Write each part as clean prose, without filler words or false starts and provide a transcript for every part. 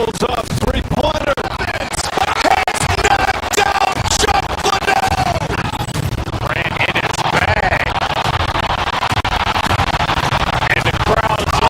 pulls up, three-pointer. Knocked down, Chuck Liddell. Grant in his bag. And the crowd's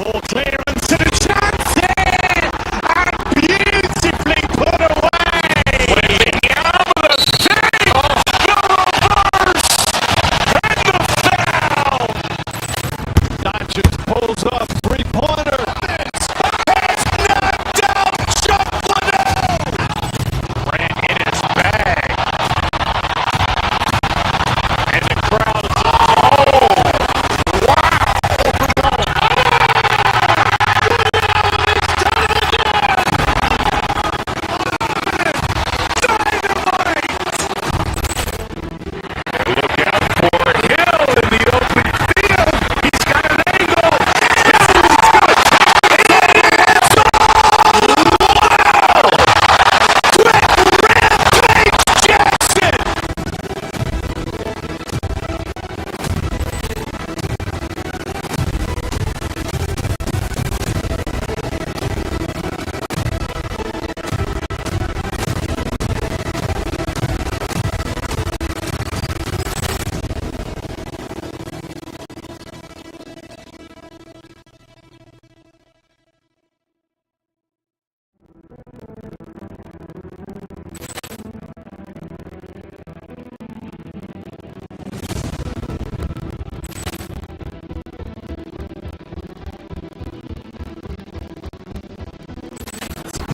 Full clearance to the Johnson! And beautifully put away! Wembanyama the save! The reverse! And the foul! Doncic pulls up, three-pointer. It's knocked out! Shot one out! Grant in his bag. And the crowd is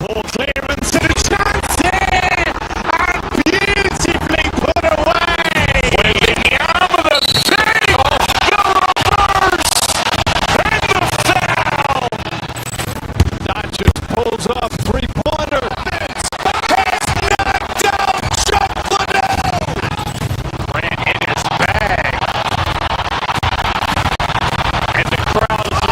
full clearance to the Johnson! And beautifully put away! Wembanyama the save! The reverse! And the foul! Doncic pulls up, three-pointer. It's knocked out! Shot one out! Grant in his bag. And the crowd is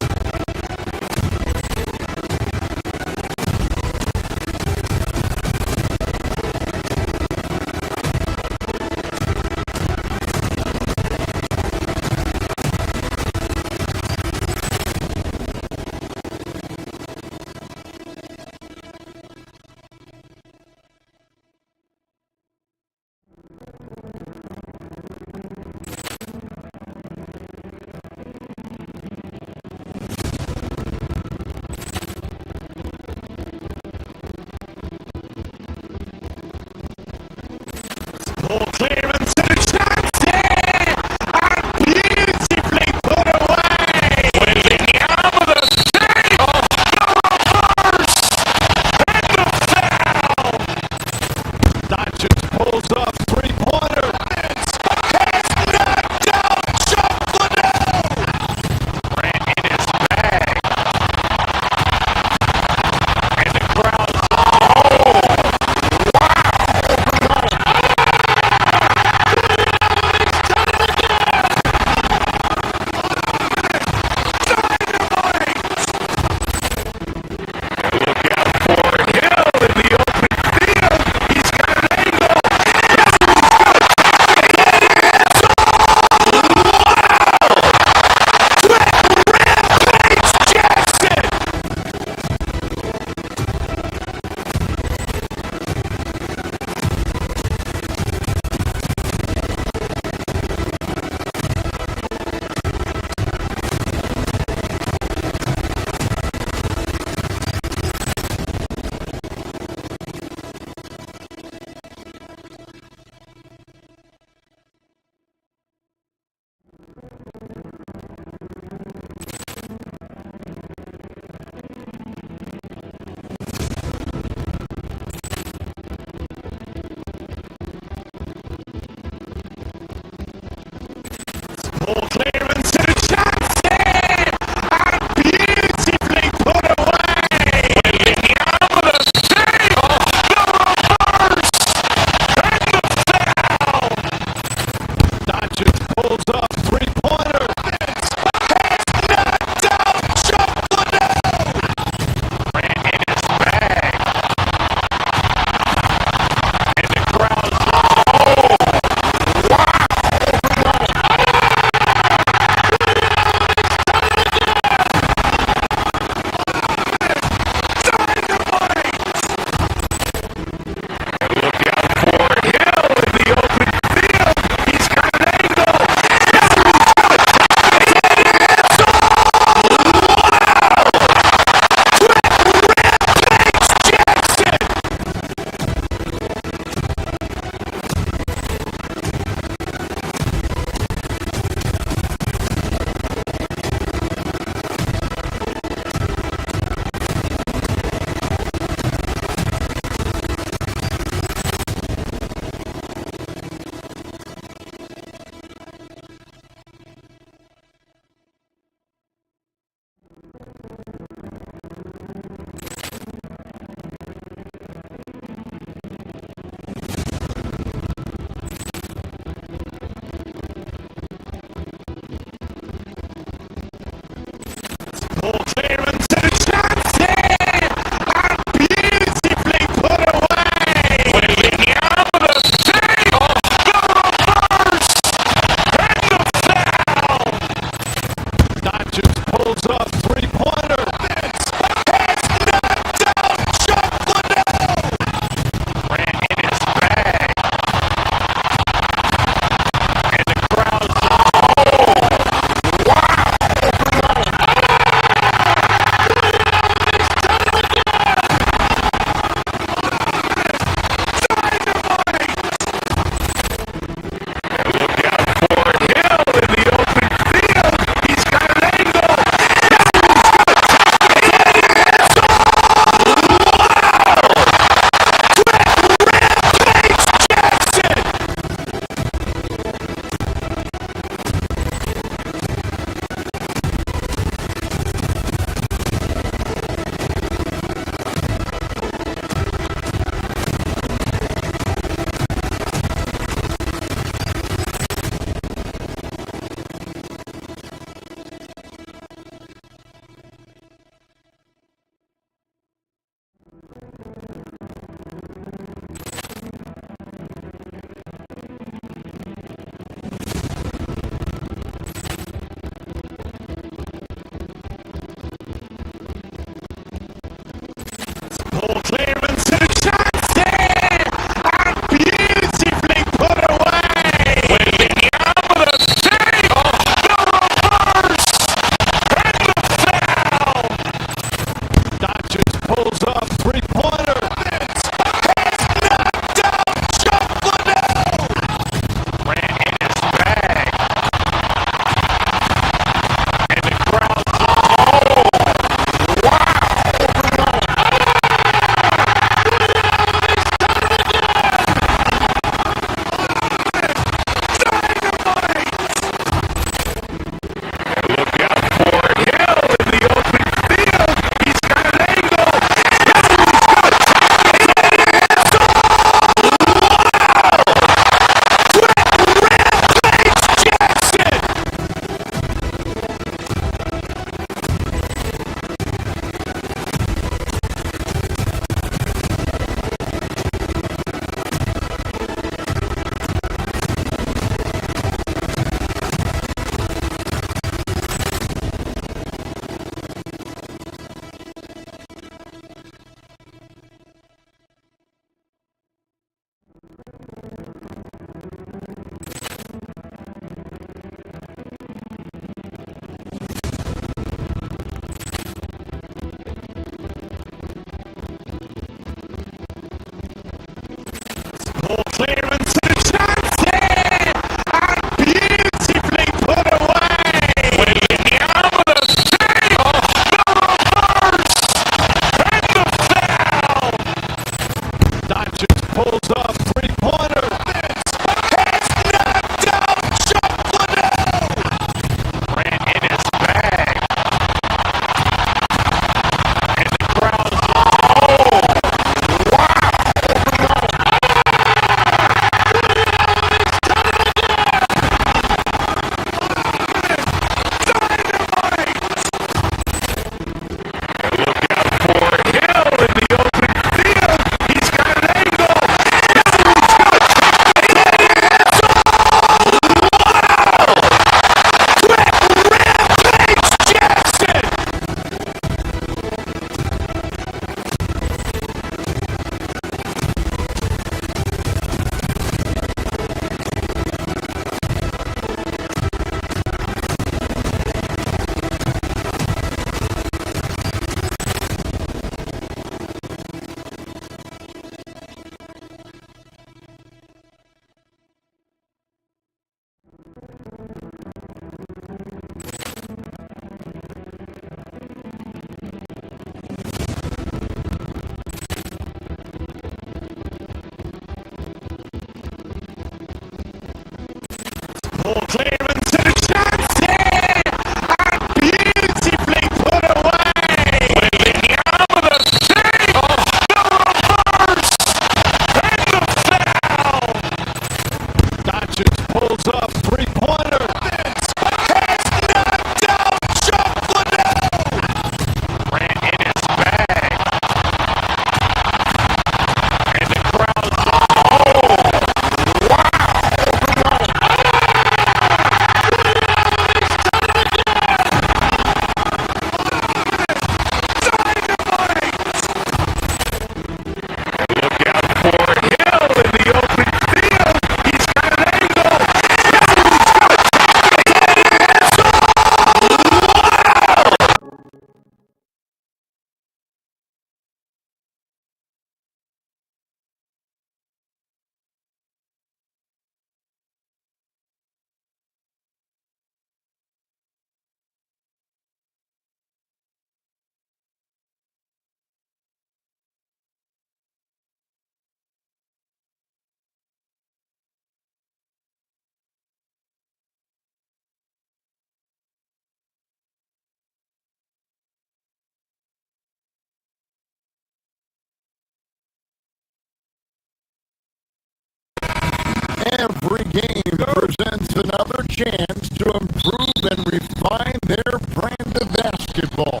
Every game presents another chance to improve and refine their brand of basketball.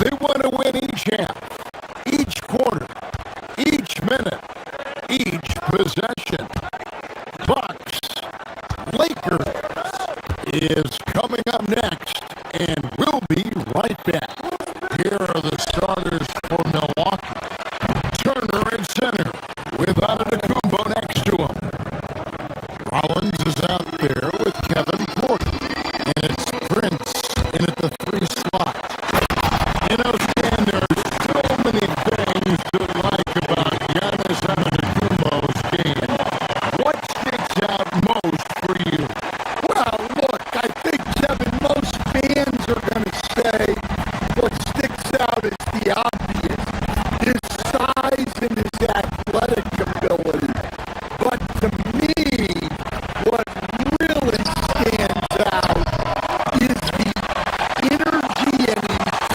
They want to win each half, each quarter, each minute, each possession. Bucks, Lakers is coming up next, and we'll be right back. Here are the starters for Milwaukee. Turner at center, with Antetokounmpo next to him. Rollins is out there with Kevin Porter, and it's Prince in at the 3 slot. You know, Stan, there's so many things to like about Giannis Antetokounmpo's game. What sticks out most for you? Well, look, I think, Kevin, most fans are going to say what sticks out is the obvious, his size and his athletic ability. But to me, what really stands out is the energy and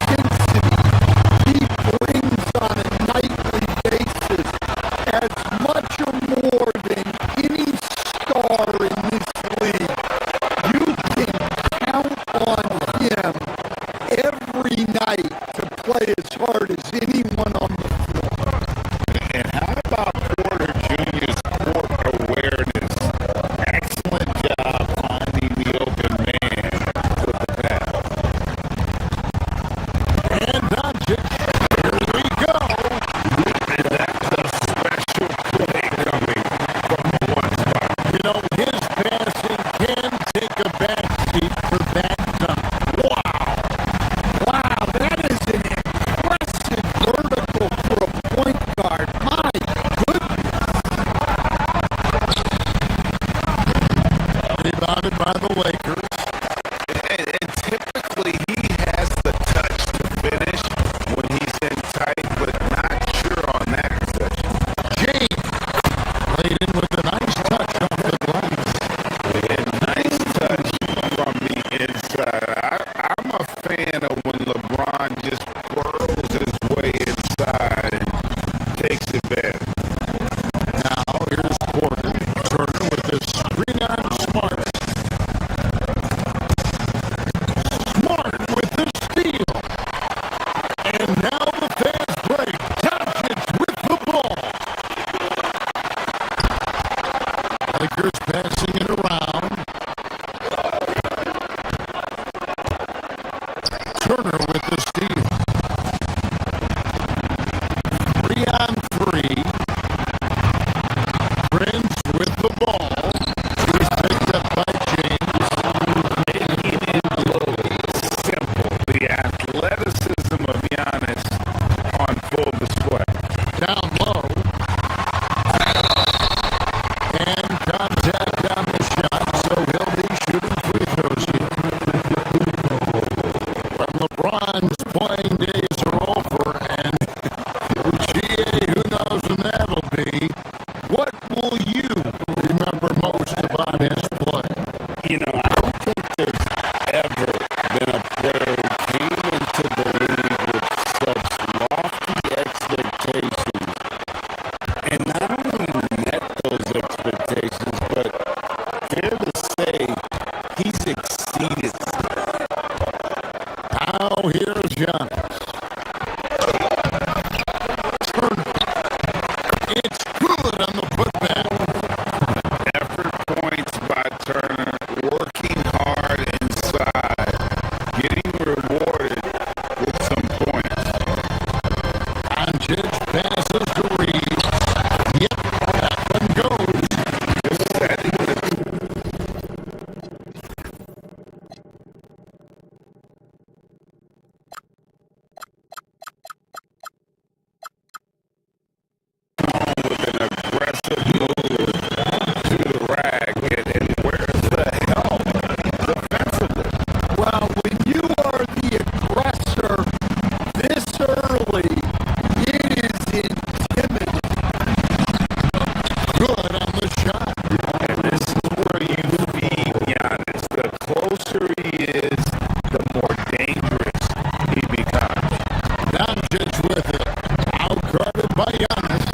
intensity he brings on a nightly basis, as much or more than any star in this league. You can count on him every night to play as hard as anyone on the floor. And how about Porter Jr.'s court awareness? Excellent job finding the open man with the pass. And Doncic, here we go. And that's a special play coming from the one spot. You know, his passing can take a backseat for that dunk. Wow, that is an impressive vertical for a point guard. My goodness. Rebounded by the Lakers. And typically he has the touch to finish when he's in tight, but not sure on that possession. James laid in with a nice touch off the glass. And nice touch from the inside. I'm a fan of when LeBron just burrows his way inside and takes advantage. Now here's Porter. Turner with the screen on Smart. Smart with the steal. And now the fast break. Doncic with the ball. Lakers passing it around. Turner with the steal. 3-on-3. Prince with the ball. He's picked up by James. Making it look simple. The athleticism of Giannis on full display. Down low. And contact on the shot, so he'll be shooting free throws here. But LeBron's playing days are over, and GA, who knows when that'll be. What will you remember most about his play? You know, I don't think there's ever been a player who came into the league with such lofty expectations and not only met those expectations, but fair to say, he's exceeded. Now here's Giannis. Turner. It's good on the putback. Effort points by Turner, working hard inside, getting rewarded with some points. Doncic passes to Reeves. Yep, that one goes. Just setting the with an aggressive move to the rack. And where's the help defensively? Well, when you are the aggressor this early, it is intimidating. Good on the shot. And this is where you feed Giannis. The closer he is, the more dangerous he becomes. Doncic with it. Outguarded by Giannis.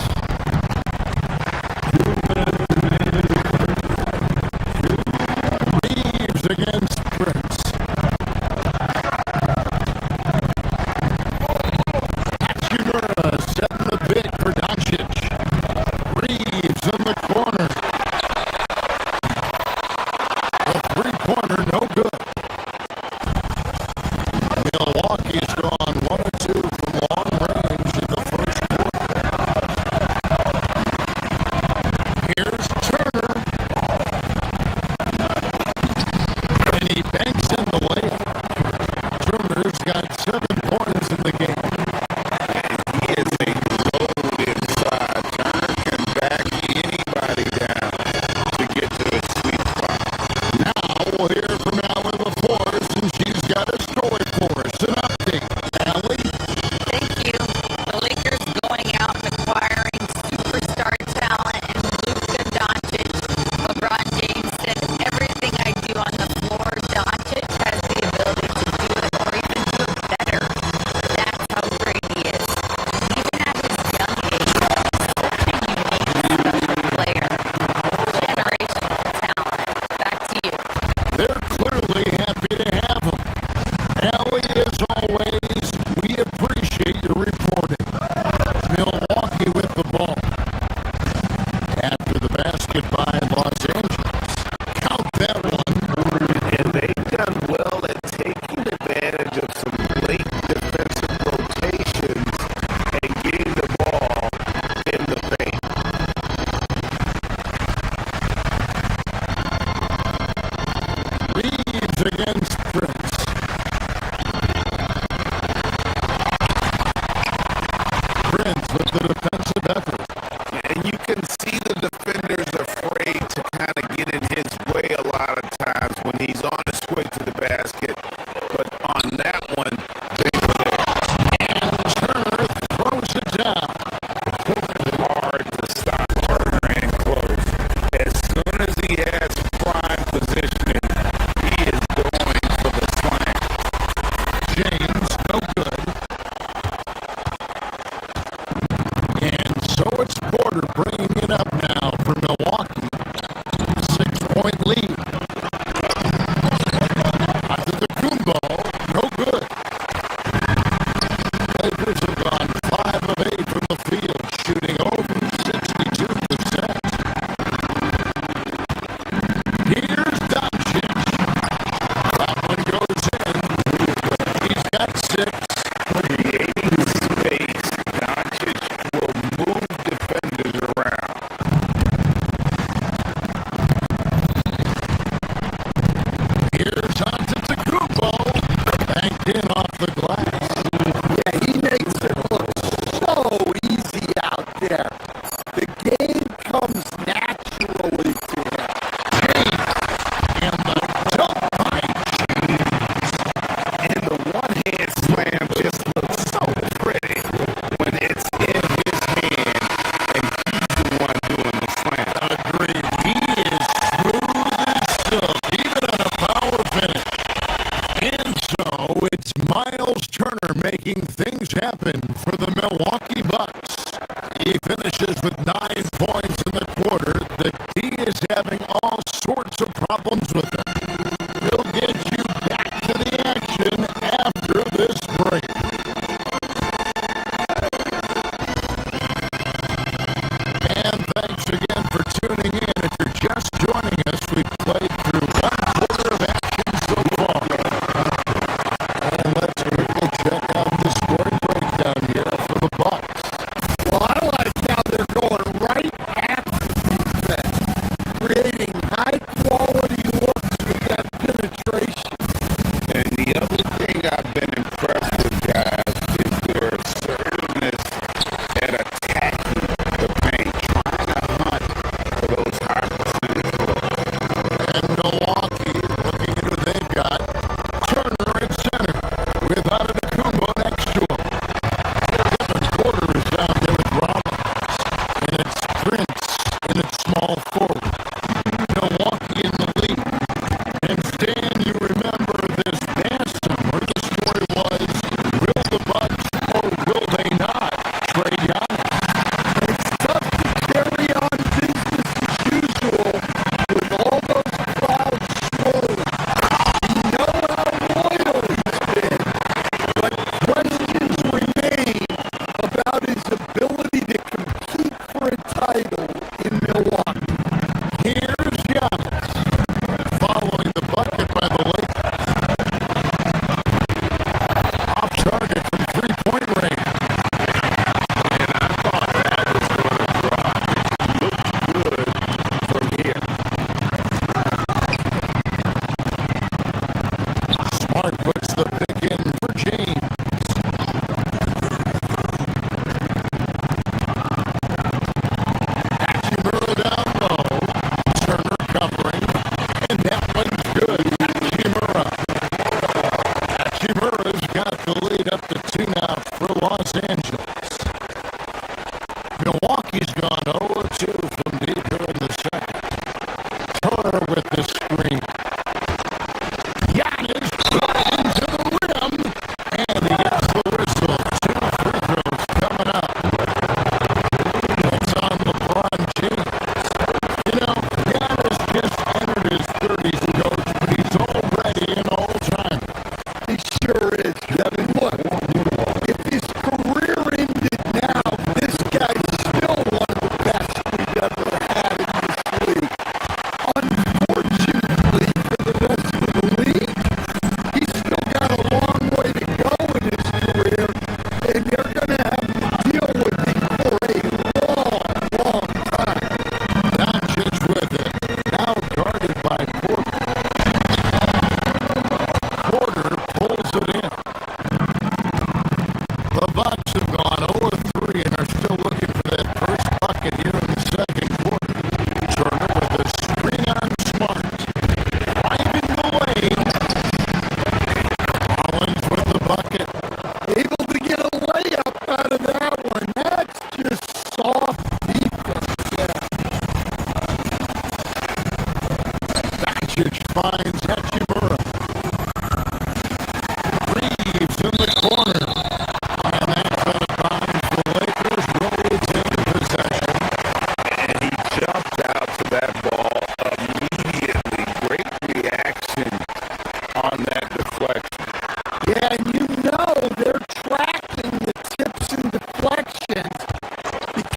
the defensive effort. And you can see the defender's afraid to kind of get in his way a lot of times when he's on his way to the basket. But on that one, they were there. Turner throws it down. Hard to stop Turner and close. As soon as he has prime positioning, he is going for the slam. James, no good. And so it's Porter bringing it up now for Milwaukee. 6-point lead. Antetokounmpo, no good. Lakers have gone 5 of 8 from the field, shooting over 62%. Here's Doncic. That one goes in. He's got 6. Creating space, Doncic will move defenders around. Here's Antetokounmpo. Banked in off the glass. Yeah, he makes it look so easy out there. The game comes naturally to him. And the jump by And the one-hand slam just looks so pretty when it's in his hand and he's the one doing the slam. Agreed. He is smooth as silk, even on a power finish. And so it's Miles Turner making things happen for the Milwaukee Bucks. He finishes with 9 points in the quarter. The D is having all sorts of problems with him. We'll get you back to the action after this break. And thanks again for tuning in. If you're just joining us, we've played through 1/4 of action so far. And let's quickly check out the scoring breakdown here for the Bucks. Well, I like how they're going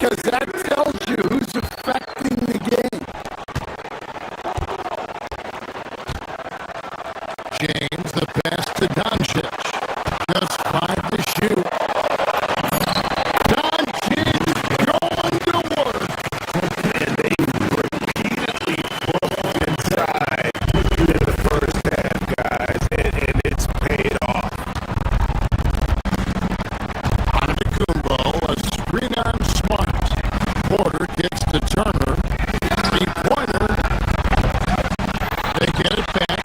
because that tells you who's affecting the game. James, the pass to Doncic. Just 5 to shoot. Doncic going to work. And they repeatedly pushed inside in the first half, guys, and it's paid off. Antetokounmpo, a screen on Smart. Porter gets to Turner. Three-pointer. They get it back.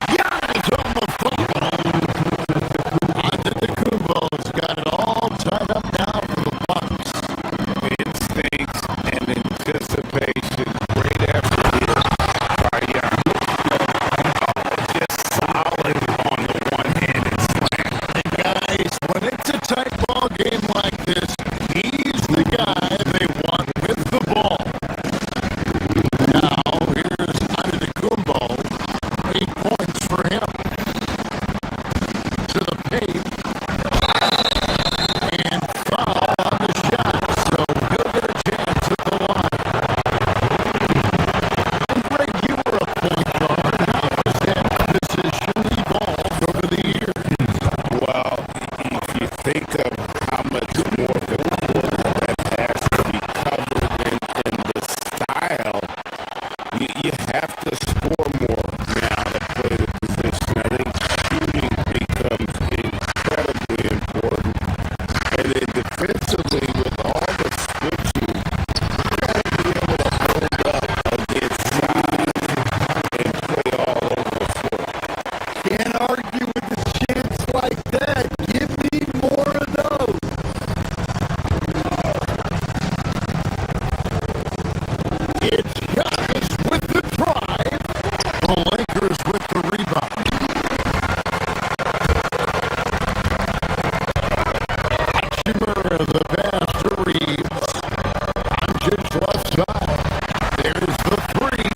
Giannis on the phone. Antetokounmpo's got it all tied up now for the Bucks. Instincts and anticipation right after his Zion. Just solid on the one-handed slam. And guys, when it's a tight ball game like this, he's the guy they want with the ball. Now, here's Antetokounmpo. 8 points for him. To the paint. And foul on the shot. So he'll get a chance at the line. And Greg, you were a point guard. How has that position evolved over the years? Well, if you think of how much more the court that has to be covered in the style, you have to score more now to play the position. I think shooting becomes incredibly important. And then defensively, with all the switching, you got to be able to hold up against size and play all over the floor. Can't argue with a chance like that. Give me more of those. It's Giannis with the drive. The Lakers with the rebound. Hachimura, the pass to Reeves. Doncic left side. There's the three.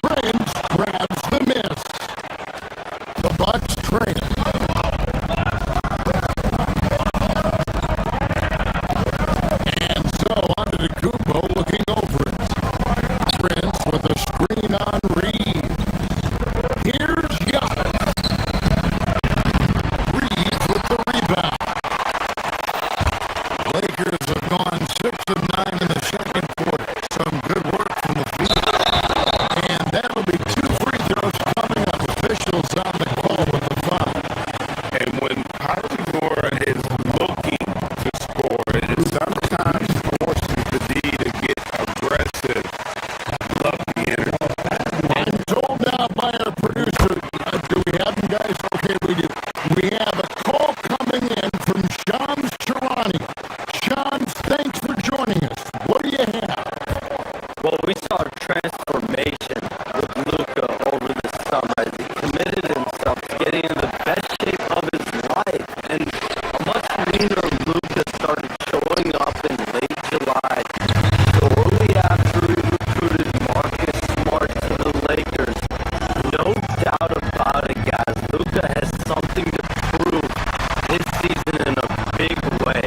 Prince grabs the miss. The Bucks trail. And so Antetokounmpo looking over it. Prince with a screen on Reeves. Here's Giannis. Reeves with the rebound. Lakers have gone 6 of 9 in the second quarter. Some good work from the field. And that'll be 2 free throws coming up. Officials on the call with the foul. And when Hachimura is looking to score, it sometimes forces the D to get aggressive. Love the energy. I'm told now by our producer, do we have them, guys? Okay, we do. We have a call coming in from Shams Charania. Shams, thanks for joining us. What do you have? Well, we saw a transformation with Luka over the summer as he committed himself to getting in the best shape of his life. And a much leaner Luka started showing up in late July, shortly after he recruited Marcus Smart to the Lakers. No doubt about it, guys. Luka has something to prove this season in a big way.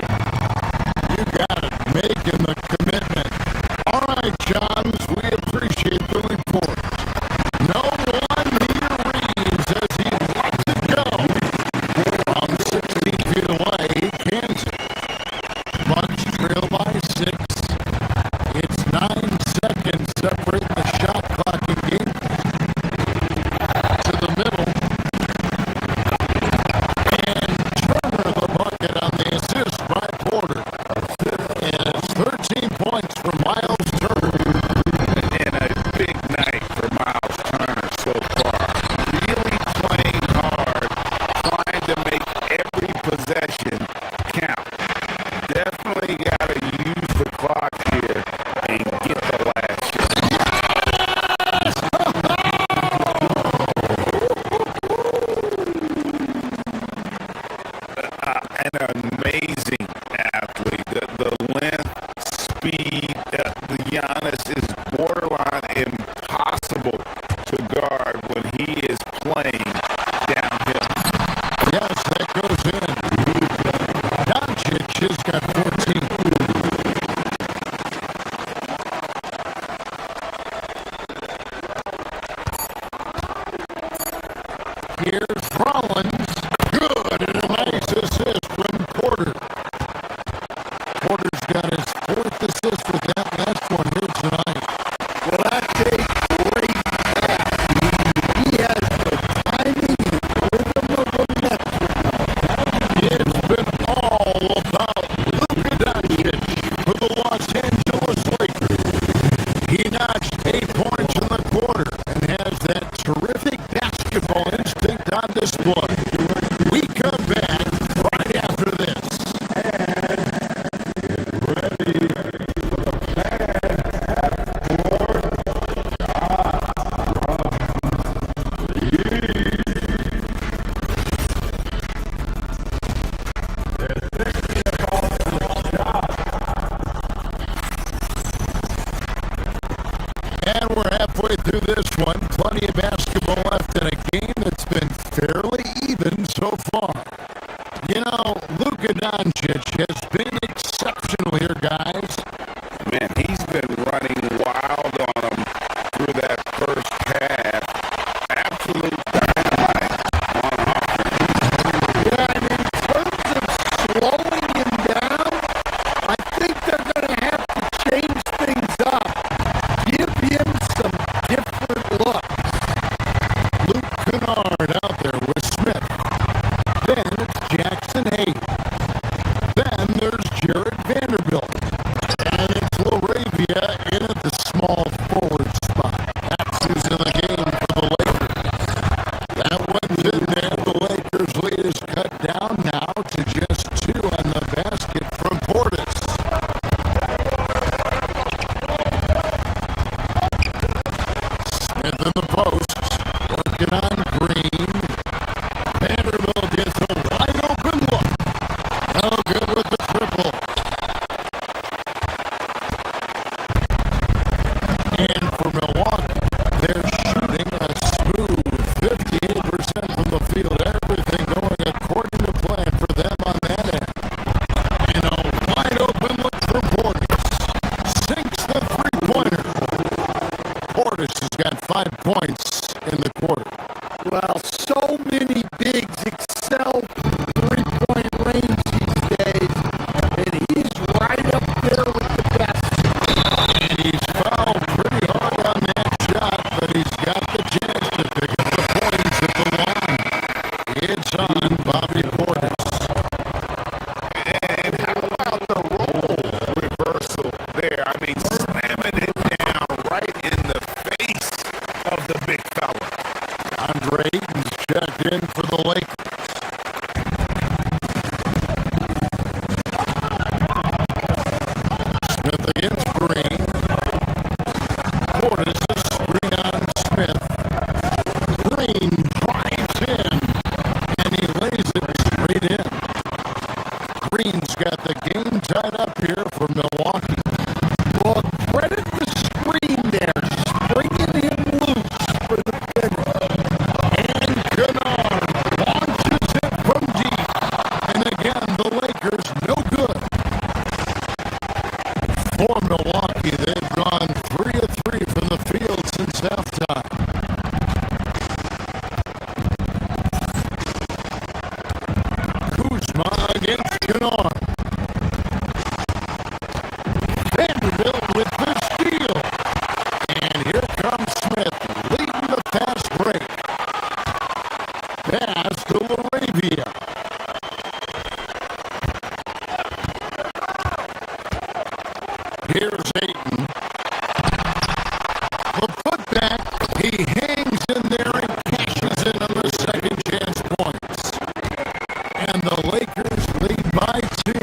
plenty of basketball left in a game that's been fairly even so far. You know, Luka Doncic has been exceptional here, guys. Man, he's been running wild on them through that first half. Absolute dynamite on offense. Yeah, and in terms of slowing him down, I think they're going to have to change things up. Give him some different looks. Luke Kennard out there with Smith. Then it's Jackson Hayes. Then there's Jared Vanderbilt. And it's Laravia in at the small forward spot. That's who's in the game for the Lakers. That one's in there. The Lakers lead is cut down now to just 2 on the basket from Portis. Smith in the post. Working on Green. Vanderbilt gets a wide open look. No good with the triple. And for Milwaukee, they're shooting a smooth 58% from the field. Everything going according to plan for them on that end. And a wide open look for Portis. Sinks the three-pointer. Portis has got 5 points in the quarter. Well, so many bigs excel from three-point range these days, and he's right up there with the best. And he's fouled pretty hard on that shot, but he's got the chance to pick up the points at the line. It's on Bobby Portis. And how about the role reversal there? I mean, slamming it down right in the face of the big fella. Andre Ayton's checked in for the Lakers. Smith against Green. Portis a screen on Smith. Green drives in, and he lays it straight in. Green's got the game tied up here for Milwaukee. Well, credit the screen there, springing him loose for the finish. And Kennard launches it from deep. And again, the Lakers no good. For Milwaukee, they've gone 3 of 3 from the field since halftime. Kuzma against Kennard. Vanderbilt with the steal. And here comes Smith, leading the fast break. Pass to Laravia. Here's Ayton. The putback, he hangs in there and cashes in on the second chance points. And the Lakers lead by 2.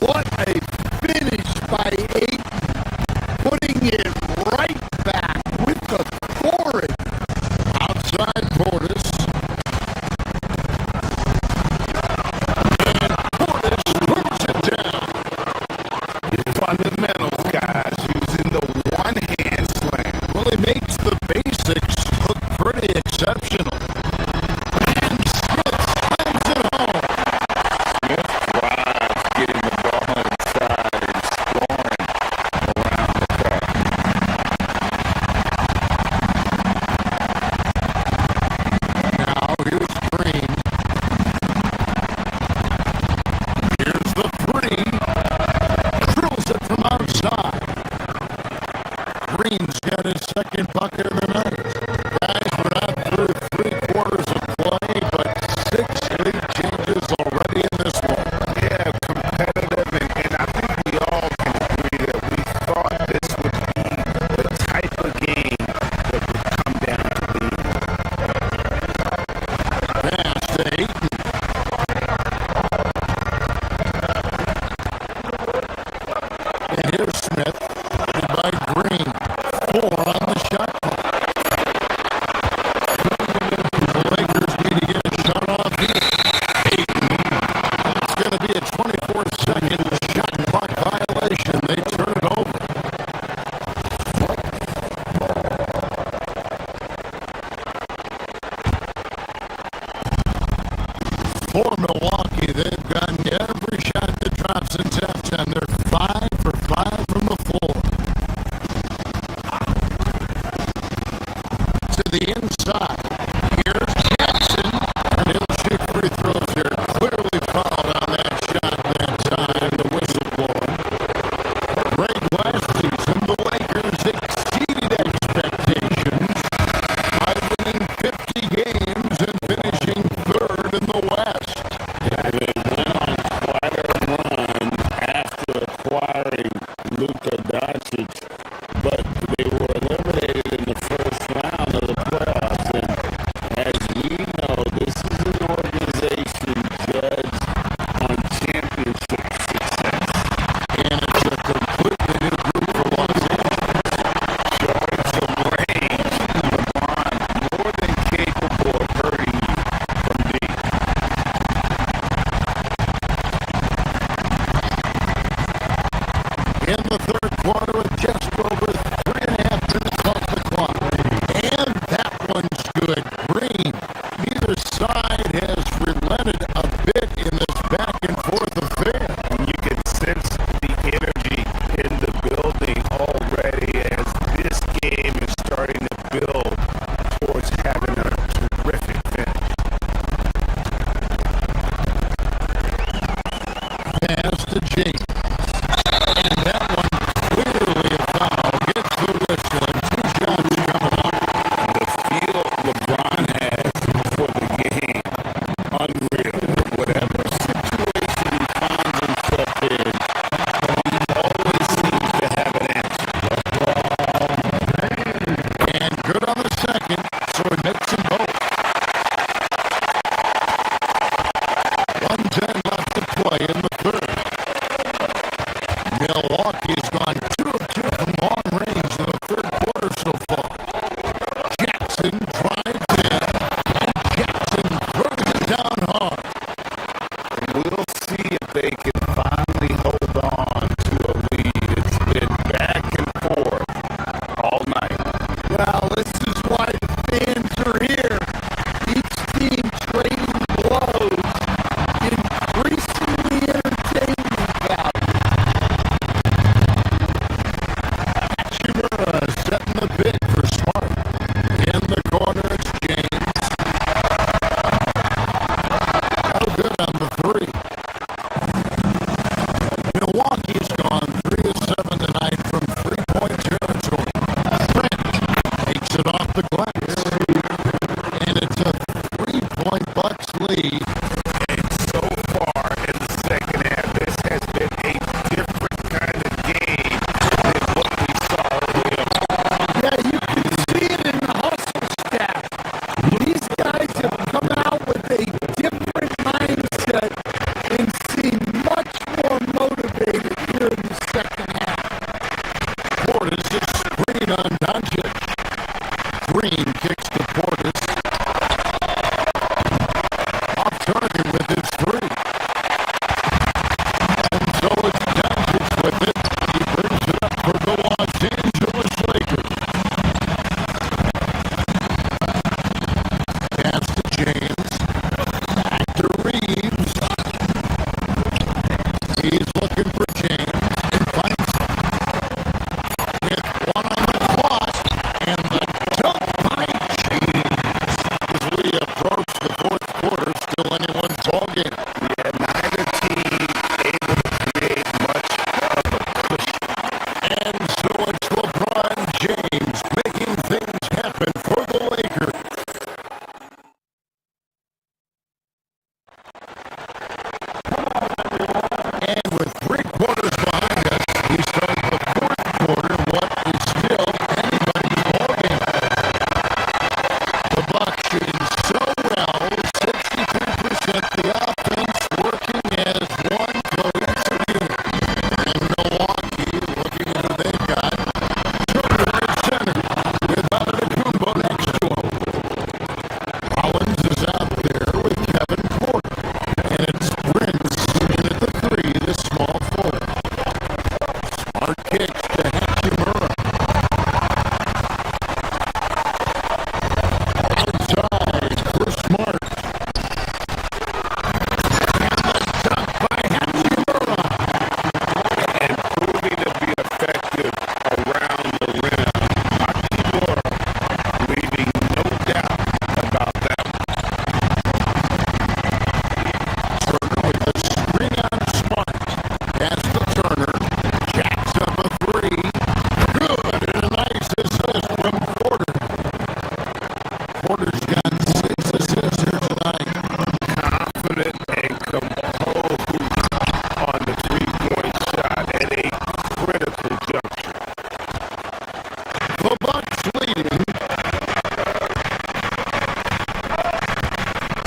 What a finish by Ayton, putting it right back with authority. Outside Portis. And Portis puts it down. Fundamentals James. And that one clearly a foul. Gets the whistle and 2 shots coming up. The feel LeBron has for the game, unreal. Whatever situation he finds himself in, he always seems to have an answer. And good on the second, so it nets them both. 1:10 left to play in the third. Milwaukee has gone 2 of 2 from long range in the third quarter so far. Jackson drives in, and Jackson throws it down hard. We'll see if they can finally hold on to a lead. It's been back and forth all night. Well, this is why the fans are here. Each team trading blows, increasing the entertainment value. Hachimura setting the bid for Smart. In the corner, it's James. No good on the three. Milwaukee's gone 3 of 7 tonight from three-point territory. French takes it off the glass. And it's a 3-point Bucks lead. And so far in the second half, this has been a different kind of game than what we saw early on. Yeah, you can see it in the hustle stat. These guys have come out with a different mindset and seem much more motivated here in the second half. Portis is screen on Doncic. Green kicks to Portis. Off target with his three. And so it's Doncic with it. He brings it up for the Los Angeles Lakers. Pass to James. Back to Reeves. He's looking for James and finds him. With 1 on the clock, and the dunk by James. As we approach the fourth quarter, still anyone's ballgame. Yeah, neither team able to create much of a cushion. And so it's LeBron James making things happen for the Lakers. And with 3 quarters behind us, we start the fourth quarter, what is still anybody's ballgame. The Bucks shooting so well, 63% the offense working as one cohesive unit. And Milwaukee, looking at who they've got, Turner at center, with Antetokounmpo next to him. Rollins is out there with Kevin Porter, and it's Prince in at the 3, the small forward. Smart kicks to Hachimura. Outside for Smart. And the dunk by Hachimura. And proving to be effective around the rim. Hachimura, leaving no doubt about that. Turner with the screen on Smart. Pass to Turner. Jacks up a 3. Good, and a nice assist from Porter. Porter's got 6 assists here tonight. Confident and composed on the three-point shot at a critical juncture. The Bucks leading.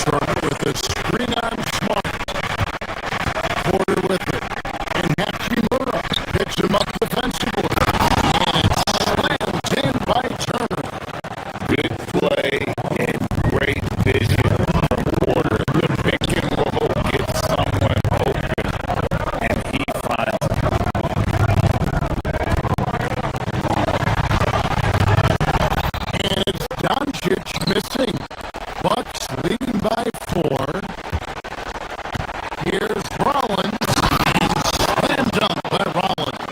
Turner with the screen on Smart. Porter with it. And Hachimura picks him up defensively. And slams in by Turner. Good play and great vision from Porter. The pick and roll gets someone open, and he finds it. And it's Doncic missing. Bucks leading by 4. Here's Rollins. Slam dunk by Rollins.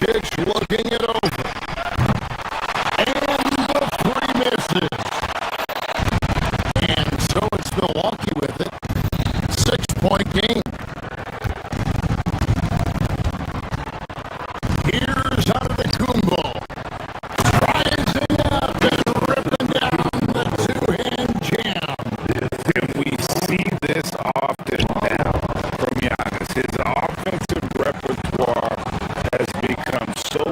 Doncic looking it over. And the three misses. And so it's Milwaukee with it. 6-point game. Here's Antetokounmpo. Rising up and ripping down the two-hand jam. And we see this often now from Giannis. His offensive repertoire has become so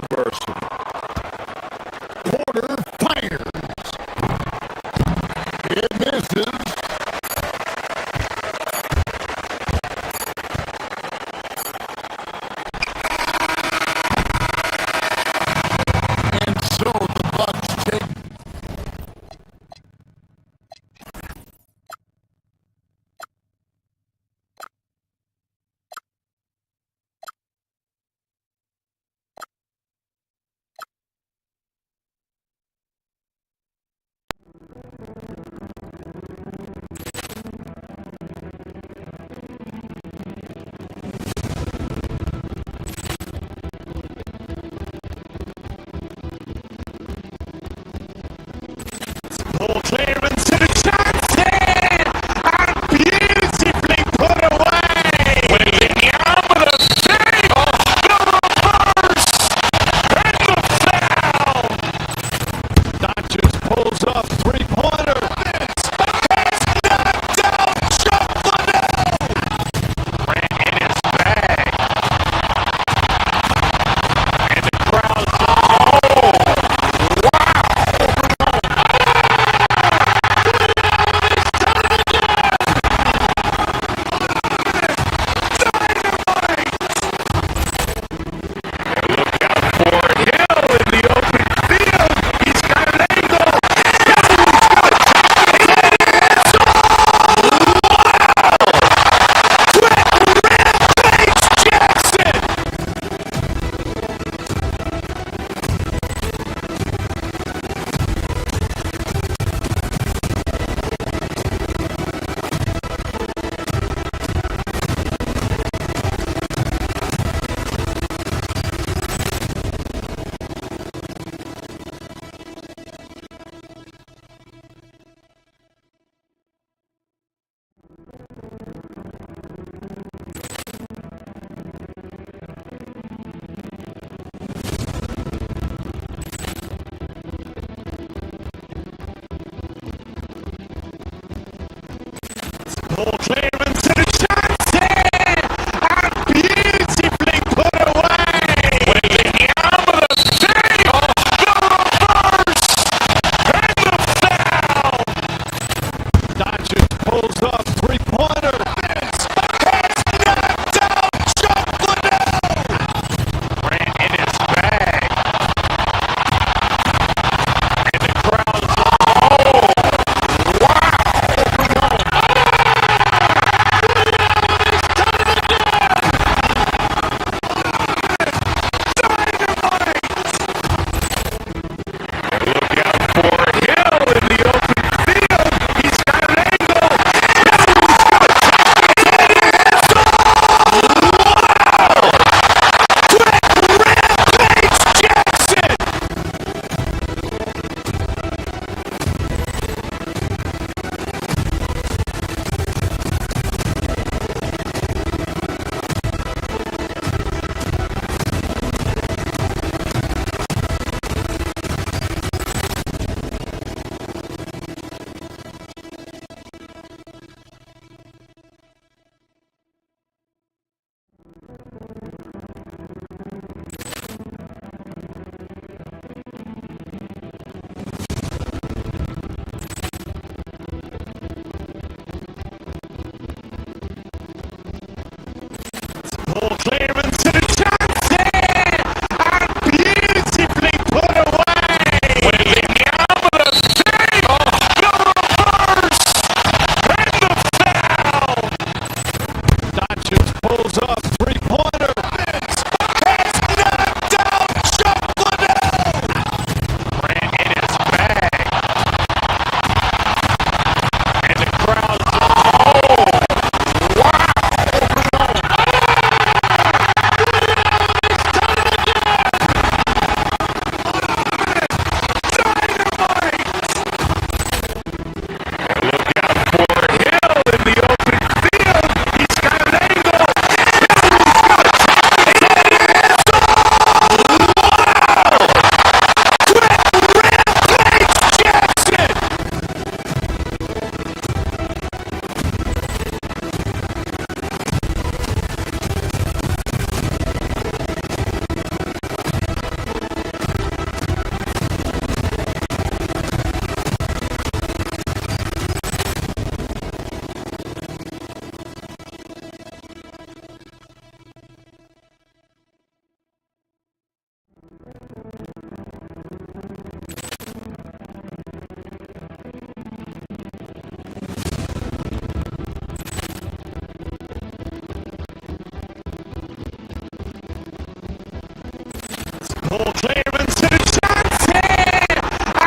Ball clearance and a shot here!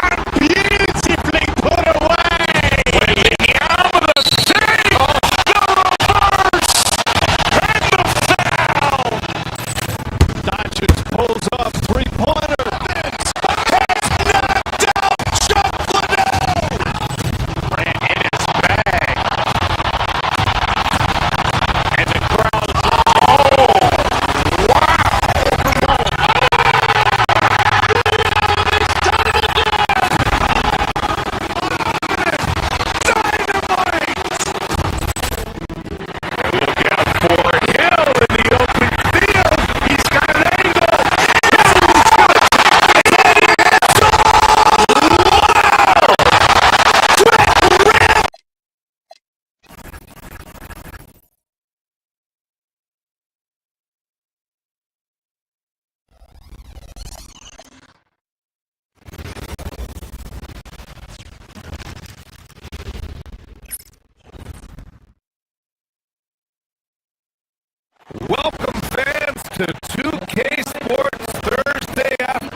And beautifully put away! Wembanyama the save! The reverse! And the foul! Doncic pulls up, three-pointer. Vince has knocked out Chuck Liddell! Grant in his bag. And the crowd, oh, wow! Welcome, fans, to 2K Sports Thursday afternoon.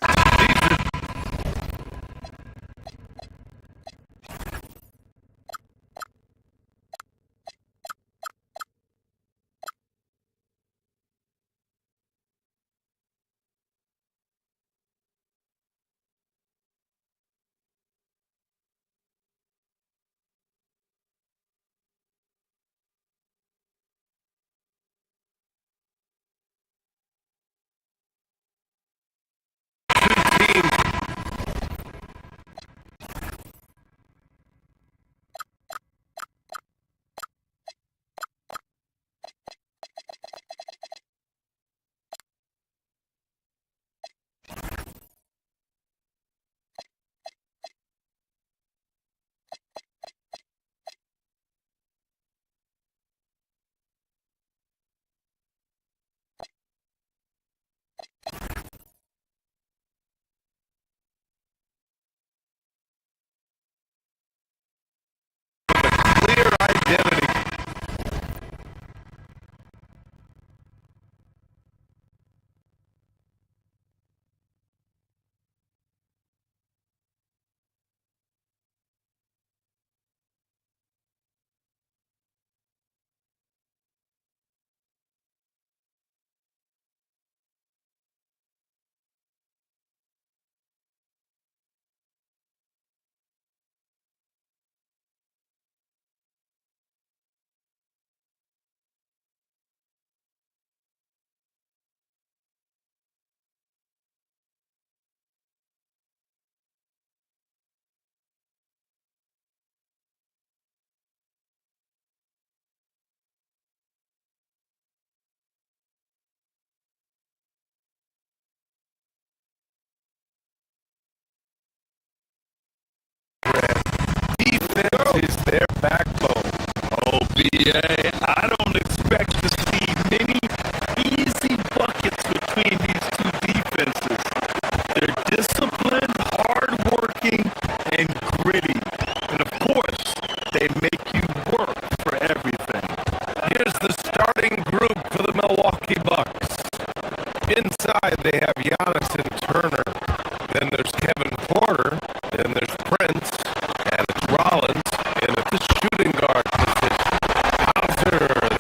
Clear identity. Defense is their backbone. Oh, BA, I don't expect to see many easy buckets between these two defenses. They're disciplined, hardworking, and gritty. And of course, they make you work for everything. Here's the starting group for the Milwaukee Bucks. Inside, they have Giannis and Turner. Then there's Kevin Porter. Then there's Prince. And it's Rollins. And at the shooting guard position, Hauser,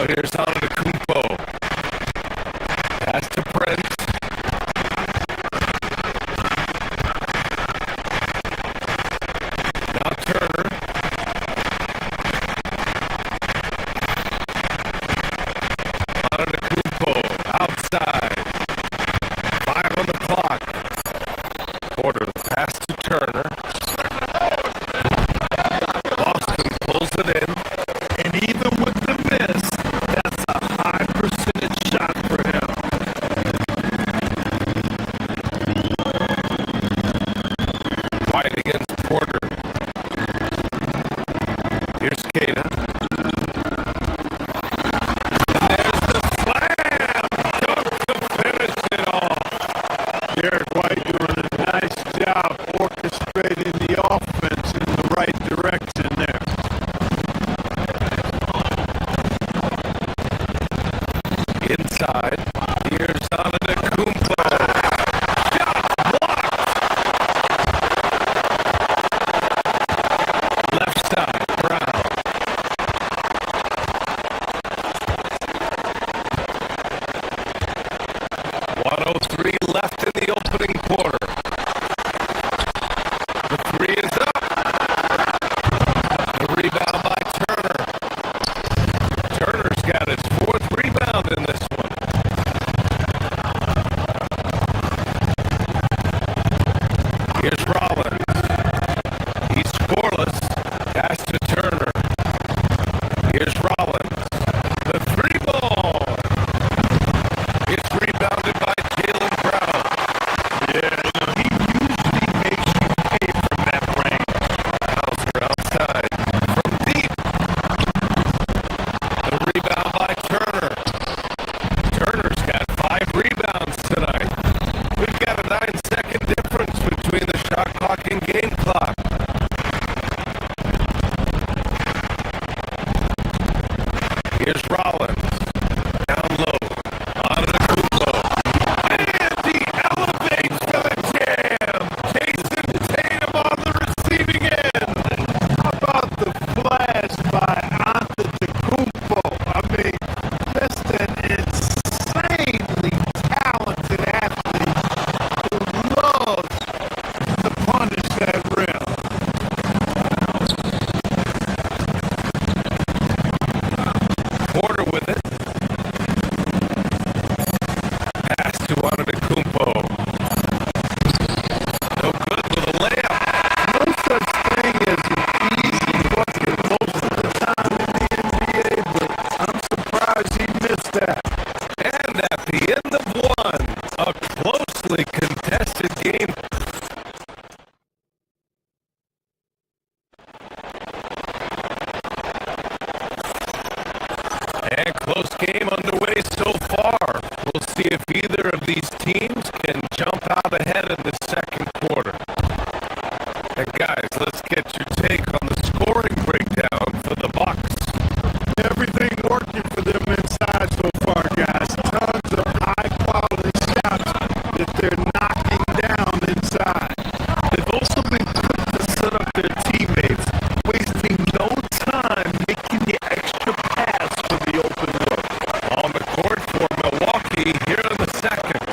here's Antetokounmpo. Pass to Prince. Now Turner. Antetokounmpo outside. 5 on the clock. Porter pass to Turner. Boston pulls it in. And even with the miss, that's a high percentage shot for him. White against Porter. Here's Kata. And there's the slam! Dunk to finish it off. Derek White doing a nice job orchestrating the offense in the right direction there. Inside, here's Antetokounmpo. Shot blocked. Left side, Brown. .103 left in the opening quarter. The three is up. The rebound by Turner. Turner's got his 4th rebound in this one. Here's Rollins. He's scoreless. Pass to Turner. Here's Rollins. The 3-ball. It's rebounded by Jaylen Brown. Yeah, he usually makes you pay from that range. Hauser outside. From deep. The rebound by Turner. Turner's got 5 rebounds tonight. We've got a 9-second difference between the shot clock and game clock. Here's Rollins. Down low. Antetokounmpo. And he elevates to the jam. Jason Tatum on the receiving end. How about the flash by Antetokounmpo? I mean, just an insanely talented athlete who loves to punish that rim. Porter with it. Pass to Antetokounmpo. No good with a layup. No such thing as an easy bucket most of the time in the NBA, but I'm surprised he missed that. And at the end of one, a closely contested game. And close game underway so far. We'll see if either of these teams can jump out ahead in the second quarter. And guys, let's get your take on the scoring breakdown for the Bucks. Everything working for them inside so far, guys. Tons of high-quality shots that they're knocking down inside. They've also been quick to set up their teammates, wasting no time making the extra pass for the open look. On the court for Milwaukee here in the second.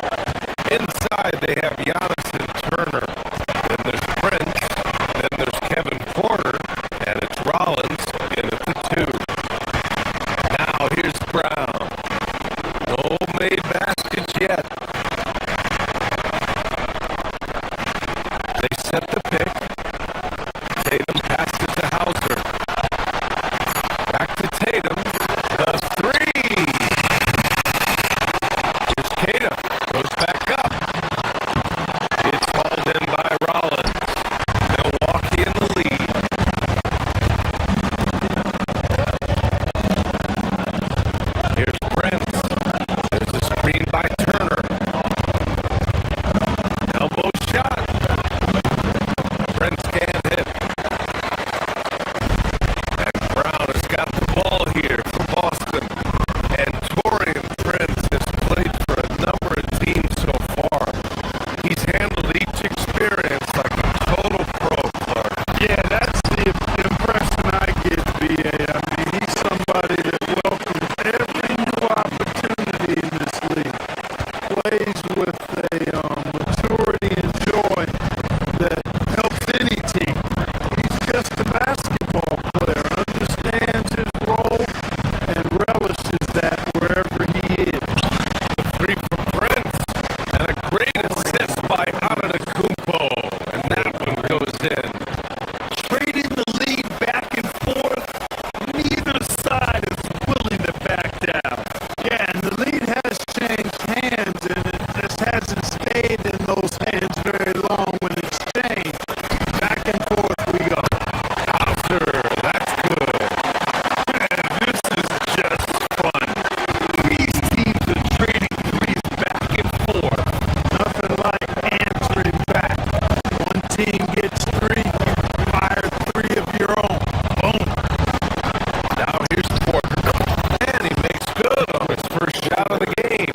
of the game.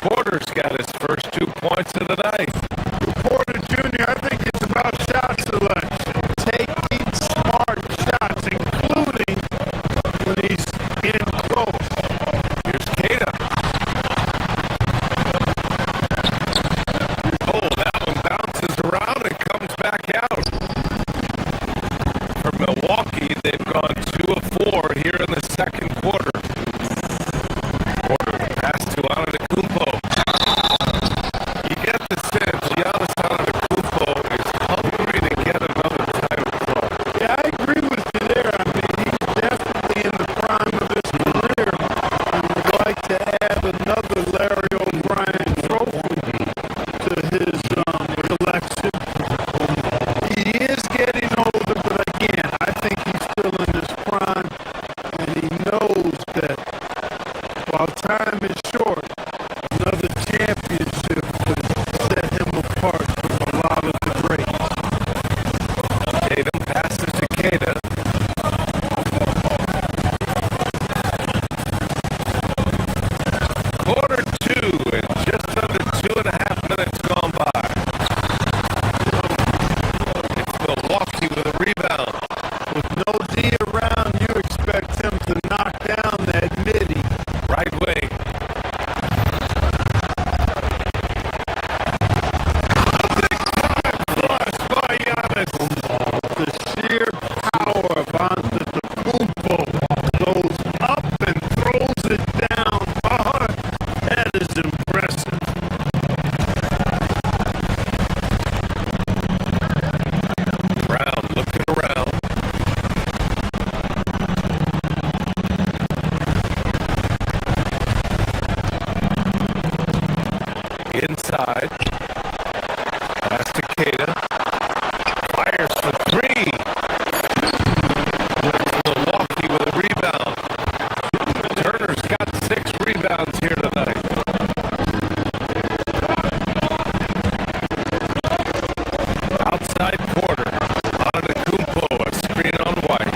Porter's got his first 2 points of the night. Porter Jr., I think it's about shot selection. Taking smart shots, including when he's in close. Here's Kata. Oh, that one bounces around and comes back out. For Milwaukee, they've gone 2 of 4 here in the second quarter. Porter pass to Antetokounmpo. You get the sense Giannis Antetokounmpo is hungry to get another title club. Yeah, I agree with you there. I mean, he's definitely in the prime of his career. He would like to add another Larry O'Brien trophy to his collection. He is getting older, but again, I think he's still in his prime, and he knows that while time is short, another championship could set him apart from a lot of the greats. Tatum passes to Kata. Quarter 2 and just under 2.5 minutes gone by. It's Milwaukee with a rebound. With no D around, you expect him to knock down that midi. Right wing. Flush by Giannis. The sheer power of Antetokounmpo goes up and throws it down hard. That is impressive. Brown looking around. Inside. Pass to Kata. Fires for 3. Milwaukee with a rebound. Turner's got 6 rebounds here tonight. Outside Porter. Antetokounmpo, a screen on White.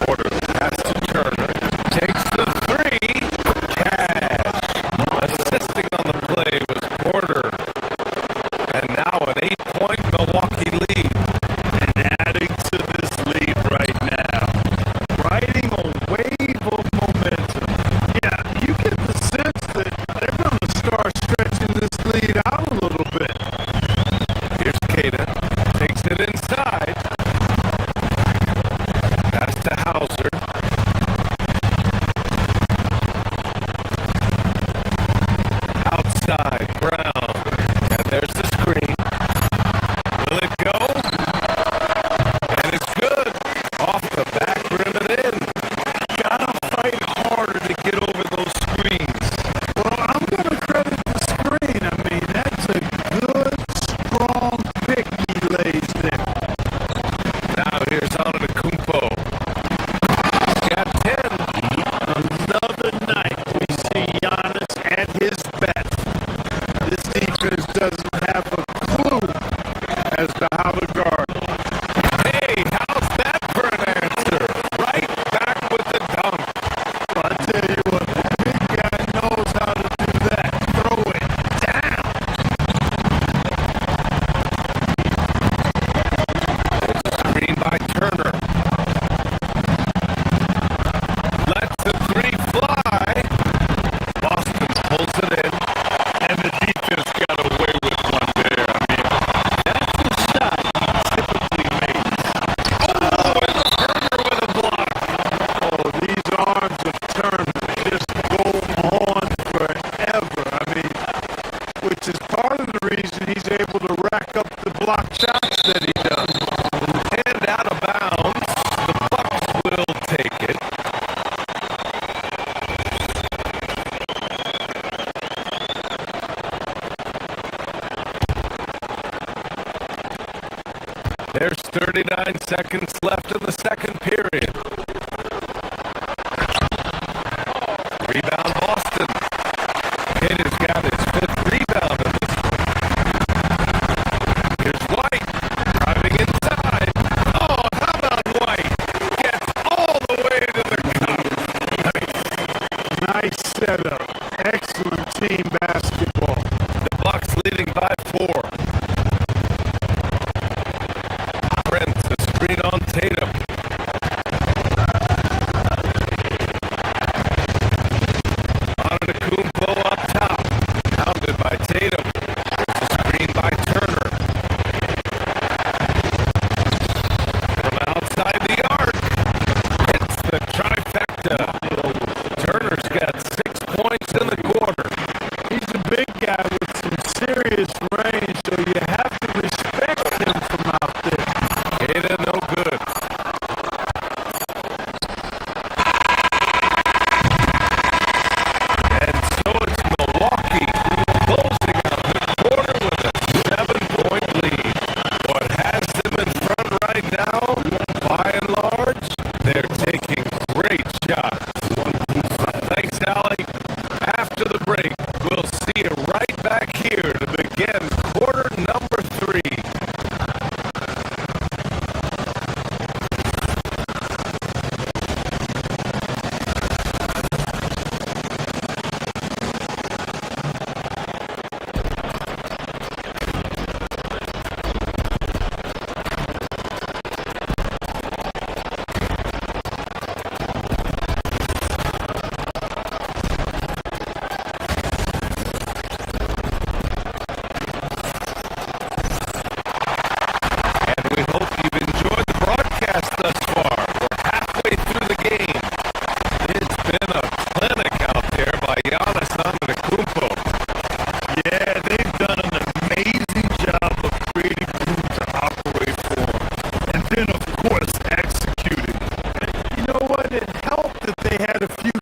Porter pass to Turner. Takes the 3. Cash. Assisting on the play was Porter. And now an 8-point Milwaukee lead. And adding to this lead right now, riding a wave of momentum. Yeah, you get the sense that they're going to start stretching this lead out a little bit. Here's Kata. Takes it inside. Pass to Hauser. Outside, Brown. And there's the screen. Will it go? And it's good. Off the back rim and in. Gotta fight harder to get over those screens. Well, I'm going to credit the screen. I mean, that's a good, strong pick he lays there. Now here's Antetokounmpo. He's got 10. Another night we see Giannis at his best. This defense doesn't have a clue as to how to guard him. Hey, how's that for an answer? Right back with the dunk. I tell you what, the big guy knows how to do that. Throw it down. Screen by Turner. Lets the 3 fly. Boston pulls it in. And the defense got away with one there. I mean, that's the shot he typically makes. Oh, and Turner with a block. Oh, these arms of Turner just go on forever. I mean, which is part of the reason he's able to rack up the block shots that he does. And out of bounds. The Bucks will take it. There's 39 seconds left in the second period. Rebound Boston. Kata's got his 5th rebound of this one. Here's White. Driving inside. Oh, how about White? Gets all the way to the cup. Nice. Nice setup. team basketball. The Bucks leading by 4. Prince, a screen on Tatum. Kumpo up top, pounded by Tatum. There's a screen by Turner. From outside the arc, it's the trifecta. Turner's got 6 points in the quarter. He's a big guy with some serious range, so you have to respect him from out there. Tatum no good. Milwaukee closing out the quarter with a 7-point lead. What has them in front right now, by and large, they're taking great shots. Thanks, Allie. After the break, we'll see you right back here to begin quarter number 3.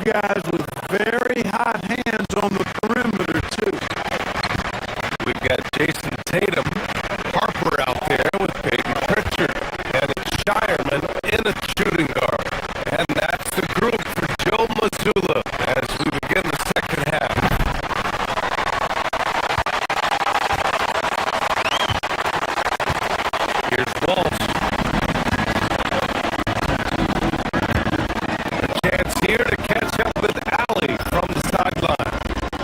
Guys with very hot hands on the perimeter, too. We've got Jason Tatum, Harper out there with Peyton Pritchard, and it's Shireman in a shooting guard. And that's the group for Joe Mazzulla as we begin the second half. Here's Walsh. A chance here to catch up with Allie from the sideline.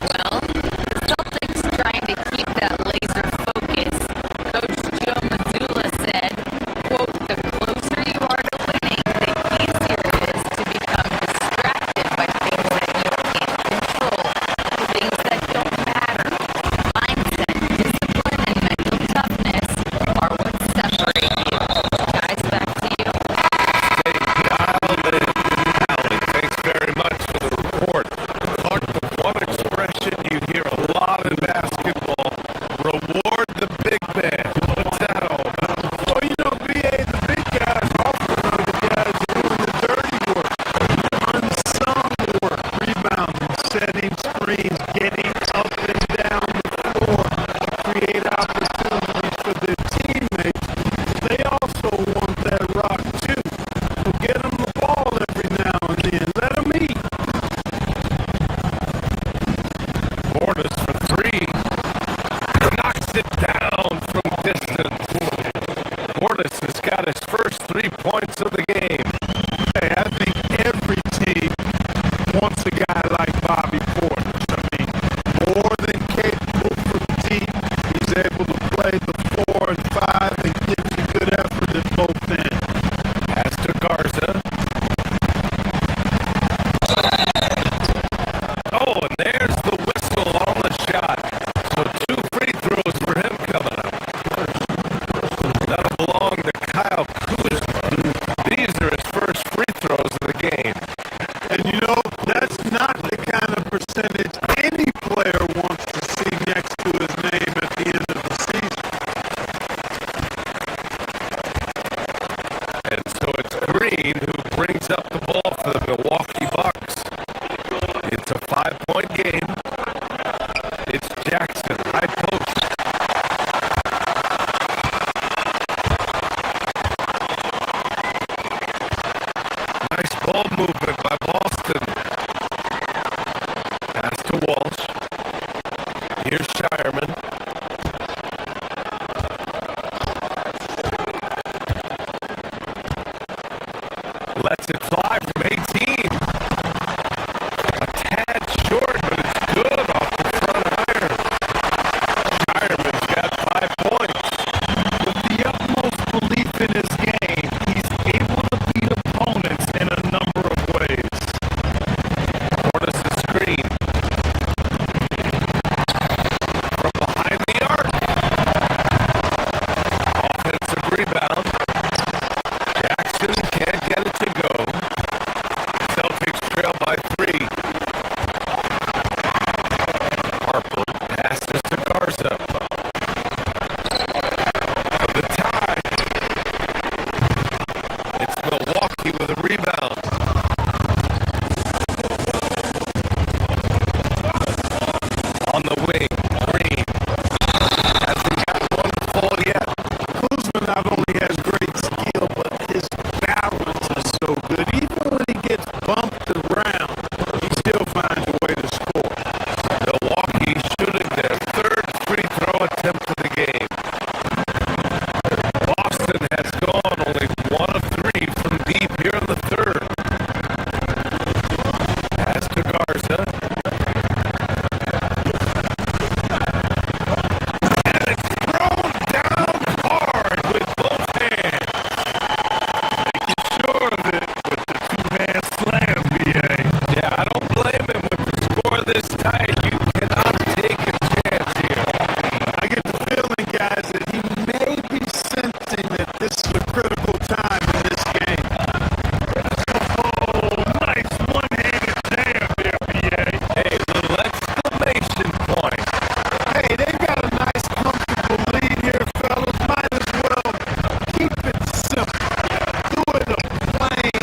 Well, the Celtics trying to keep that laser focus. Coach Joe Mazzulla said, quote, the closer you are to winning, the easier it is to become distracted by things that you can't control, things that don't matter. Mindset, discipline, and mental toughness are what separate you. Guys, back to you. Stay dialed in, Allie. Thanks very much for the report. Clark, the one expression you hear a lot in basketball, reward the big man. What's that all about? Well, you know, BA, the big guys often are the guys doing the dirty work, unsung work, rebounding, setting screens, getting up and down the floor, create opportunities for their teammates. They also want that rock, too. So get them the ball every now and then. Let them eat. Portis for 3. Knocks it down from distance. Portis has got his first 3 points of the game. Hey, I think every team wants a guy like Bobby Portis. I mean, more than capable from deep. He's able to play the 4 and 5 and gives you good effort at both ends. Pass to Garza. Oh, and there's the whistle on the shot. So 2 free throws for him coming up. That'll belong to Kyle Kuzma. These are his first free throws of the game. And you know, that's not the kind of percentage any player wants to see next to his name at the end of the season. And so it's Green who brings up the ball for the Milwaukee Bucks. It's a 5-point game. It's Jackson, high post. Nice ball movement by Boston. Pass to Walsh. Here's Shireman. Lets it fly from 18. A tad short this tight, you cannot take a chance here. I get the feeling, guys, that he may be sensing that this is a critical time in this game. Oh, nice one-handed jam there, BA. Hey, little exclamation point. Hey, they've got a nice, comfortable lead here, fellas. Might as well keep it simple. Do it a plain,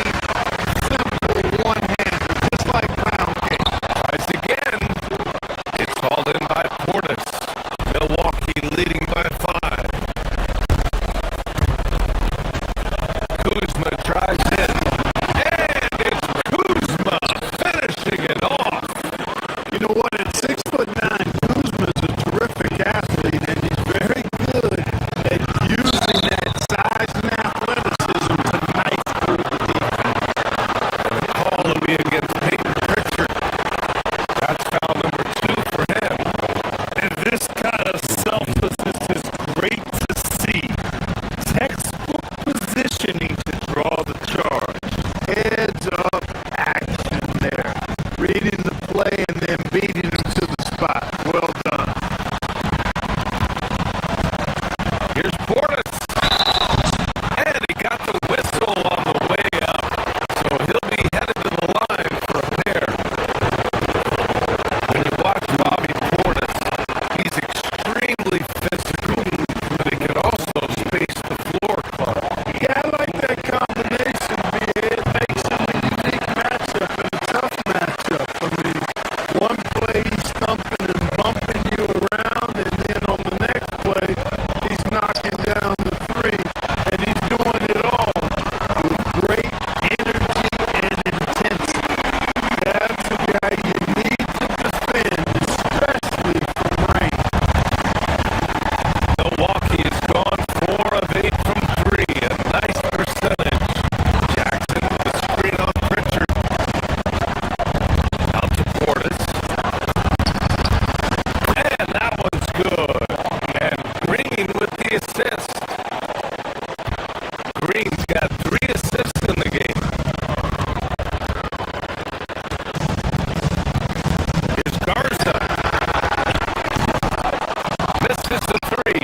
simple one-hander, just like pound cake. Tries again. It's all in by Portis. Milwaukee leading by 5. Kuzma drives in. And it's Kuzma finishing it off. You know what? At 6'9", Kuzma's a terrific athlete, and he's very good at using that size and athleticism to knife through the defense. Call will be against Peyton Pritchard. That's foul number 2 for him. And this kind of selflessness is great to see. Textbook positioning to draw the charge. Heads up action there. Reading the play and then beating him to the spot. Well done. Here's Portis. And he got the whistle on the way up. So he'll be headed to the line for a pair. When you watch Bobby Portis, he's extremely physical, but he can also space the floor club. Yeah, I like that combination, BA. It makes him a unique matchup and a tough matchup. I mean, one play he's thumping and bumping you around, and then on the next play, he's knocking down the three, and he's doing it all with great energy and intensity. That's a guy you need to defend, especially from range. Milwaukee has gone 4 of 8 from 3. A nice percentage. Jackson with the screen on Pritchard. Out to Portis. And that one's good. And Green with the assist. Green's got 3 assists in the game. Here's Garza. Misses the 3.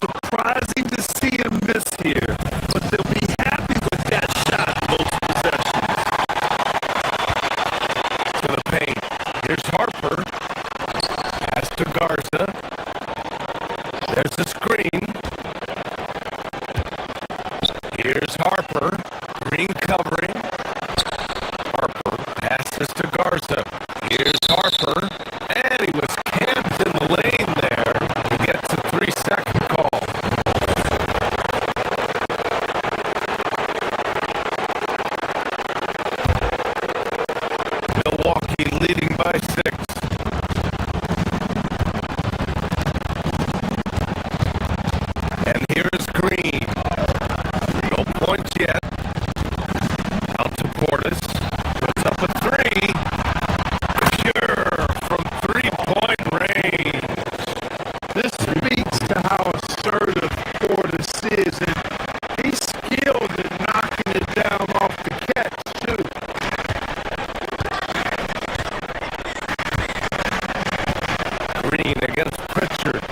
Surprising to see him miss here, but they'll be happy with that shot most possessions. To the paint. Here's Harper. Pass to Garza. There's the screen. Here's Harper. Green covering. Harper passes to Garza. Here's Harper. And he was camped in the lane there. He gets a 3-second call. Milwaukee leading by 6. And here's Green. No points yet. Out to Portis. Puts up a 3. Sure, from 3-point range. This speaks to how assertive Portis is, and he's skilled at knocking it down off the catch, too. Green against Pritchard.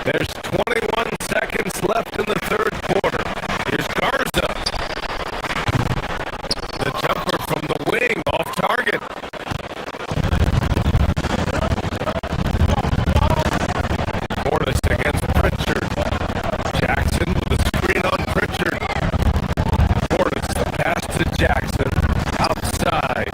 There's 21 seconds left in the third quarter. Here's Garza. The jumper from the wing off target. Portis against Pritchard. Jackson with a screen on Pritchard. Portis, the pass to Jackson. Outside.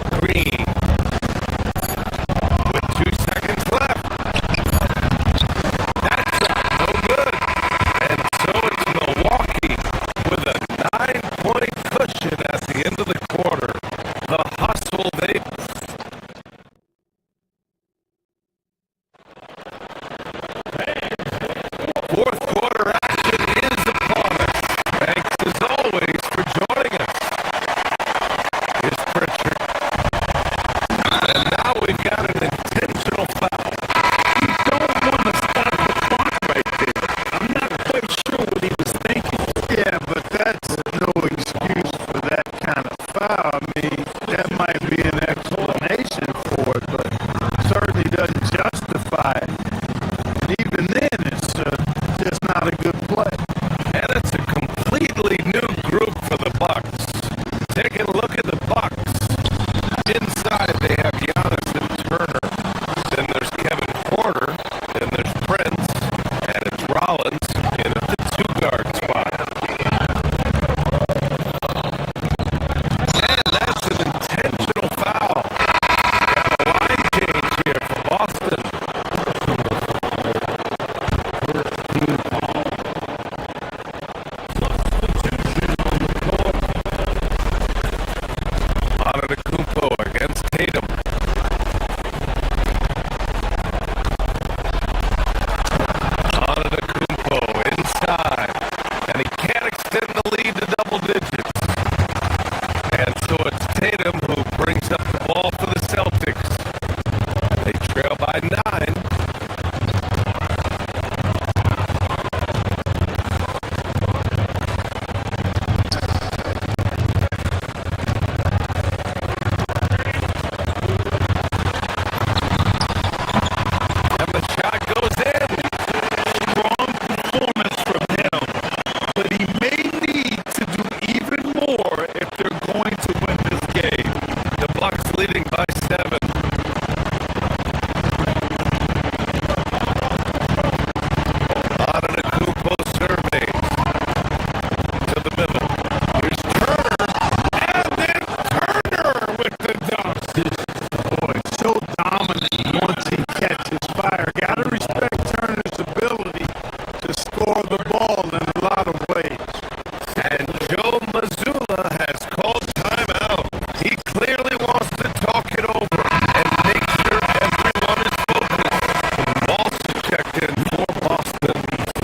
Joe Mazzulla has called timeout. He clearly wants to talk it over and make sure everyone is focused. Also checked in for Boston.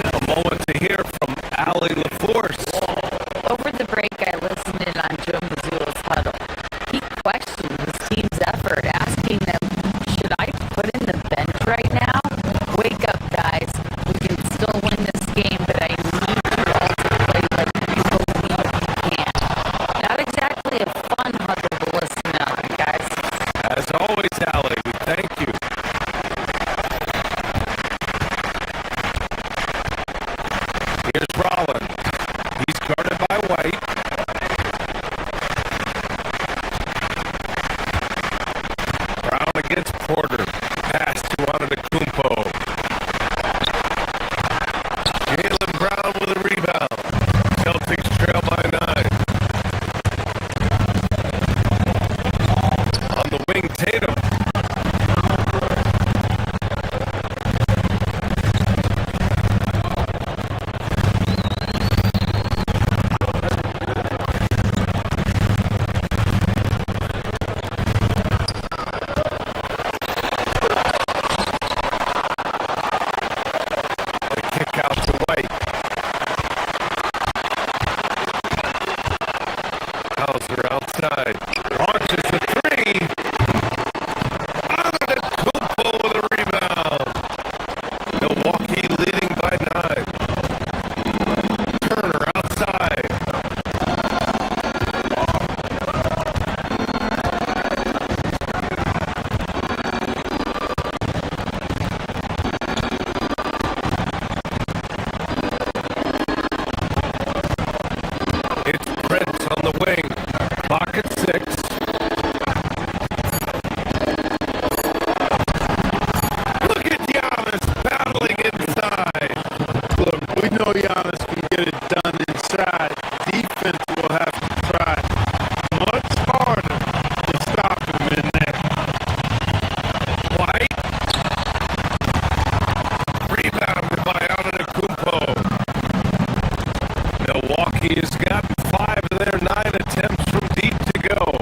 A moment to hear from Allie LaForce. Over the break, I listened in on Joe Mazzulla's huddle. He questioned his team's effort, asking them, should I put in the bench right now? Wake up, guys. We can still win this game, but I need you all to play like you believe you can. Not exactly a fun huddle to listen on, guys. As always, Allie, we thank you. Here's Rollins. He's guarded by White. Brown against Porter. Pass to Antetokounmpo. Jaylen Brown with a rebound. Celtics trail by 9. On the wing, Tatum. Kick out to White. Hauser outside. Launches the three. Antetokounmpo with a rebound. Milwaukee leading by 9. Turner outside. It's Prince on the wing. Clock at 6. Look at Giannis battling inside. Look, we know Giannis can get it done inside. Defense will have to try much harder to stop him in there. White. Rebounded by Antetokounmpo. Milwaukee has gotten 5 of their 9 attempts from deep to go.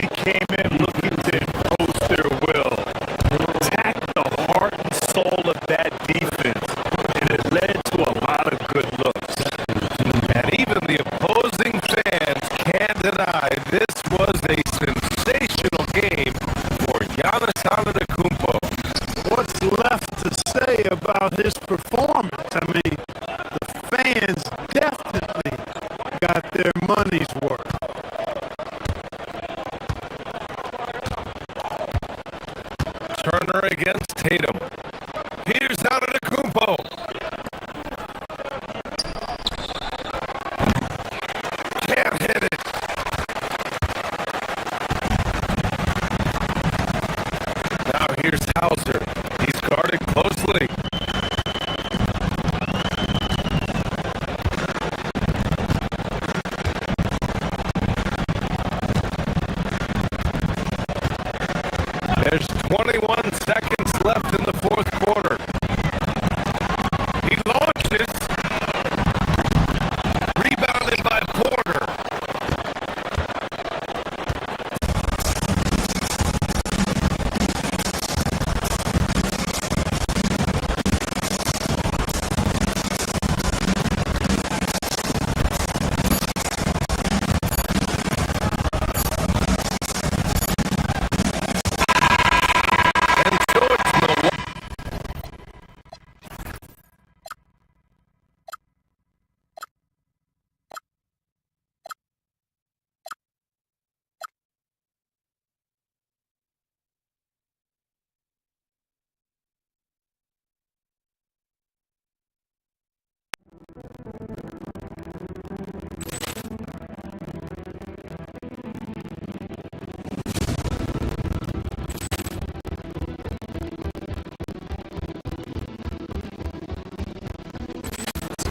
really came in looking to impose their will, attacked the heart and soul of that defense, and it led to a lot of good looks. And even the opposing fans can't deny this was a sensational game for Giannis Antetokounmpo. What's left to say about his performance? I mean, the fans definitely got their money's worth. Turner against Tatum. Here's Antetokounmpo. Can't hit it. Now here's Hauser. He's guarded closely. There's 21 seconds left in the fourth quarter. He launches. Rebounded by Porter. And so it's Milwaukee.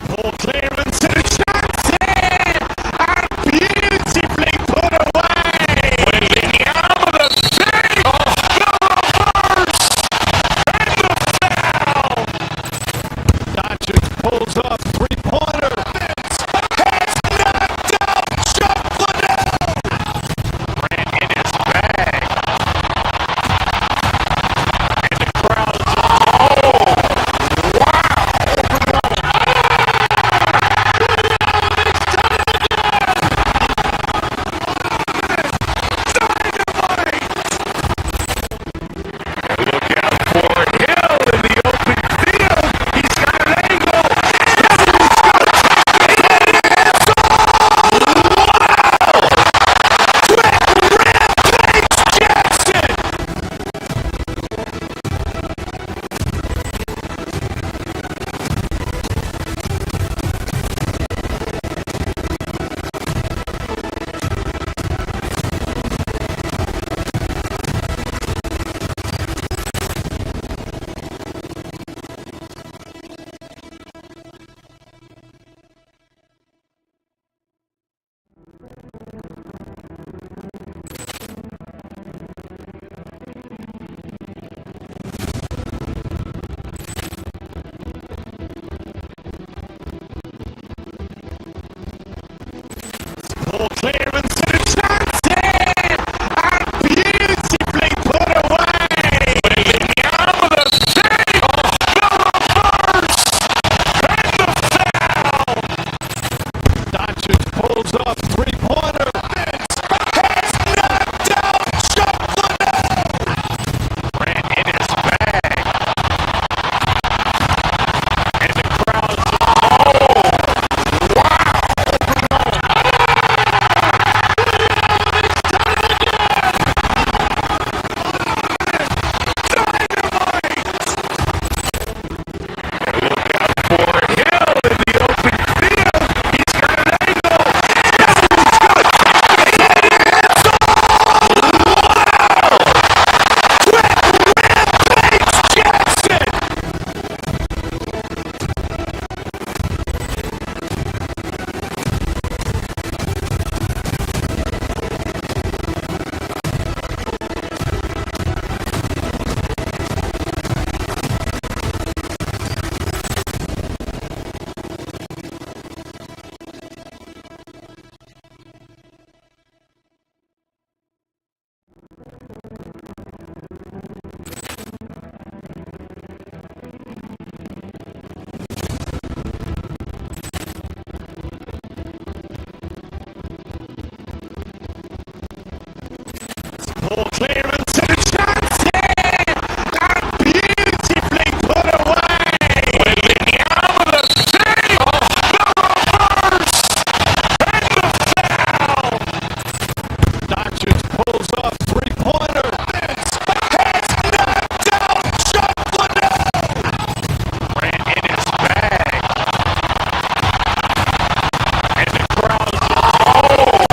Full clearance and a shot's in! And beautifully put away! Winning out of the save! The reverse! And the foul! Doncic pulls up, three-pointer. Vince has knocked out Chuck Liddell! Ran in his bag. And the crowd is, oh! Wow! Full clearance and a shot set! And beautifully put away! Wembanyama the save! The reverse! And the foul! Doncic pulls off three-pointer. Has knocked out Chuck Ran in his bag. And the crowd goes, oh!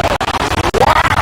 Wow!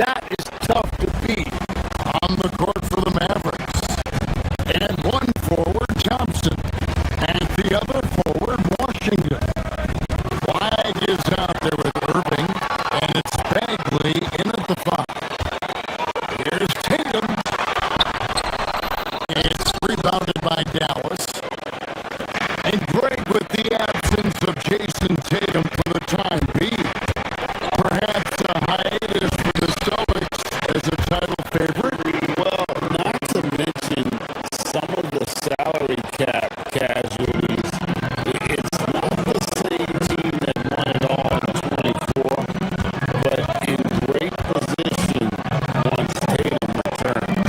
That is tough to beat. On the court for the Mavericks. And one forward, Thompson. And the other forward, Washington. Flag is out there with Irving. And it's Bagley in at the 5. Here's Tatum. It's rebounded by Dallas. And Greg with the absence of Jason Tatum for the time being. Perhaps a hiatus for the Celtics as a title favorite. Well, not to mention some of the salary cap casualties. It's not the same team that won it all in 24, but in great position once Tatum returns.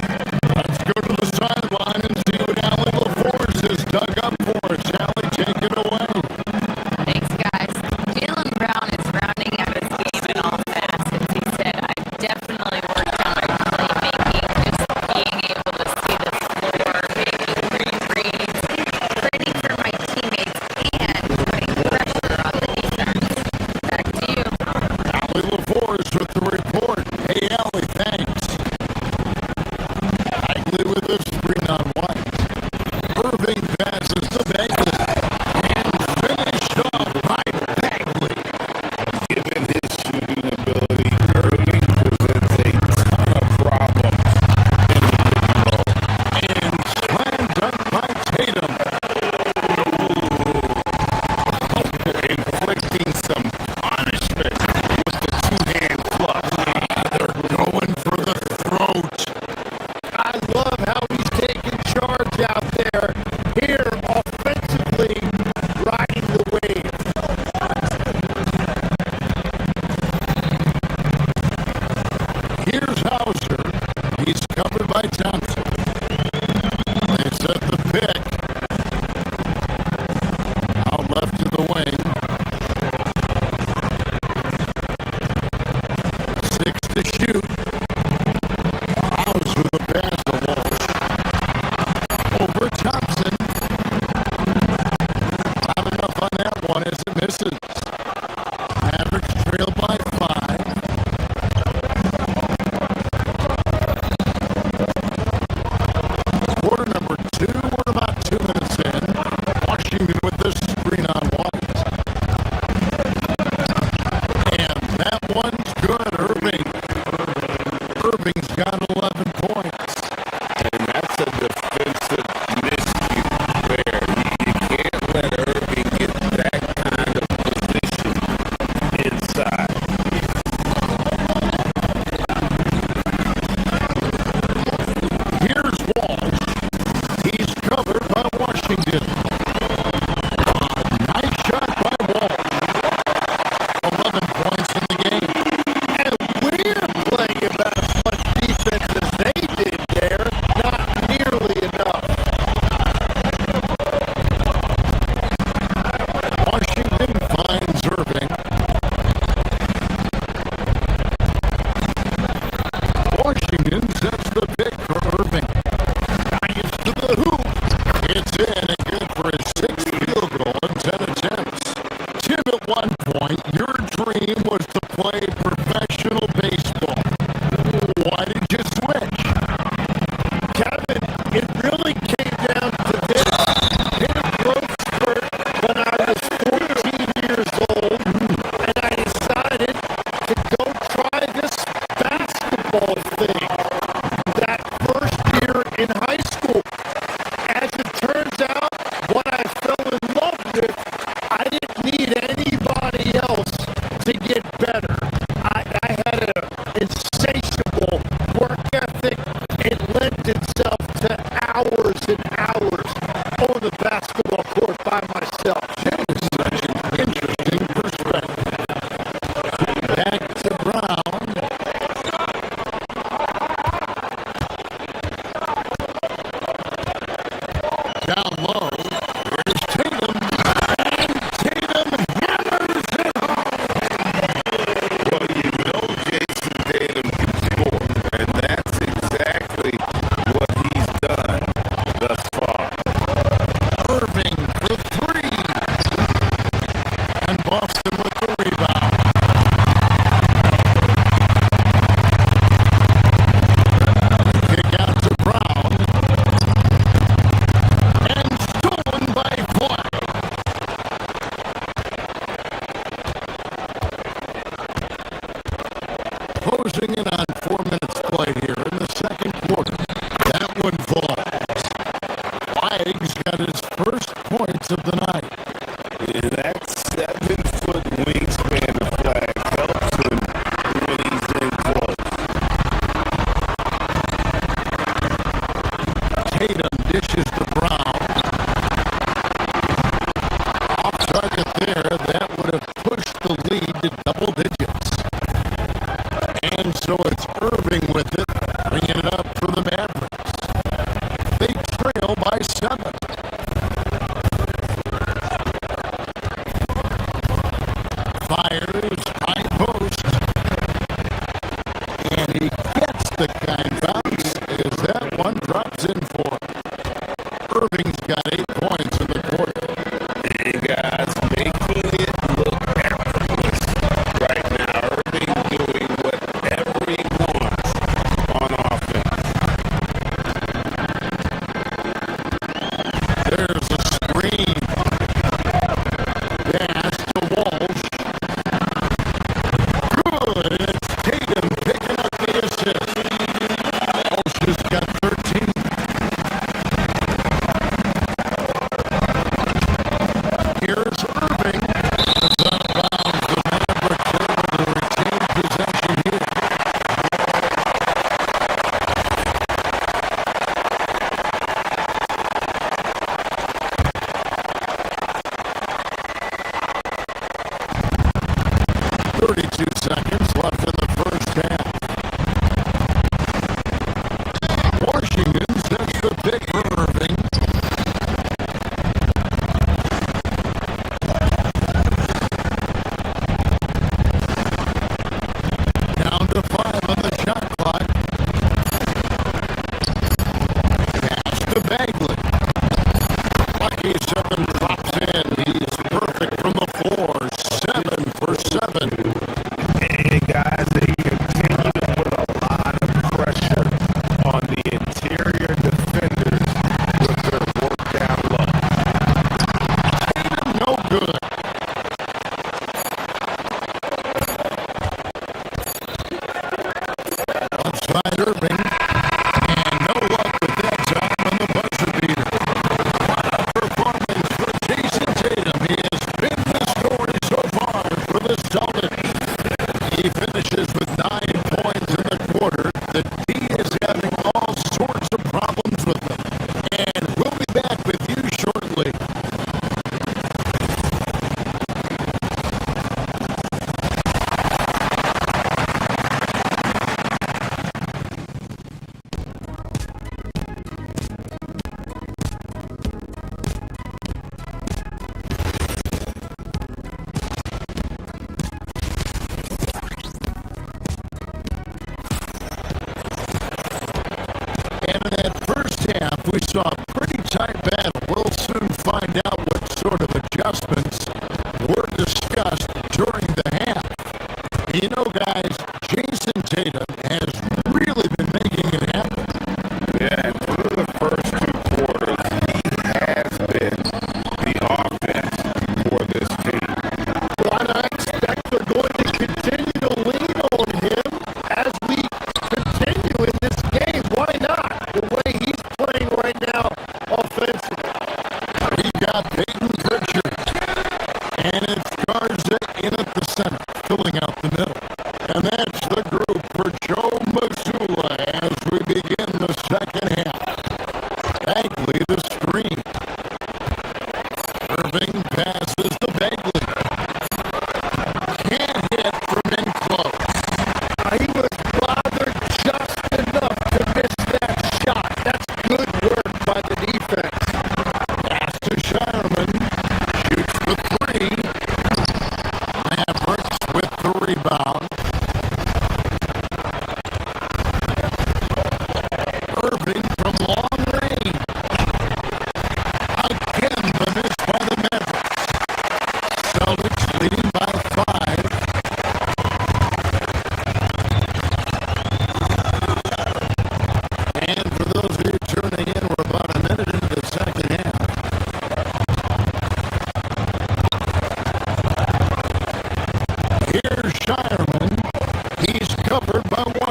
Let's go to the sideline and see what Allie LaForce has dug up for us. Allie, take it away. Thanks, guys. Jaylen Brown is rounding out his game in all facets. He said, I've definitely worked on my playmaking, just being able to see the floor, making reads, creating for my teammates, and putting pressure on the defense. Back to you. Allie LaForce with the report. Hey, Allie, thanks. Bagley with the screen on White. Irving passes to Bagley. And finished off by Bagley. Given his shooting ability, Irving presents a ton of problems in the pick and roll. And slam dunk by Tatum. Inflicting some punishment with the two-hand flush. They're going for the throat. I love how he's taking charge out there. Here, offensively, riding the wave. Here's Hauser. He's covered by Thompson. They set the pick. Out left to the wing. 6 to shoot. Hauser with the pass to Walsh. Over Thompson. Not enough on that one as it misses. Mavericks trail by 5. Quarter number 2. We're about 2 minutes in. Washington with the screen on White. And that one's good. Irving in on 4 minutes played here in the second quarter. That one falls. Flag's got his first points of the night. Yeah, that 7-foot wingspan of Flag helps him when he's in close. Tatum dishes to Brown. Off target there, that would have pushed the lead to double digits. And so it's Irving with it, bringing it up for the Mavericks. They trail by 7. Fires, high post. And he gets the kind bounce as that one drops in for him. Irving's got 8 points in the quarter. And guys, making it look effortless right now. Irving doing whatever he wants on offense. There's a screen. Pass to Walsh. Good. It's Tatum picking up the assist.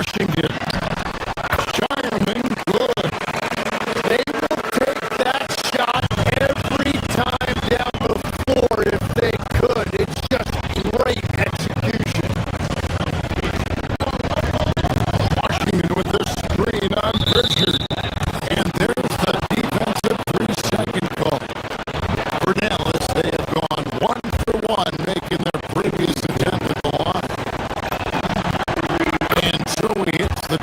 Washington. Shireman good. They will take that shot every time down the floor if they could. It's just great execution. Washington with the screen on Richard. And there's the defensive 3-second call. For Dallas, they have gone 1 for 1, making their previous attempt at the line. And so he hits the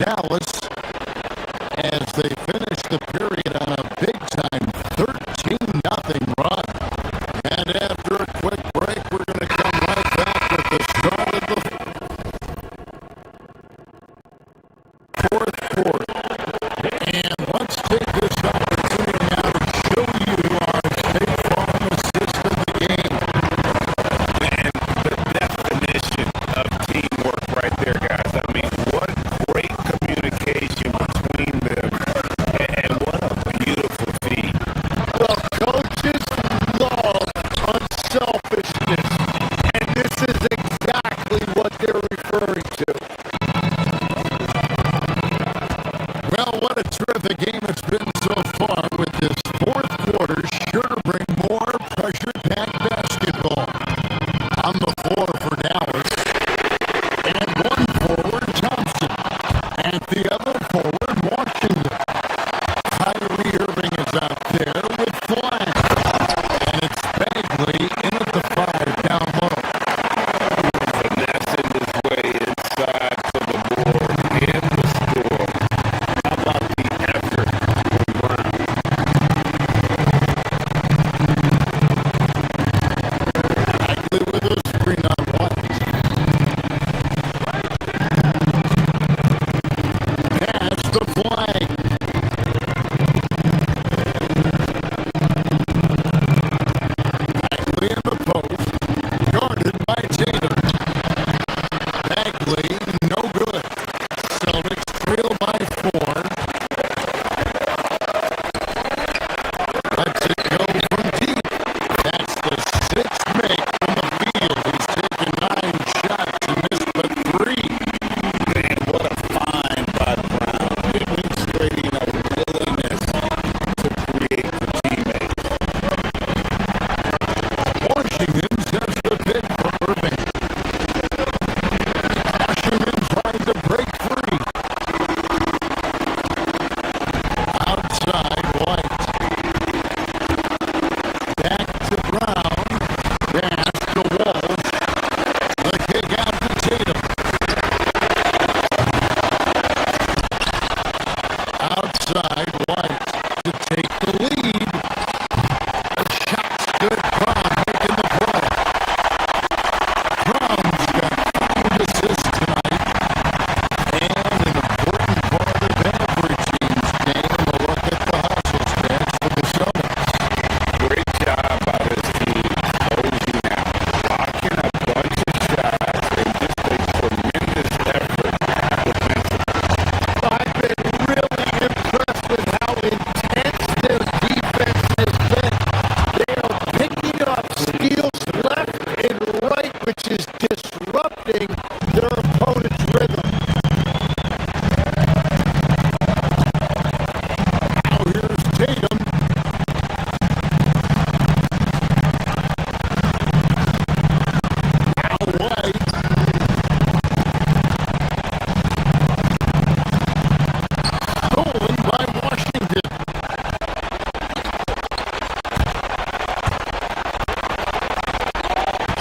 Dallas as they finish the period on a big-time 13-0 run. And after a quick break, we're going to come right back with the start of the fourth quarter. And let's take this opportunity now to show you our State Farm assistant game. And the definition of teamwork right there, guys. I mean, what great communication between them. And what a beautiful feed. Well, coaches love unselfishness, and this is exactly what they're referring to. Well, what a terrific game it's been so far with this fourth quarter. Sure to bring more pressure-packed basketball. On the floor for Dallas. And one forward, Thompson. At the other forward, Washington. Kyrie Irving is out there with Flash. And it's Bagley in at the 5 down low. Finessing his way inside to the board and the score. How about the effort on Brown? Bagley with a screen on White. Pass the flag. Bagley in the post. Guarded by Tatum. Bagley, no good. Celtics trail by 4. Lets it go from deep. That's the 6th make from the field. He's taken 9 shots and missed but 3. Man, what a find by Brown. Demonstrating a willingness to create for teammates. Washington sets the pick for Irving. Washington trying to break free. Outside, White. Back to Brown. Pass to Walsh. The kick out to Tatum. Outside, White to take the lead. The shot's good. Brown making the play. Brown's got 5 assists tonight. And an important part of every team's game, a look at the hustle stats for the Celtics. Great job by this team closing out, blocking a bunch of shots, and just a tremendous effort defensively. I've been really impressed with how intense their defense has been. They are picking up steals left and right, which is disrupting their opponent's rhythm. Now here's Tatum. Now White. Stolen by Washington.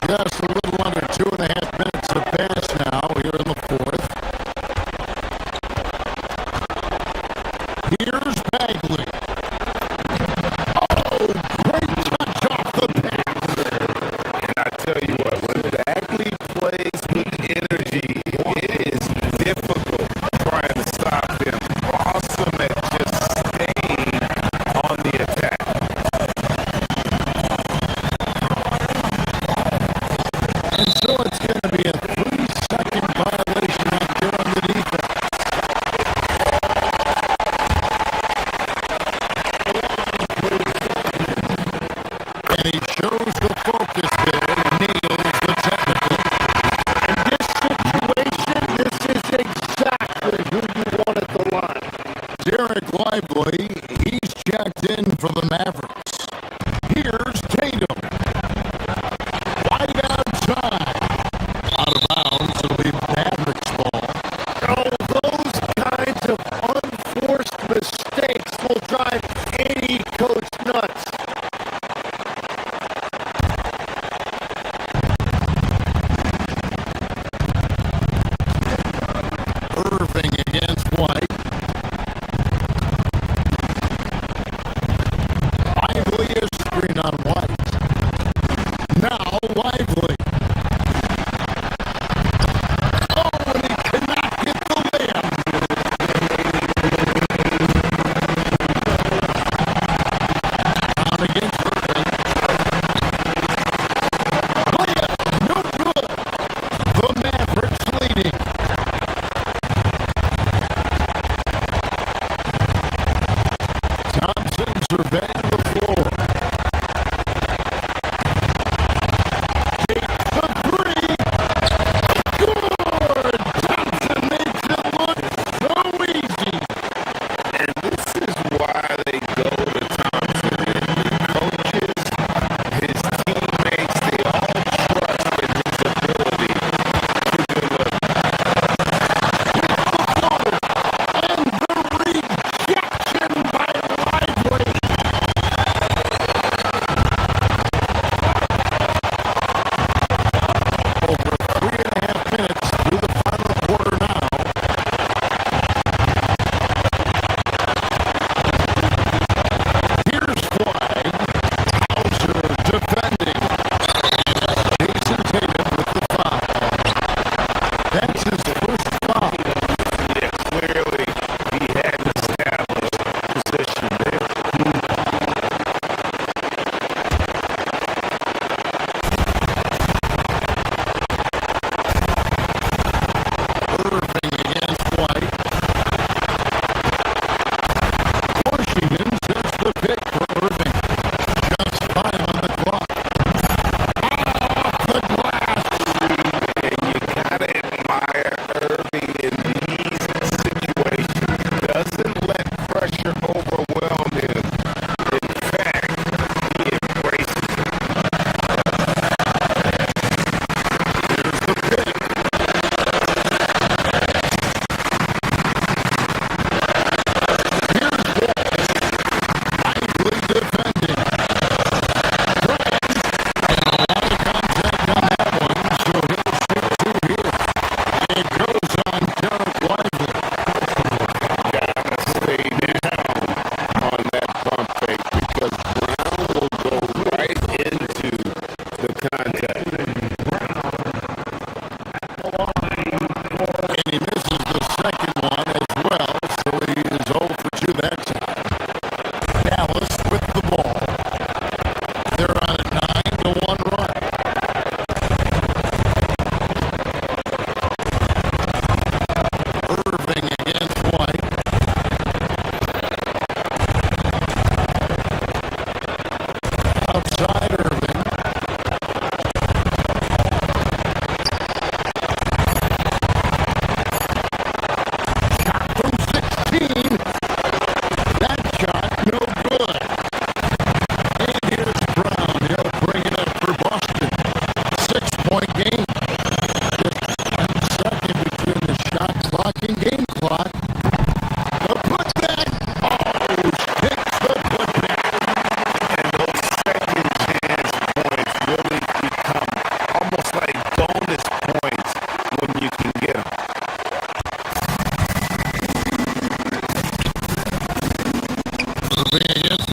Just a little under 2.5 minutes to pass now here in the fourth. Here's Bagley. Oh, great touch off the pass. And I tell you what, when Bagley plays with energy, it is difficult trying to stop him. Awesome at just staying on the attack. And so it's going to be a 3-second violation out there on the defense. And he shows the focus there, nails the technical. In this situation, this is exactly who you want at the line. Derek Lively, he's checked in for the Mavericks. Here's Tatum. Wide outside. Out of bounds, it'll be Mavericks ball. Oh, those kinds of unforced mistakes will drive any coach nuts. Irving against White.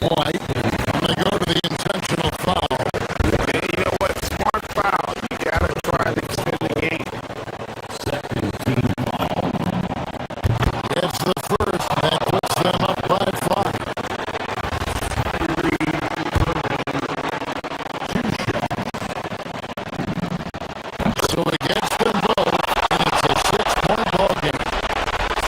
quite. They go to the intentional foul. You know what? Smart foul. You gotta try to extend the game. Second team foul. It's the first that puts them up by 5. So it gets them both, and it's a 6-point ball game.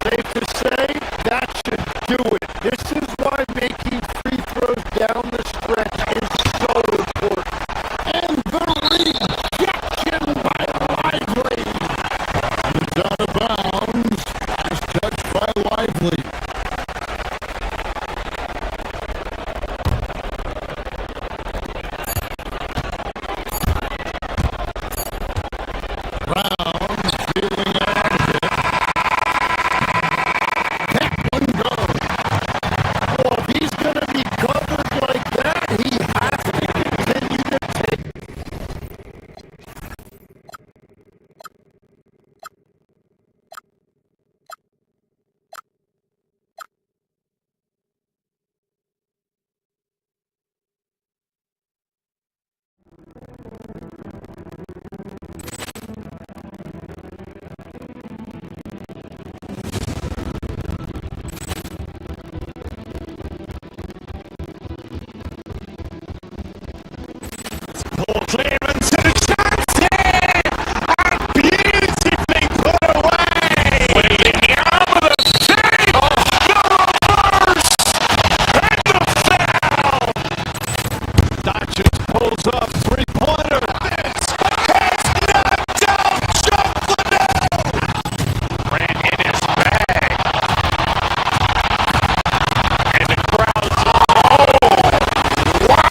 Safe to say, that should do it. This is why making free throws down the stretch is so important. And the rejection by Lively. It's out of bounds. It's touched by Lively. Brown feeling out of it. That one goes. Well, if he's going to be covered like that, he has to continue to take. Clearance and a shot in! Beautifully put away! Waiting out of the shape! The reverse! And the foul! Doncic pulls up, three-pointer. This has knocked out Joplin! Ran in his bag. And the crowd's like, oh! Wow!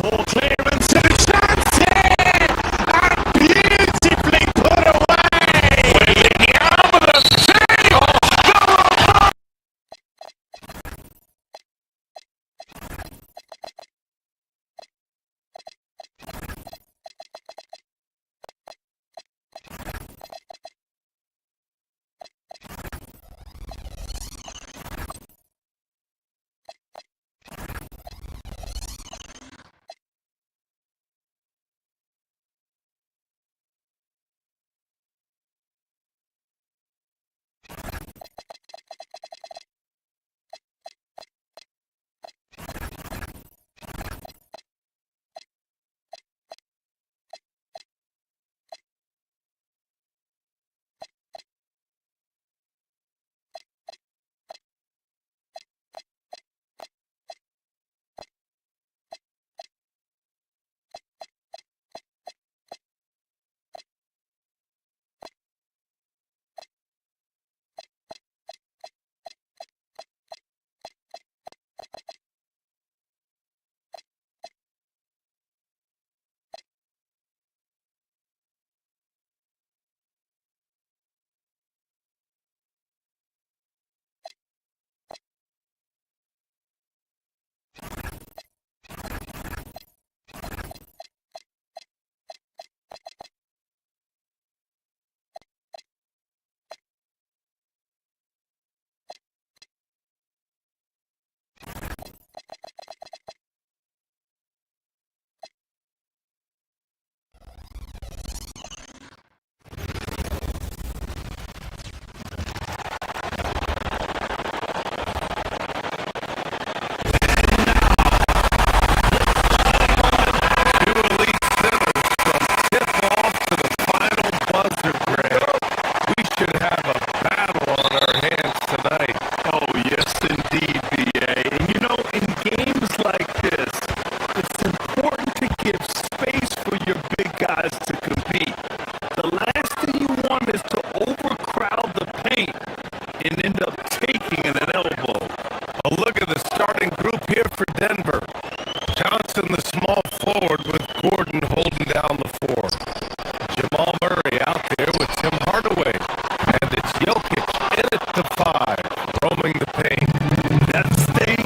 Ball clearance to Johnson! Beautifully put away! William the save!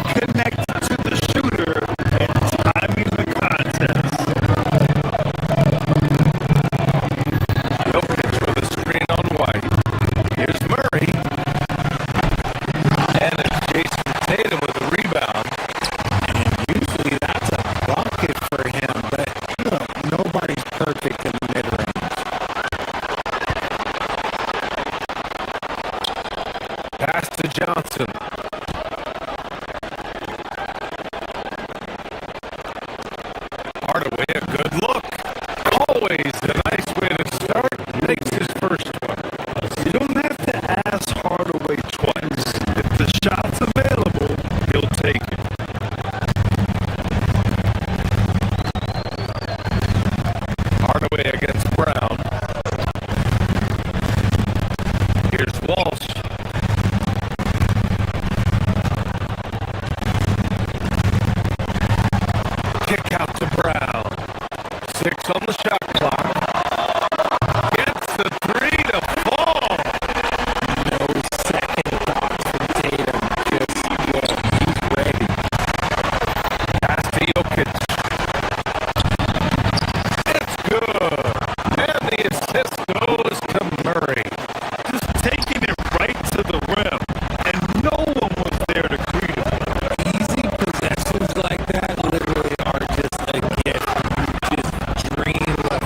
Like that literally are just a gift. You just dream of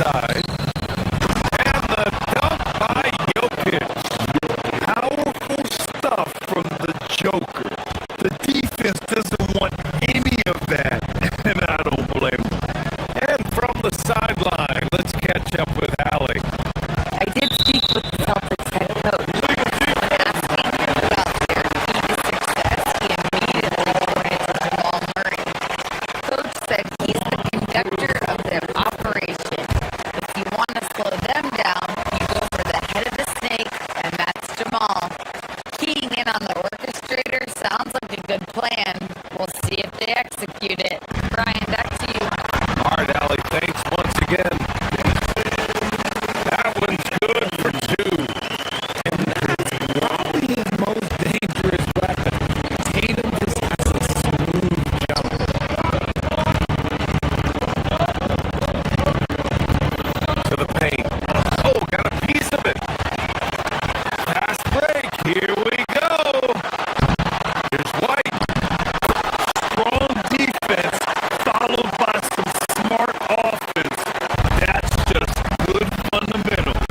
inside. And the dunk by Jokic. Powerful stuff from the Joker. The defense doesn't want any of that, and I don't blame them. And from the sideline, let's catch up with Allie. I did speak with the Celtics head coach. When asking him about their key to success, he immediately pointed to Jamal Murray. Coach said he's the conductor of their operation. If you want to slow them down, you go for the head of the snake, and that's Jamal. Keying in on the orchestrator sounds like a good plan. We'll see if they execute it. Brian, back to you. All right, Allie, thanks once again. That one's good for two. And that's probably his most dangerous weapon. Tatum just has a smooth jumper. To the paint. Oh, got a piece of it. Fast break. Here we go. Here's White. Strong defense followed by some smart offense. That's just good fundamentals.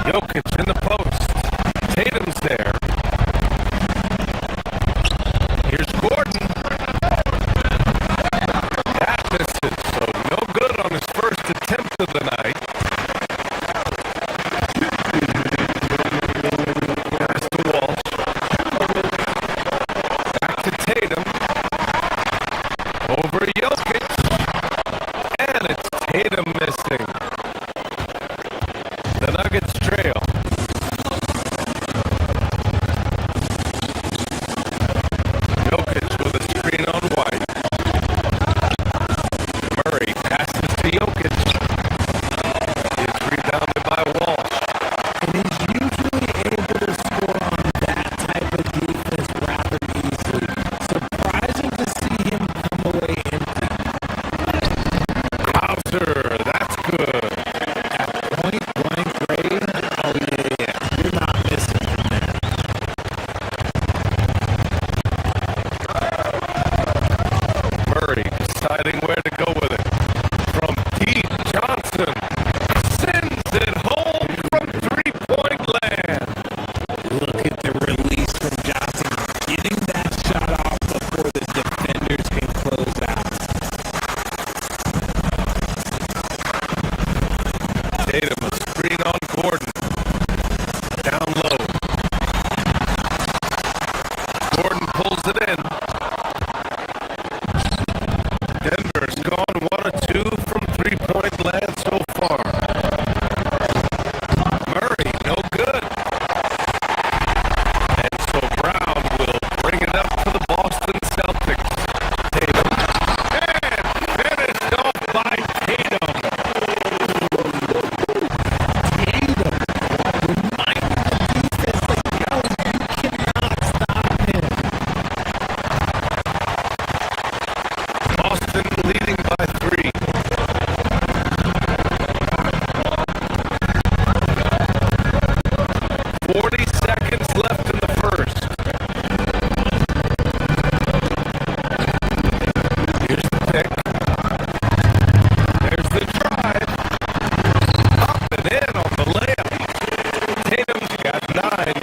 Jokic in the post. Tatum's there. Here's Gordon. That misses, so no good on his first attempt of the night. Pass to Walsh. Back to Tatum. Over Jokic. And it's Tatum missing. The Nuggets trail. Jokic with a screen on White. Murray passes to Jokic. It's rebounded by Walsh. And he's usually able to score on that type of defense rather easily. Surprising to see him come away empty. Hauser, that's good. At point blank range, oh yeah, you're not missing from there. Murray deciding where to go with it. From deep, Johnson sends it home from three-point land. Look at the release from Johnson, getting that shot off before the defenders can close out. Tatum, a screen on Gordon. Down low. Gordon pulls it in. Denver's gone 1 or 2 from three-point land so far. Murray, no good. And so Brown will bring it up to the Boston Celtics. Tatum. And finished off by Tatum. Boston leading by 3. 40 seconds left in the first. Here's the pick. There's the drive. Up and in on the layup. Tatum's got 9.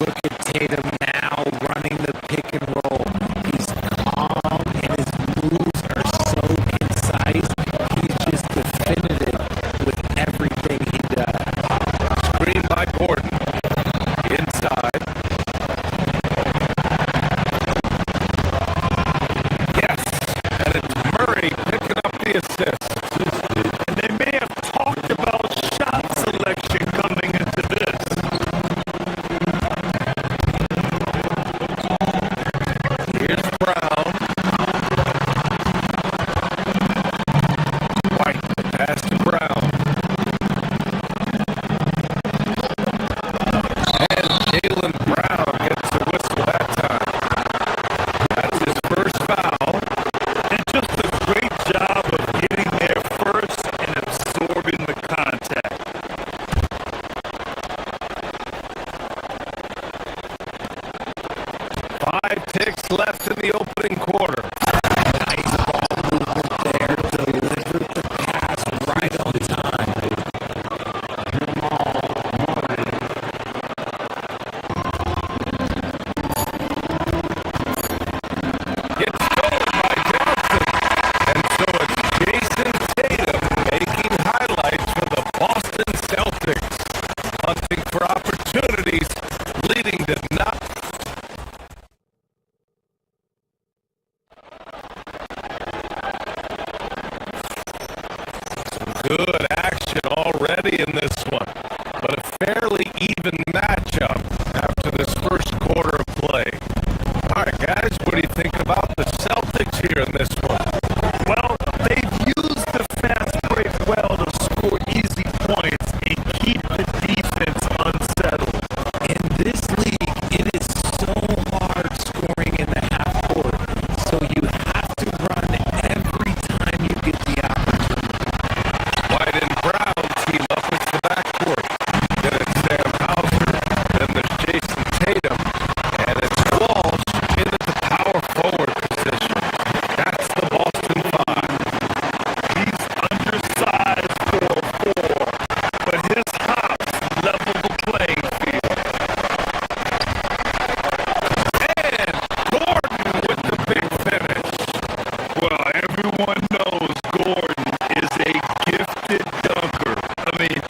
Look at Tatum now running the pick and roll. He's calm and his moves are so concise. He's just definitive with everything he does. Screen by Gordon. Inside. Yes. And it's Murray picking up the assist. And they may have talked about shot selection coming into this. Here's Brown. White. Pass to Brown. And Jaylen Brown gets a whistle that time. That's his first foul. And just a great job of getting there first and absorbing the contact. 5 ticks left in the opening quarter. Good action already in this one, but a fairly even matchup after this first quarter of play. All right, guys, what do you think about the Celtics here in this one? Well, they've used the fast break well to score easy points and keep the defense unsettled. In this league, it is so hard scoring in the half court, so you have to run every time you get the opportunity. White and Brown team up into the backcourt. Then it's Sam Hauser. Then there's Jason Tatum. And it's Walsh into the power forward position. That's the Boston Five. He's undersized for a 4, but his hops level the playing field. And Gordon with the big finish. Well, everyone knows Gordon is a gifted dunker. I mean,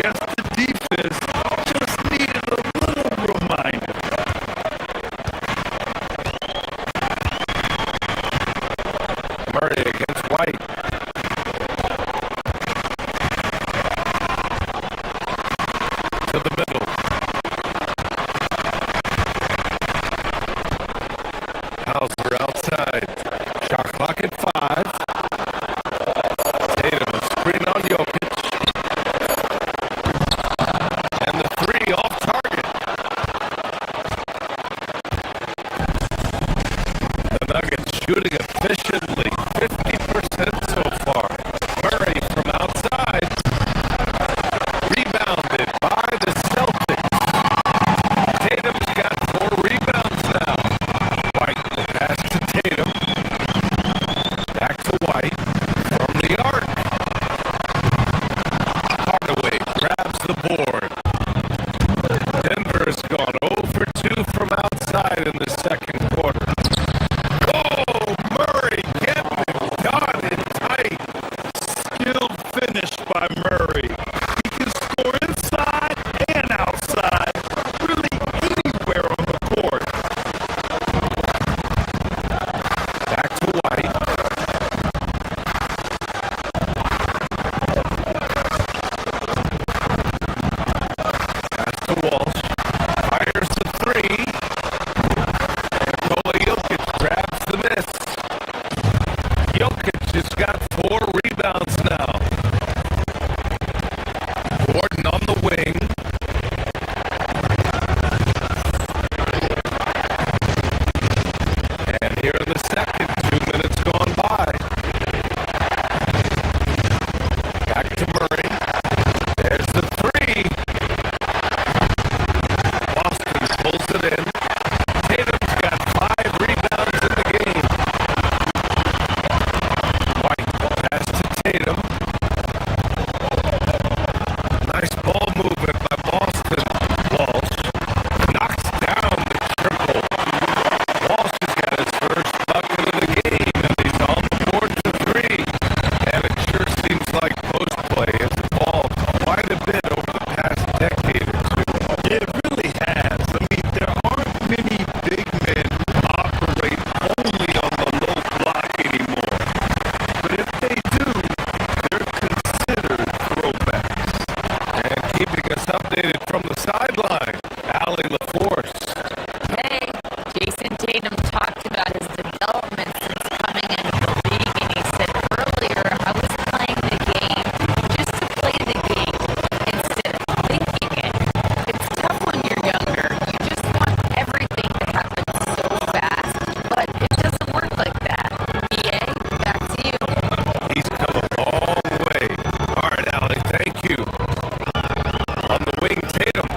yes, the defense just needed a little reminder. Murray against White. To the middle. Hauser outside. Shot clock at 5. Tatum a screen on Jokic. And the 3 off target. The Nuggets shooting efficiently. 50% so far. Murray from outside. Rebounded by the Celtics. Tatum's got 4 rebounds now. White will pass to Tatum. Back to White. From the arc. Hardaway grabs the board. Denver's gone 0 for 2 from outside in the second quarter. Oh, Murray getting it done in tight. Skilled finish by Murray. He can score inside and outside, really anywhere on the court. Back to White. Pass to Walsh. Fires the 3. Nikola Jokic grabs the miss. Jokic has got 4 rebounds now. Gordon on the wing. And here in the second, 2 minutes gone by. Back to Murray. There's the 3. Boston pulls it in. Tatum's got 5 rebounds in the game. White pass to Tatum. Nice ball movement by Boston. Walsh knocks down the triple. Walsh has got his first bucket of the game, and he's on the board to 3. And it sure seems like post play has evolved quite a bit over the past decade or 2. It really has. I mean, there aren't many big men who operate only on the low block anymore. But if they do, they're considered throwbacks. And keeping us updated from the sideline, Allie LaForce. Hey, Jason Tatum talked about his development since coming into the league, and he said earlier, I was playing the game just to play the game instead of thinking it. It's tough when you're younger. You just want everything to happen so fast, but it doesn't work like that. EA, back to you. He's come a long way. All right, Allie, thank you. On the wing, Tatum.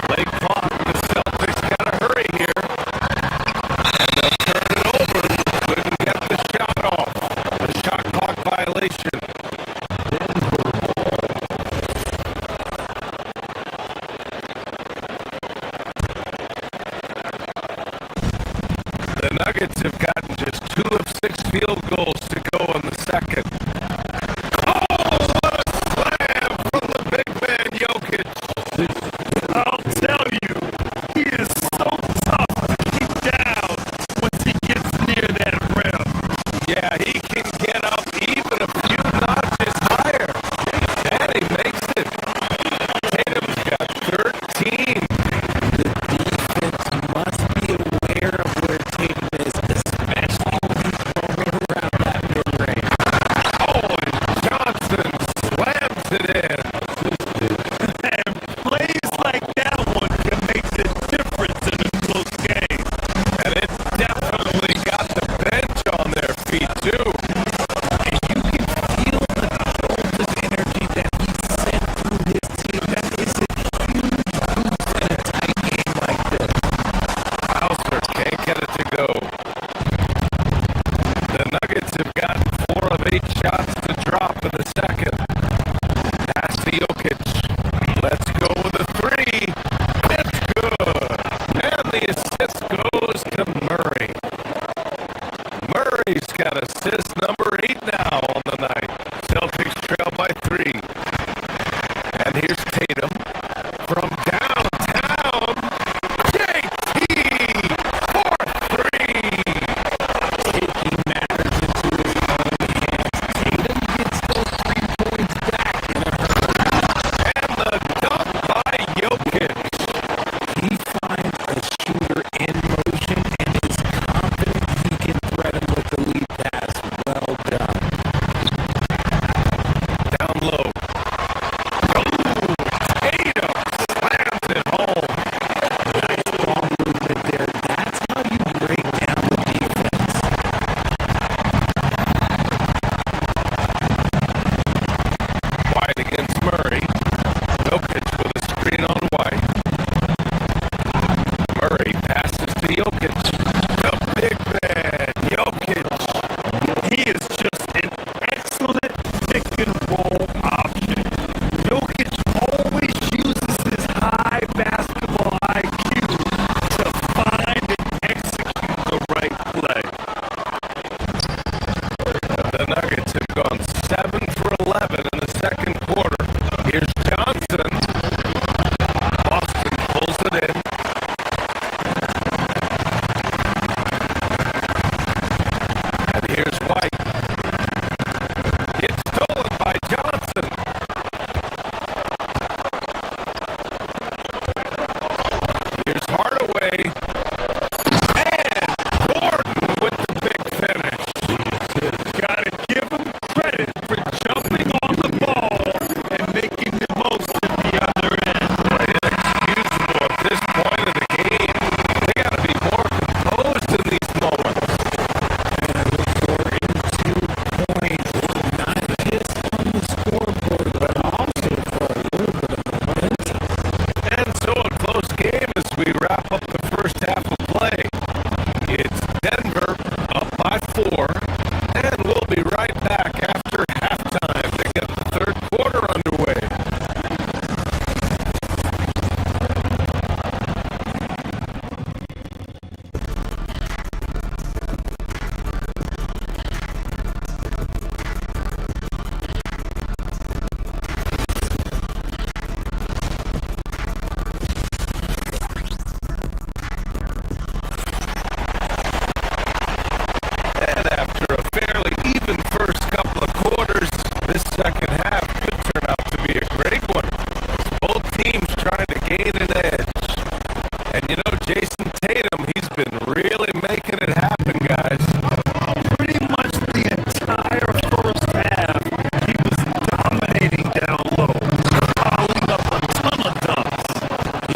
Play clock. The Celtics got to hurry here. And they'll turn it over. Couldn't get the shot off. The shot clock violation. The Nuggets have gotten just 2 of 6 field goals to go in the second. Oh, what a slam from the big man Jokic. I'll tell you, he is so tough to keep down once he gets near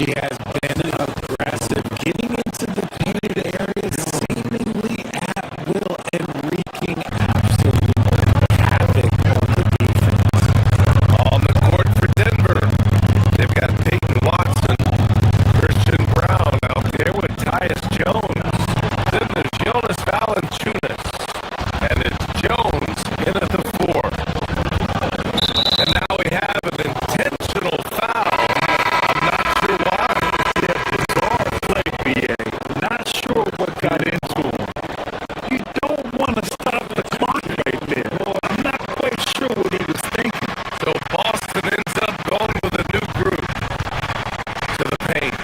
He has been aggressive, getting into the painted area seemingly at will and wreaking absolute havoc on the defense. On the court for Denver, they've got Peyton Watson, Christian Brown out there with Tyus Jones. Then there's Jonas Valanciunas, and it's Jones in at the 4. And now we have an intentional foul. I'm not sure why. Bizarre play, BA. Not sure what got into him. You don't want to stop the clock right there. I'm not quite sure what he was thinking. So Boston ends up going with a new group to the paint.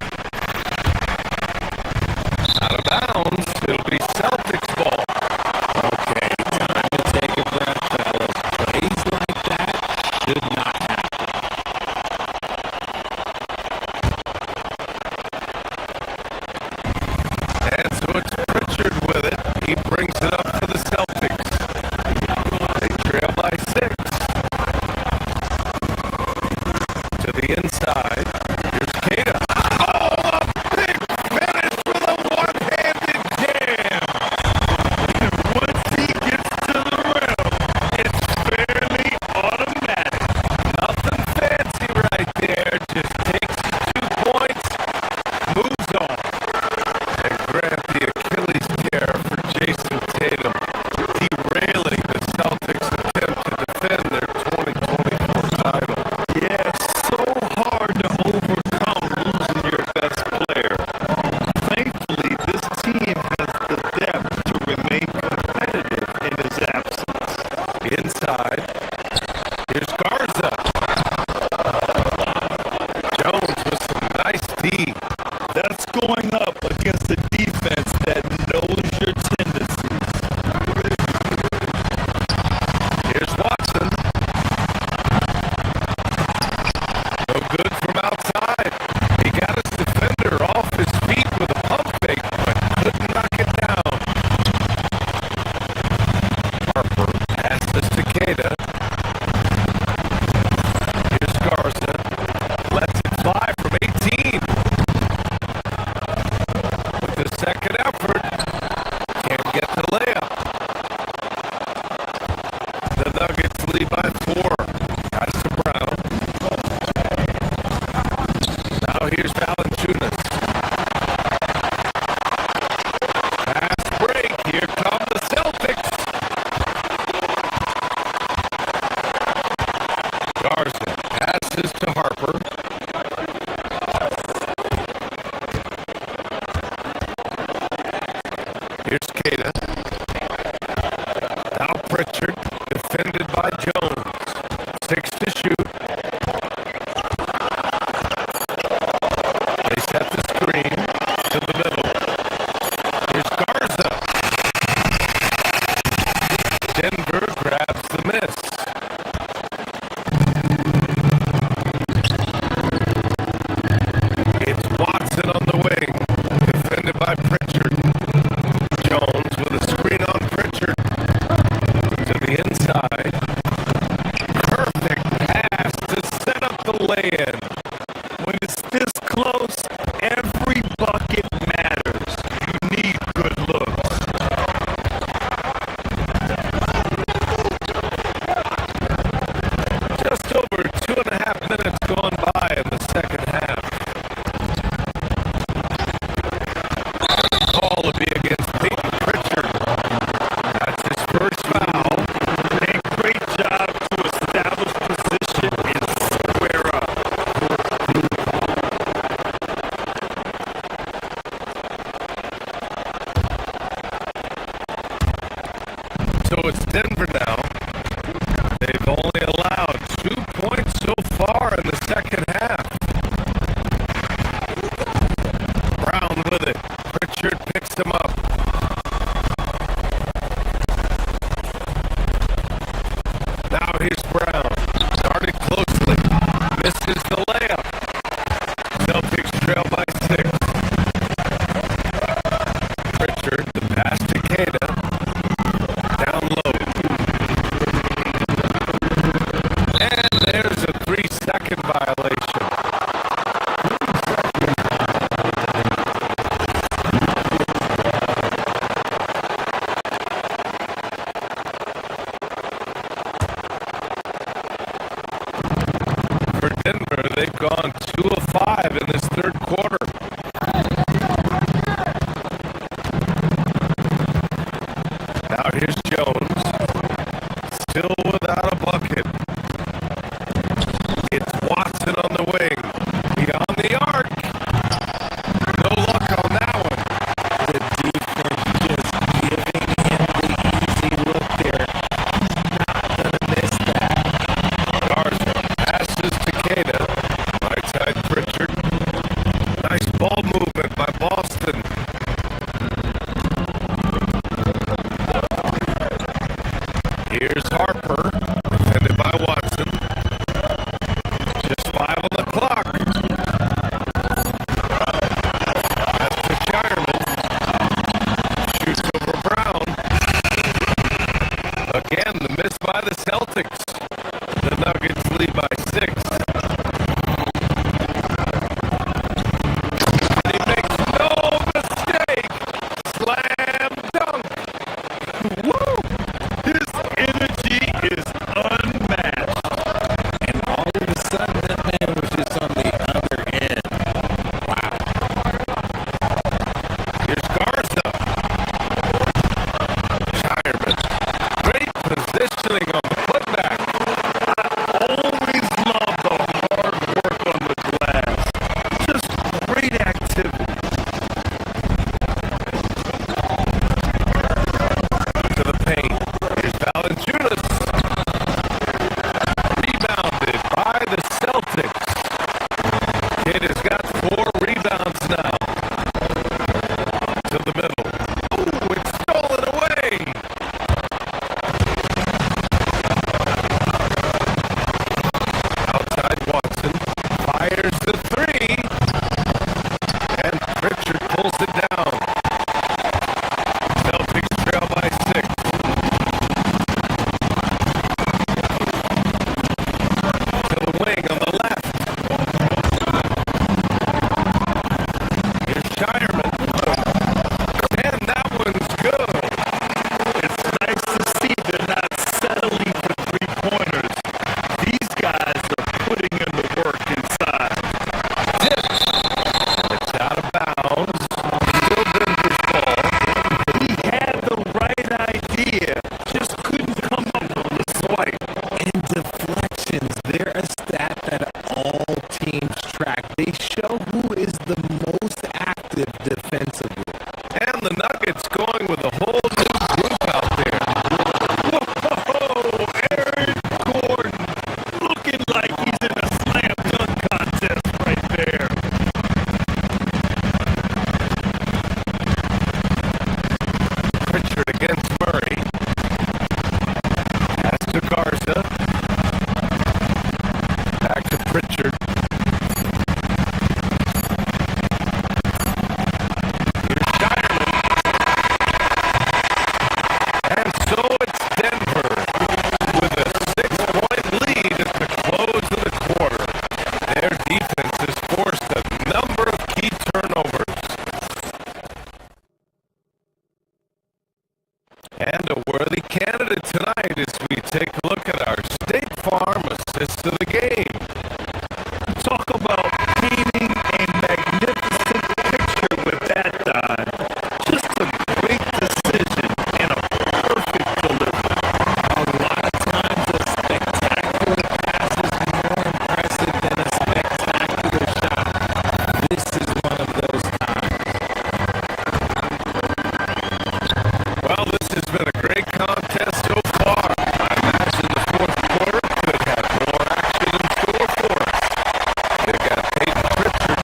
Out of bounds, it'll be Celtics ball. Okay, time to take a breath, fellas. Plays like that should not happen. And so it's Pritchard with it. He brings it up for the Celtics. They trail by 6. To the inside. Here's Kata. Oh, a big finish with a one-handed jam. And once he gets to the rim, it's fairly automatic. Nothing fancy right there. Just takes 2 points, moves on. And grab the Achilles tear for Jason Tatum, derailing the Celtics' attempt to defend their 2024 title. Yeah, so hard to overcome losing your best player. Thankfully, this team has the depth to remain competitive in his absence. Inside, here's Garza. Jones with some nice D. That's going up against a defense that knows your tendencies. Here's Watson. No good from outside. He got his defender off his feet with a pump fake, but couldn't knock it down. Harper passes to Kata. Here's Garza. Lets it fly from 18. 5 in this third quarter. Now here's Jones, still without a bucket. It's Watson on the wing, beyond the arc. No luck on that one. The defense just giving him the easy look there. Not gonna miss that. Garza passes to Queta. Right side Pritchard. Nice ball movement by Boston. Here's Harper, defended by Watson. Just 5 on the clock. That's to Shireman. Shoots over Brown. Again, the miss by the Celtics. The Nuggets lead by 6. And he makes no mistake. Slam dunk. Woo! His energy is unmatched. And all of a sudden, that man was just on the other end. Wow. Here's Garza. Shireman. Great positioning on the putback. I always love the hard work on the glass. Just great activity. To the paint. Here's Valanciunas. Rebounded by the Celtics. Kid has got 4 rebounds now. To the middle. Ooh, it's stolen away. Outside Watson. Fires the 3. And Pritchard pulls it down. Celtics trail by 6. To the wing on the left. Here's Shireman. And that one's good. It's nice to see they're not settling for 3-pointers. These guys are putting in the work inside. Zips. It's out of bounds. Still Denver's ball. He had the right idea. Just couldn't come up with the swipe. And deflections, they're a stat that all teams track. They show who is the most active defensively. And the Nuggets going with a whole new group out there. Whoa, Aaron Gordon looking like he's in a slam dunk contest right there. Pritchard against Murray. Pass to Garza. Back to Pritchard. Here's Shireman. And so it's Denver with a 6-point lead at the close of the quarter. Their defense has forced a number of key turnovers. And a worthy candidate tonight as we take a look at our State Farm assist of the game. Talk about painting a magnificent picture with that dive. Just a great decision and a perfect delivery. A lot of times a spectacular pass is more impressive than a spectacular shot. This is one of those times. Well, this has been a great contest so far. I imagine the fourth quarter could have more action in store for us. They've got Peyton Pritchard,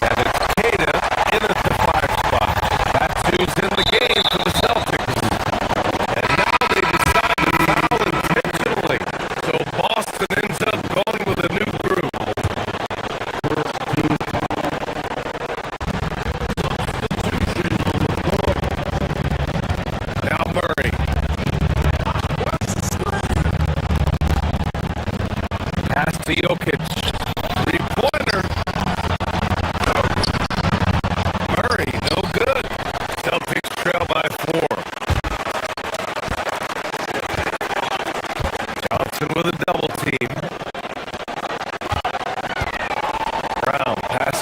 and it's Queta in at the 5 spot. That's who's in the game for the Celtics. And now they decide to foul intentionally. So Boston ends up going with a new group. Now Murray. Pass to Jokic. 3-pointer. Murray, no good. Celtics trail by 4. Johnson with a double team. Brown pass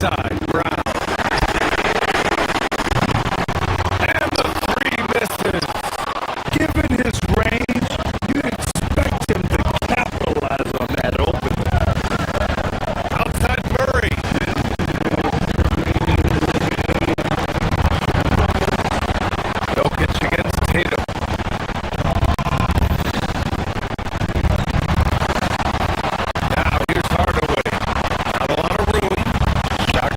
side, Brown. And the three misses. Given his range, you'd expect him to capitalize on that opening. Outside Murray. Jokic against Tatum. Now here's Hardaway. Not a lot of room. Shot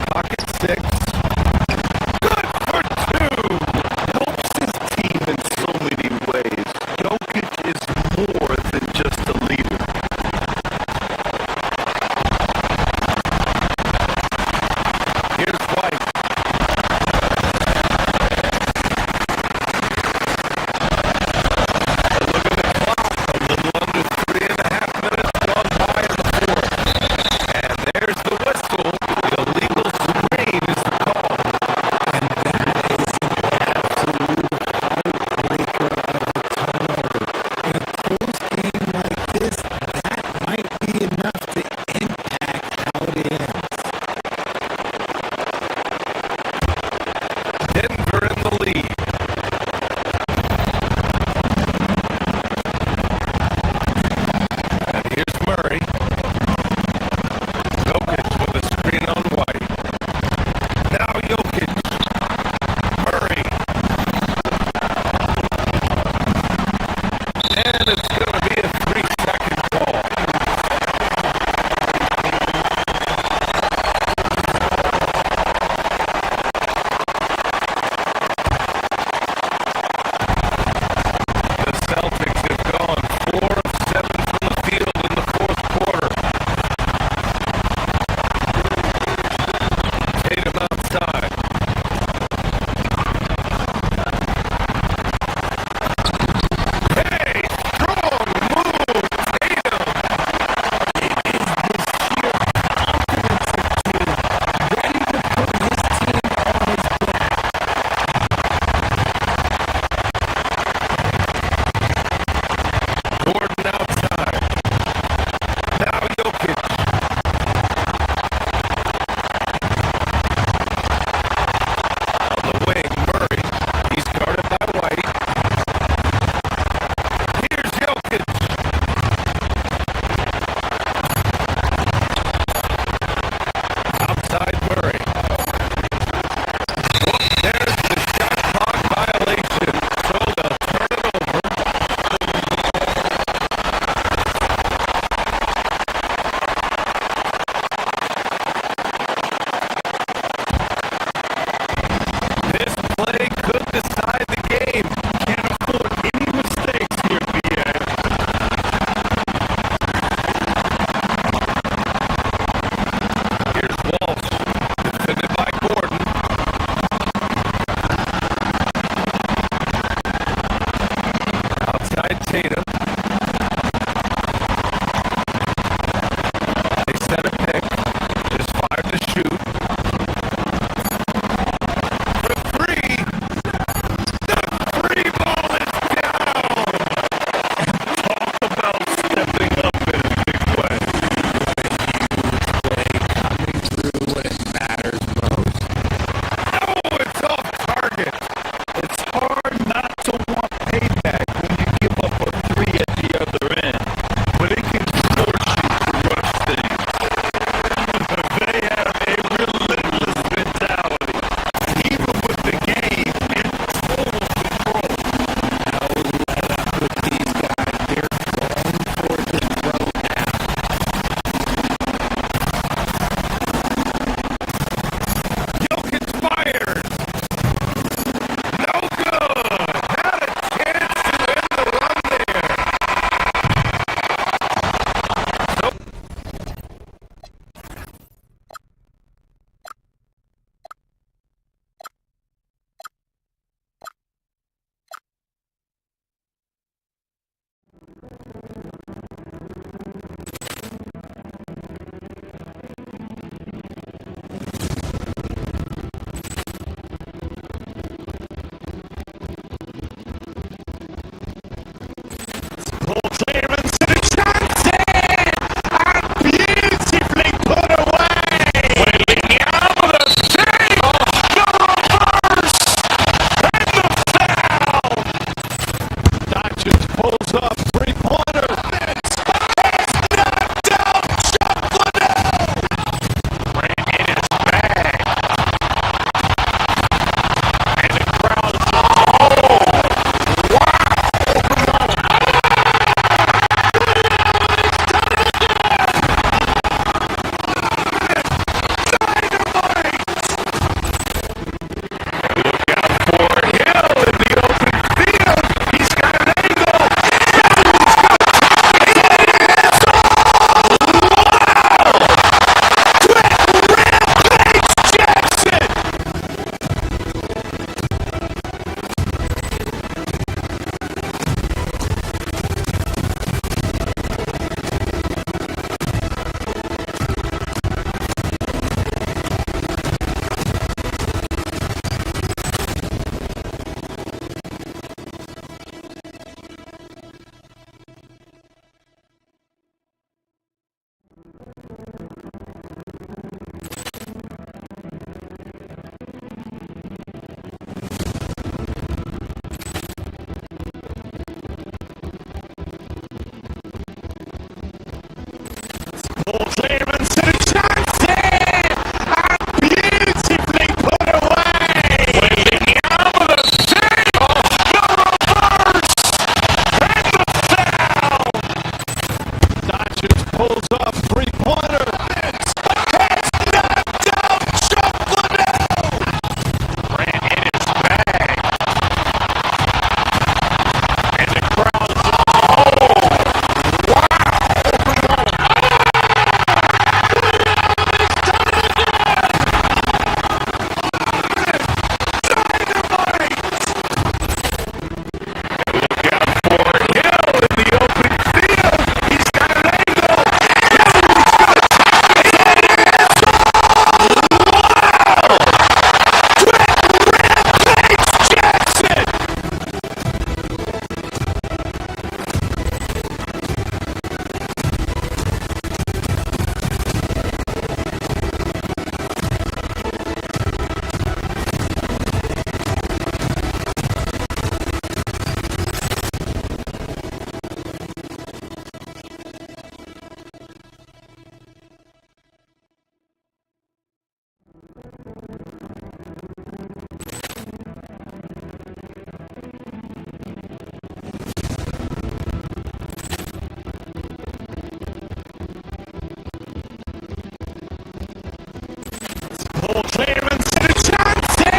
Clarence to Johnson!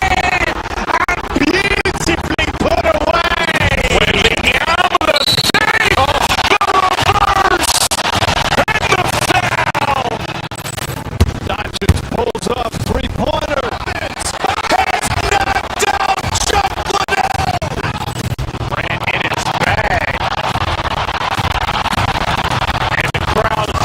Beautifully put away! Wembenyama save! The reverse! And the foul! Doncic pulls up, three-pointer. Vince has knocked out Chuck Liddell! Grant in his bag. And the crowd's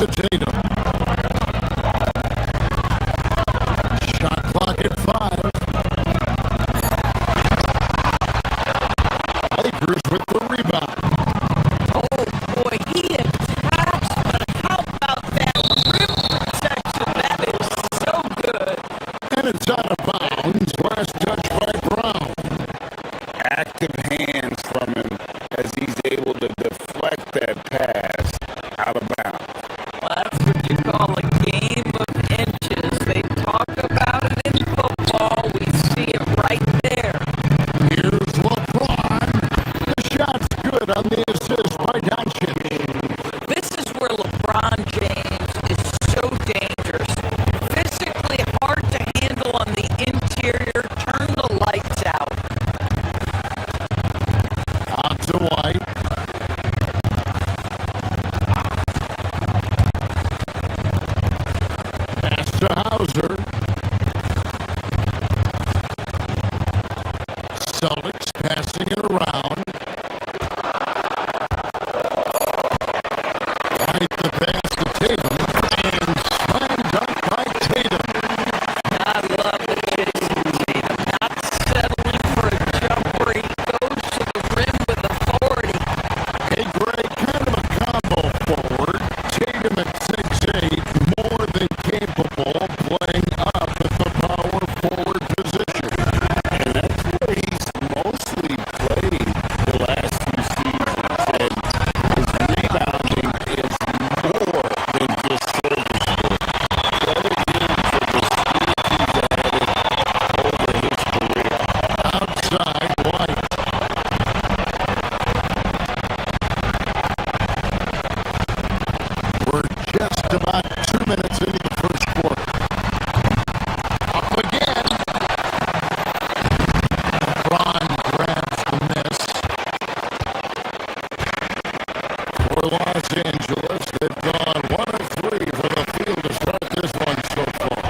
to Tatum. Shot clock at 5. Lakers with the rebound. Oh boy, he attacks, but how about that rim protection? That is so good. And it's out of bounds. Last touch by Brown. Active hands from him as he's able to deflect that pass out of bounds. Well, that's what you call a game of inches. They talk about it in football. We see it right there. Here's LeBron. The shot's good on the assist by Doncic. This is where LeBron James is so dangerous. Physically hard to handle on the interior. Turn the lights out. Out to White. Pass to Hauser. Celtics passing it around. Right the pass to Tatum. And slam dunk by Tatum. I love the Jason Tatum. Not settling for a jumper. He goes to the rim with authority. Hey, Greg, kind of a combo forward. Tatum at 6'8", more than capable of playing up at the power forward position. And that's where he's mostly played the last few seasons. And his rebounding is more than just serviceable. Credit him for the speed he's added over his career. Outside, White. We're just about 2 minutes into the first quarter. Up again. LeBron grabs the miss. For Los Angeles, they've gone 1 of 3 for the field to start this one so far.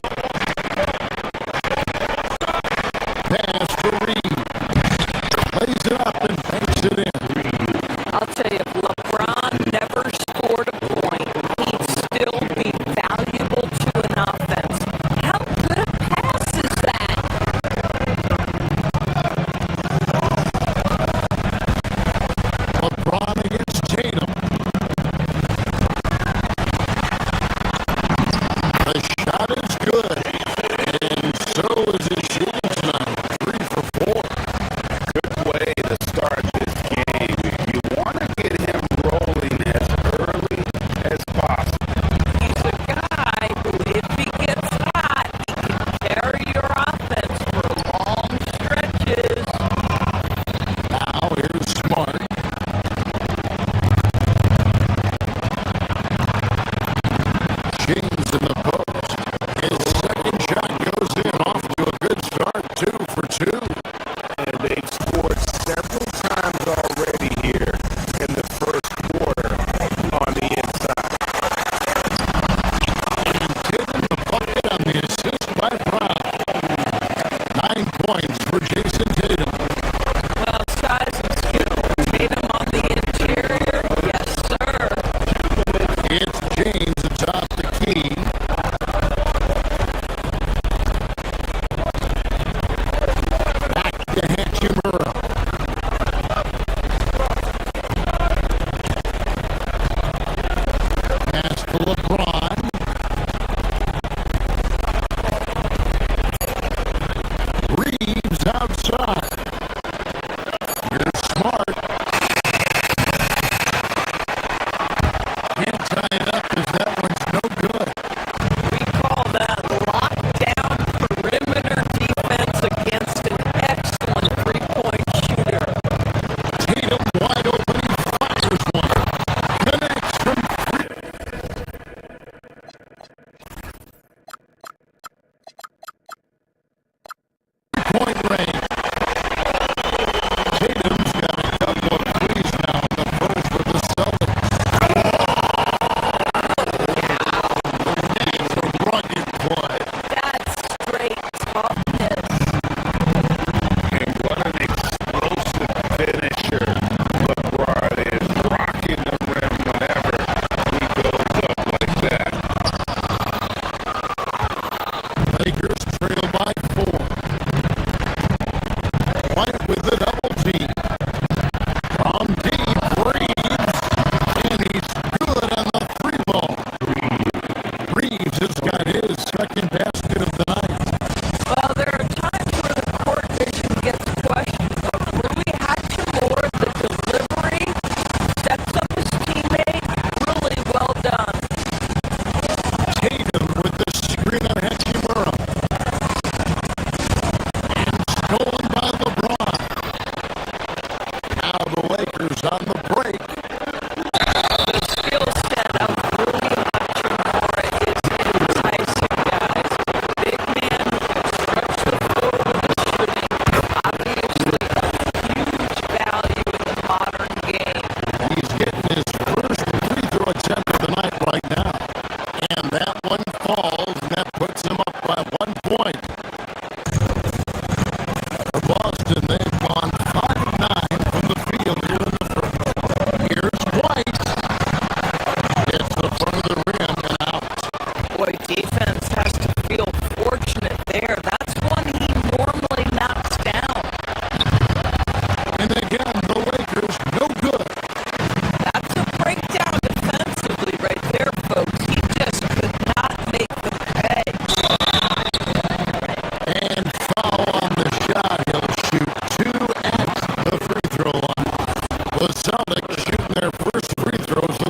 Pass to Reed. Lays it up and banks it in. I'll tell you, if LeBron never scored a point, he'd still be valuable to an offense. How good a pass is that? LeBron against Tatum.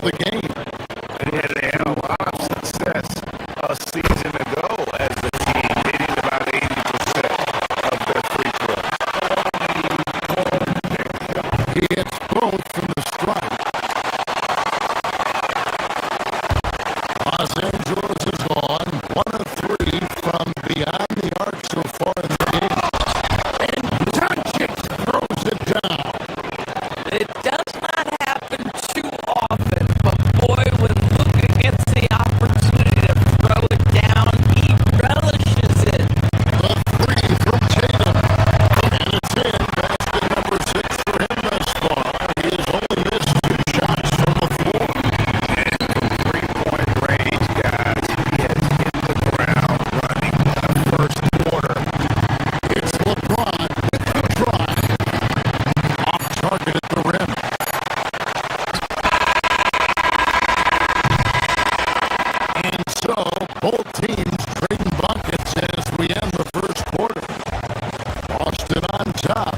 of the game. They had a lot of success a season ago as a team, hitting about 80% of their free throws. He hits both from the stripe. Los Angeles is on 1 of 3 from beyond the arc so far in the game. And Doncic throws it down. It does not happen too often, but boy, when Luka gets the opportunity to throw it down, he relishes it. The three from Tatum. And it's in. Basket number 6 for him thus far. He has only missed 2 shots from the floor. And from three-point range, guys, he has hit the ground running in the first quarter. It's LeBron with the drive. Off target at the rim. And so, both teams trading buckets as we end the first quarter. Boston on top.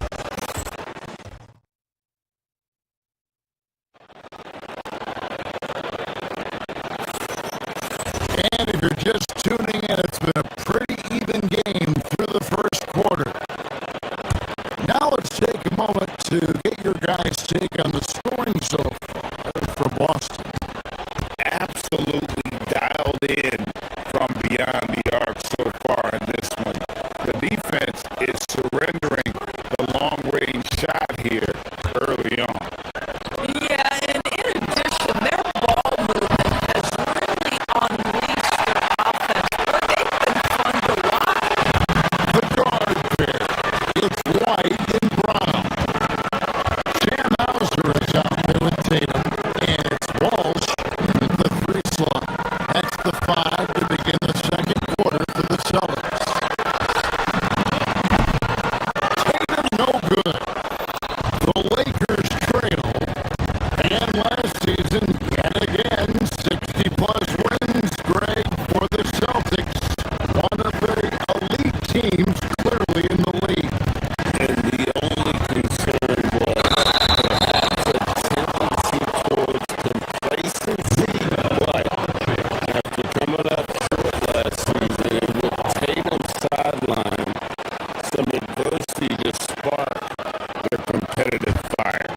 And if you're just tuning in, it's been a pretty even game through the first quarter. Now let's take a moment to get your guys' take on the scoring so far for Boston. Absolutely dialed in from beyond the arc so far in this one. The defense is surrendering the long-range shot here early on. Yeah, and in addition, their ball movement has really unleashed their offense. Boy, they've been fun to watch. The guard pair, it's White and Brown. Sam Hauser is out there with Tatum, and it's Walsh in the 3 slot. That's the 5 to begin the second quarter for the Celtics. Tatum no good. The Lakers trail, and last season, yet again, 60-plus wins, Greg, for the Celtics. One of the elite teams clearly in the league. And the only concern was perhaps a tendency towards complacency, but after coming up short last season and with Tatum's sideline, some adversity to spark their competitive fire.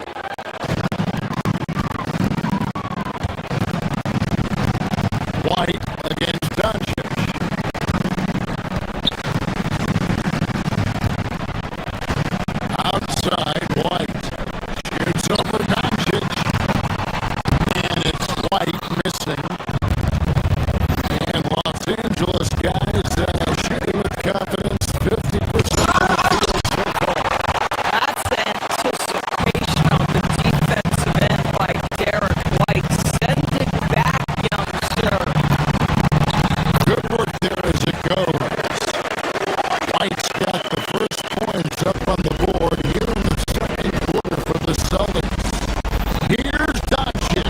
White against Doncic. Outside, White shoots over Doncic. And it's White missing. And Los Angeles guys shooting with confidence, 50% from the field so far. That's anticipation on the defensive end by Derek White. Send it back, youngster. Good work there as it goes. White's got the first points up on the board here in the second quarter for the Celtics. Here's Doncic.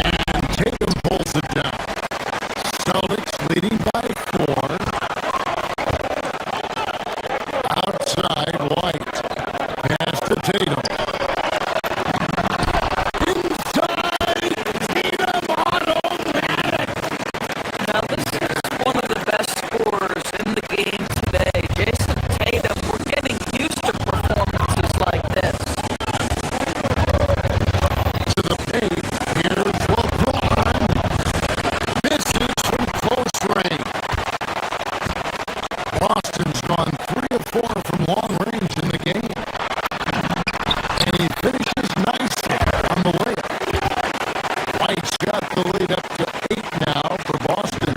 And Tatum pulls it down. Celtics leading by 4. Outside, White. Pass to Tatum. Inside, Tatum automatic. Now, this is one of the best scorers in the game today. Jason Tatum, we're getting used to performances like this. To the paint, here's LeBron. Misses from close range. Boston's gone 3 of 4 from long range in the game. And he finishes nicely on the layup. White's got the lead up to 8 now for Boston.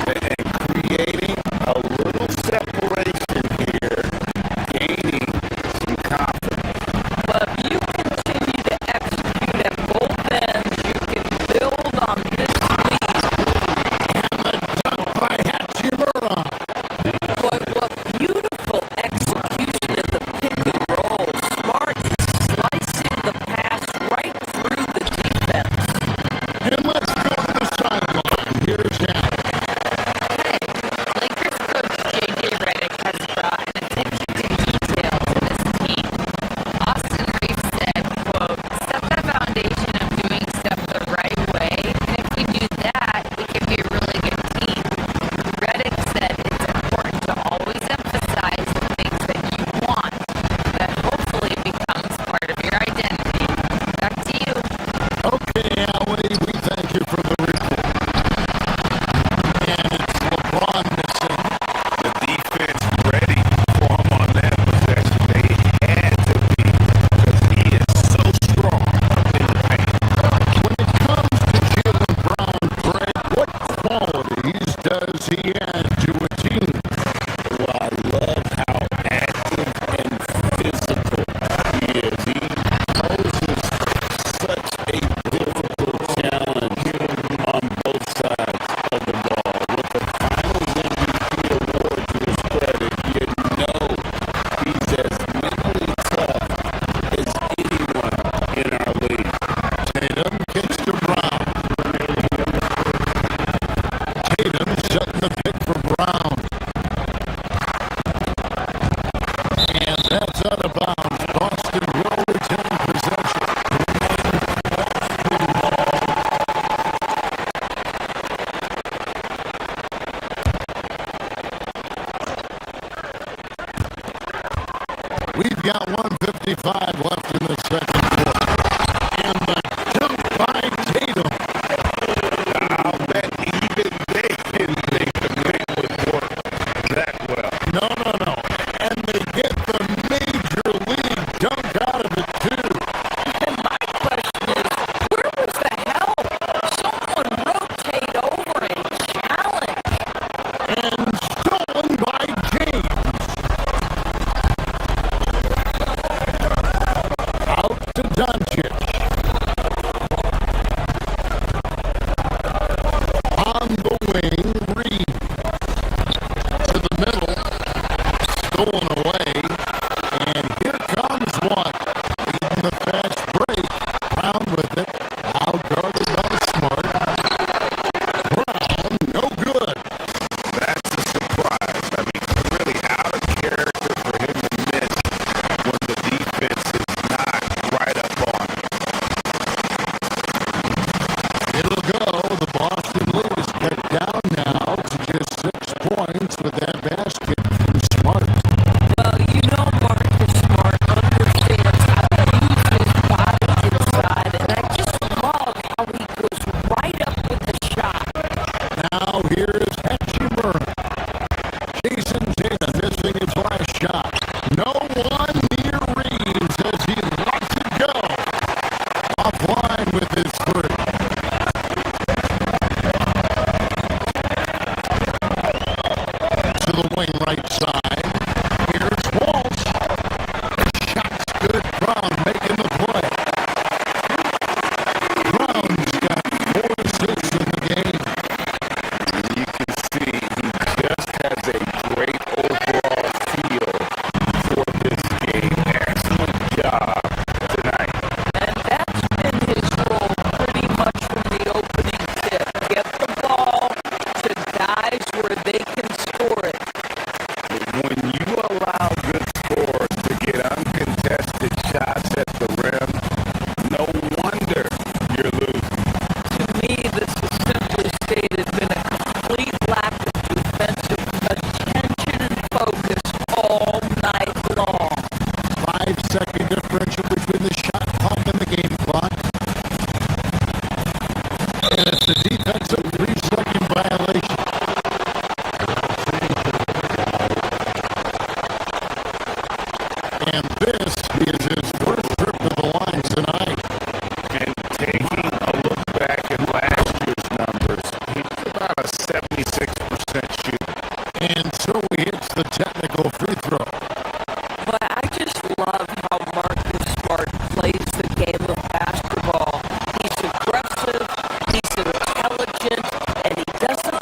And creating a little separation here, gaining some confidence. But if you continue to execute at both ends, you can build on this lead. And the dunk by Hachimura. But what beautiful execution of the pick and roll. Smart slicing the pass right through the defense. And let's And it's a defensive 3-second violation. And this is his first trip to the line tonight. And taking a look back at last year's numbers, he's about a 76% shooter. And so he hits the technical free throw. But I just love how Marcus Smart plays the game of basketball. He's aggressive, he's intelligent, and he doesn't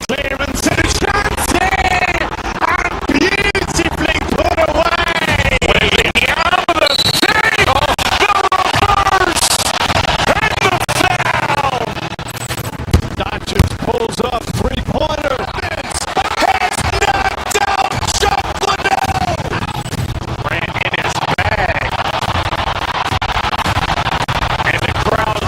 clearance and a shot and beautifully put away. William the save, the reverse, and the foul. Doncic pulls up, three-pointer. Has knocked out Chocolate. Ran in his bag. And the crowd's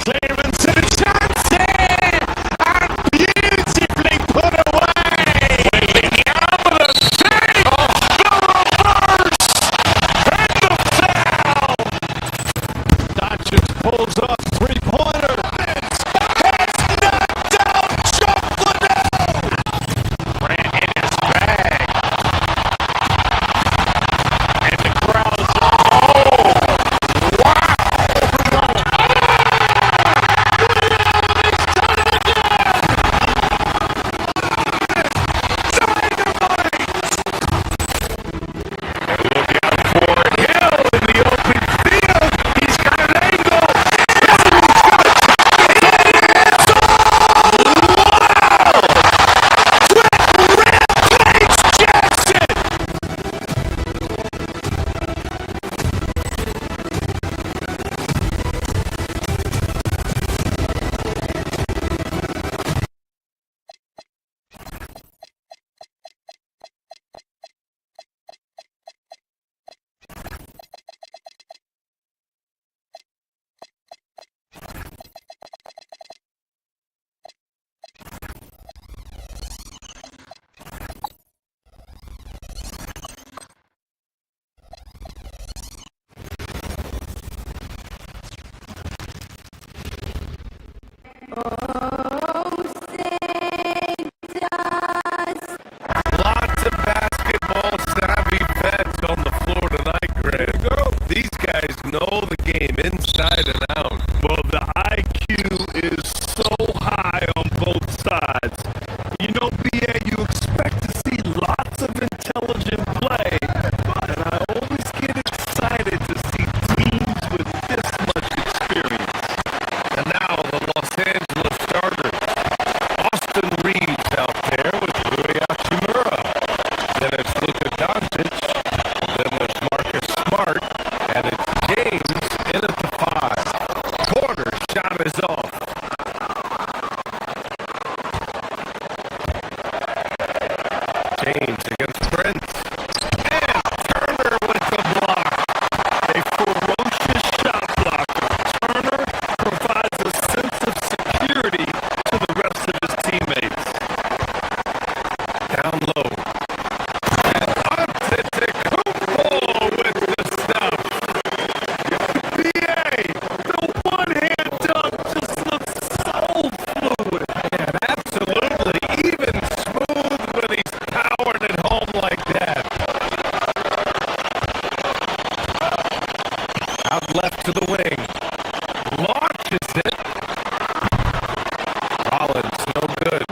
clearance and a shot and beautifully put away. William the save, the reverse, and the foul. Doncic pulls up, three-pointer. Has knocked out Chocolate. Ran in his bag. And the crowd's lots of basketball savvy vets on the floor tonight, Greg. These guys know the game inside and out. Well, the IQ is so high on both sides. You know, BA, you expect to see lots of intelligent play, and I always get excited to see teams with this much experience. And now the Los Angeles starters. Austin Reeves out there with Rui Hachimura. Then it's Luka Doncic. Then there's Marcus Smart. And it's James in at the 5. Corner shot is off. James against Prince. And Turner with the block. A ferocious shot blocker. Turner provides a sense of security to the rest of his teammates. Down low. And Antetokounmpo with the stuff. BA, the one-hand dunk just looks so fluid. Yeah, absolutely. Even smooth when he's powered it home like that. Out left to the wing. Launches it. Rollins, no good.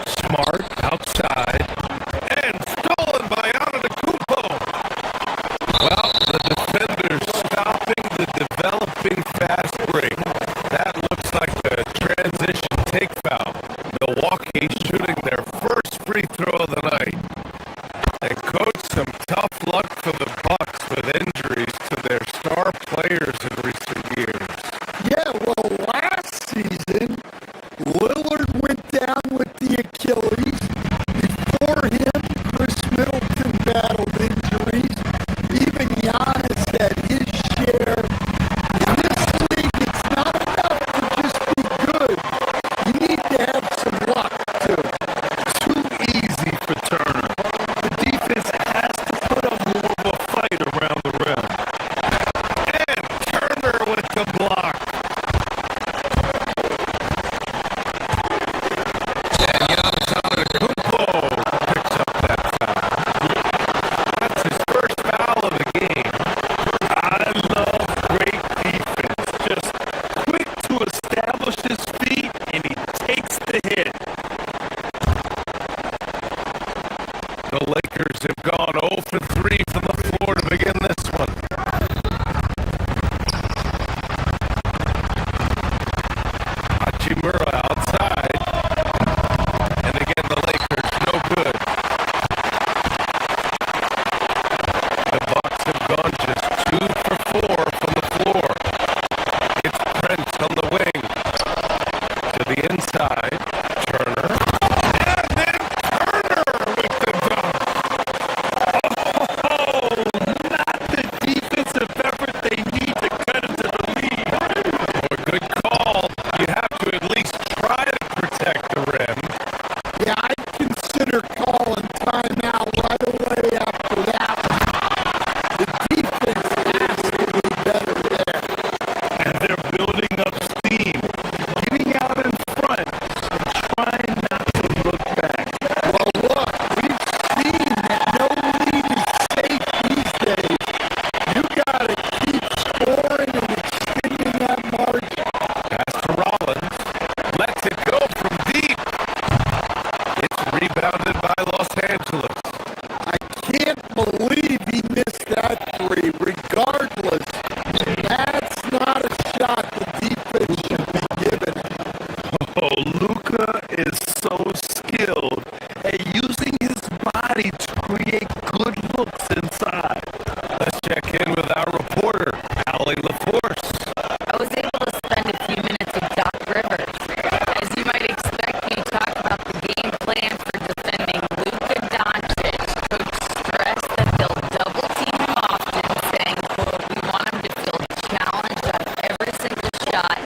Smart outside. And stolen by Antetokounmpo. Well, the defenders stopping the developing fast break. That looks like the transition take foul. Milwaukee shooting their first free throw of the night. Hachimura outside. And again, the Lakers, no good. The Bucks have gone just 2 for 4 from the floor. It's Prince on the wing. To the inside. Turner. And then Turner with the dunk. Oh, not the defensive effort they need to cut into the lead. Oh, a good call. You have to at least try to protect the rim. Yeah, I'd consider calling timeout right away after that one. The defense has to be better there. And they're building up steam. Getting out in front and trying not to look back. Well, look, we've seen that no lead is safe these days. You gotta keep scoring and extending that margin. Pass to Rollins. Lets it go from deep. It's rebounded by Los Angeles. I can't believe he missed that three. Regardless, that's not a shot the defense should be giving him. Oh, Luka is so skilled at using his body to create good looks inside. Let's check in with our reporter, Allie LaForce. I was able to spend a few minutes with Doc Rivers. As you might expect, he talked about the game plan for defending Luka Doncic. Coach stressed that they'll double team him often, saying, quote, "We want him to feel challenged on every single shot.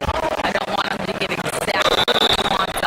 I don't want him to get exactly what he wants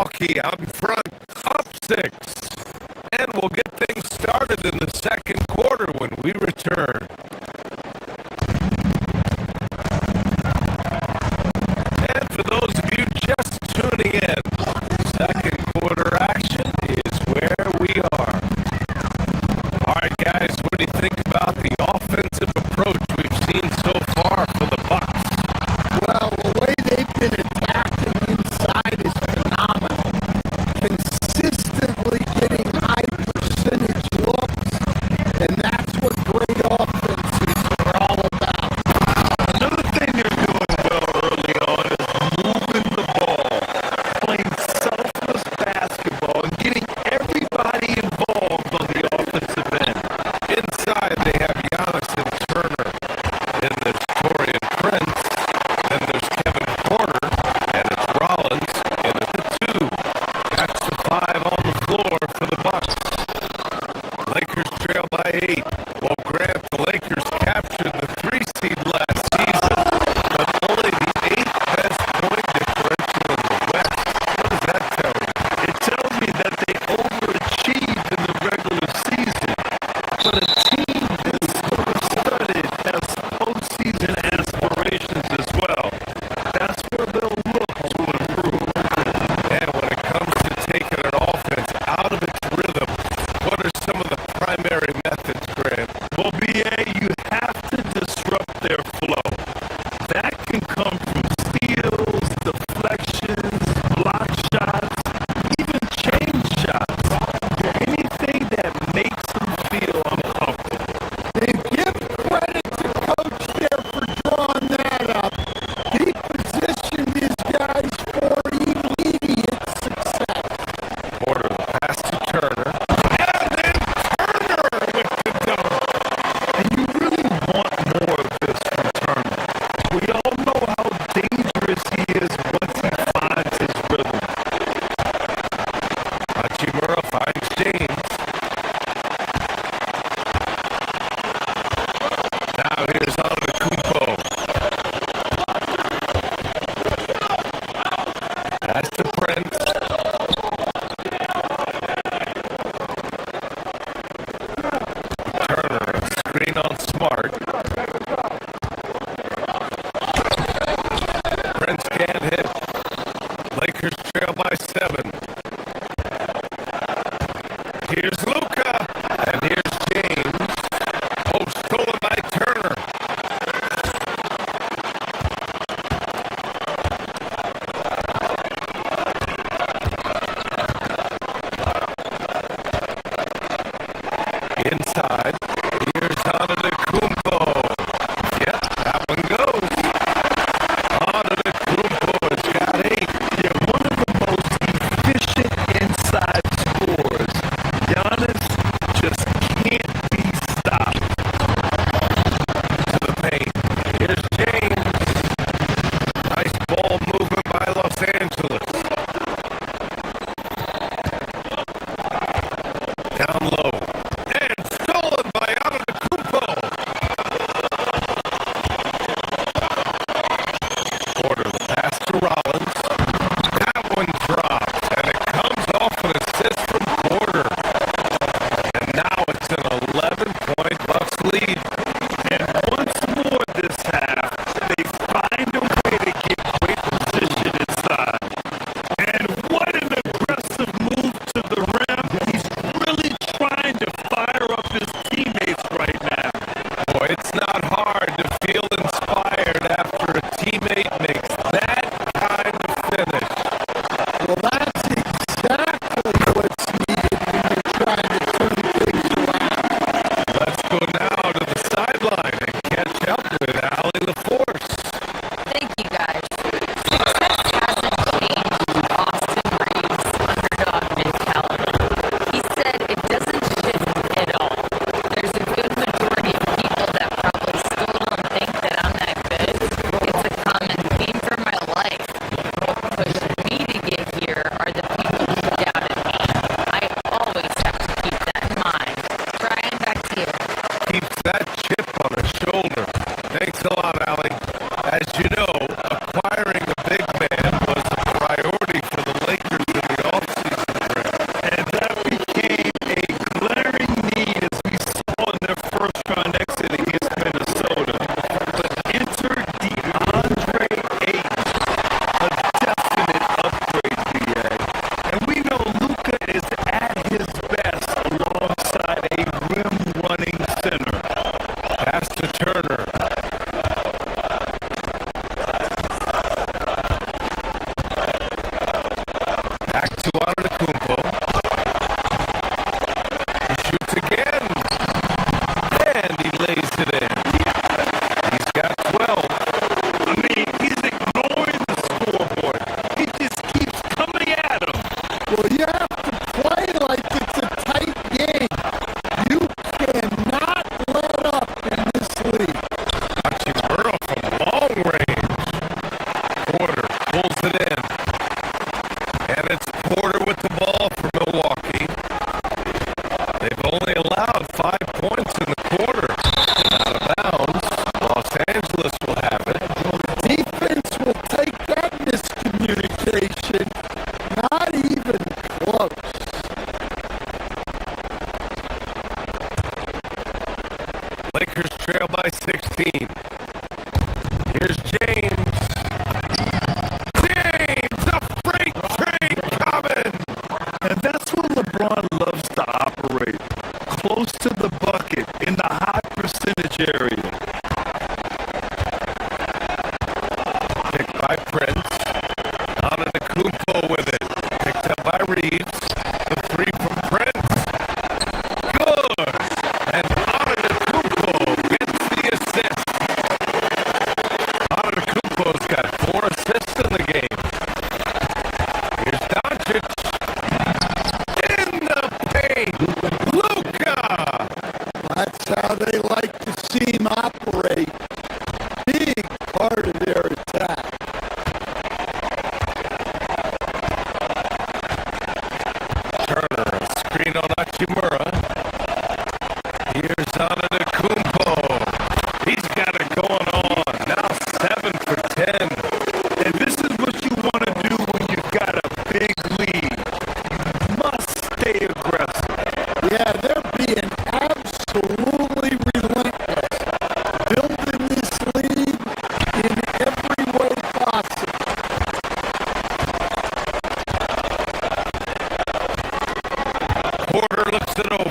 Milwaukee out in front, up 6. And we'll get things started in the second quarter when we return. And for those of you just tuning in, second quarter action is where we are. All right, guys, what do you think about the offensive approach we've seen so far for the Bucks? Well, the way they've been attacking inside is phenomenal. Consistently getting high percentage looks, and that's what great offense Well, you have to play like it's a tight game. You cannot let up in this league. Hachimura from long range. Porter pulls it in. And it's Porter with the ball for Milwaukee. They've only allowed 5 points in the quarter. Out of bounds. Los Angeles will have it. Defense will take that miscommunication. Not even close. Lakers trail by 16. Here's James. James, a freight train coming. And that's where LeBron loves to operate. Close to the bucket, in the high percentage area. Picked by Prince. Antetokounmpo with it. Picked up by Reeves. The three from Prince. Good. And Antetokounmpo gets the assist. Antetokounmpo's got 4 assists in the game. Here's Doncic. In the paint. Luka. That's how they like to see him operate. Big part of their attack. Turner, a screen on Hachimura. Here's Antetokounmpo. He's got it going on. Now 7 for 10. And this is what you want to do when you've got a big lead. Must stay aggressive. Yeah, they're being absolutely relentless. Building this lead in every way possible. Porter looks it over.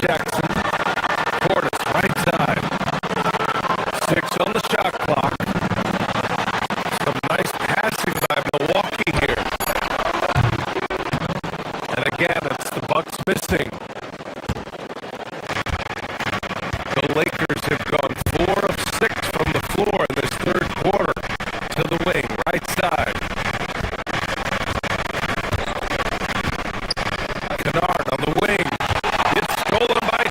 Jackson. Portis, right side. 6 on the shot clock. Some nice passing by Milwaukee here. And again, it's the Bucks missing. The Lakers have gone 4 of 6 from the floor in this third quarter. To the wing, right side. Kennard on the wing. It's stolen by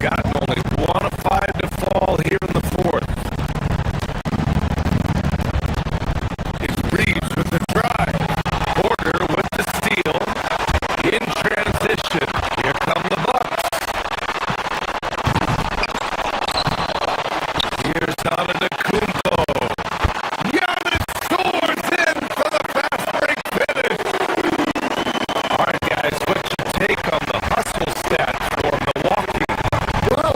gotten only 1 of 5 to fall here in the fourth. It's Reeves with the drive. Porter with the steal. In transition. Here come the Bucks. Here's Antetokounmpo. Giannis scores in for the fast break finish. All right, guys, what's your take on the hustle stat for Milwaukee? Well,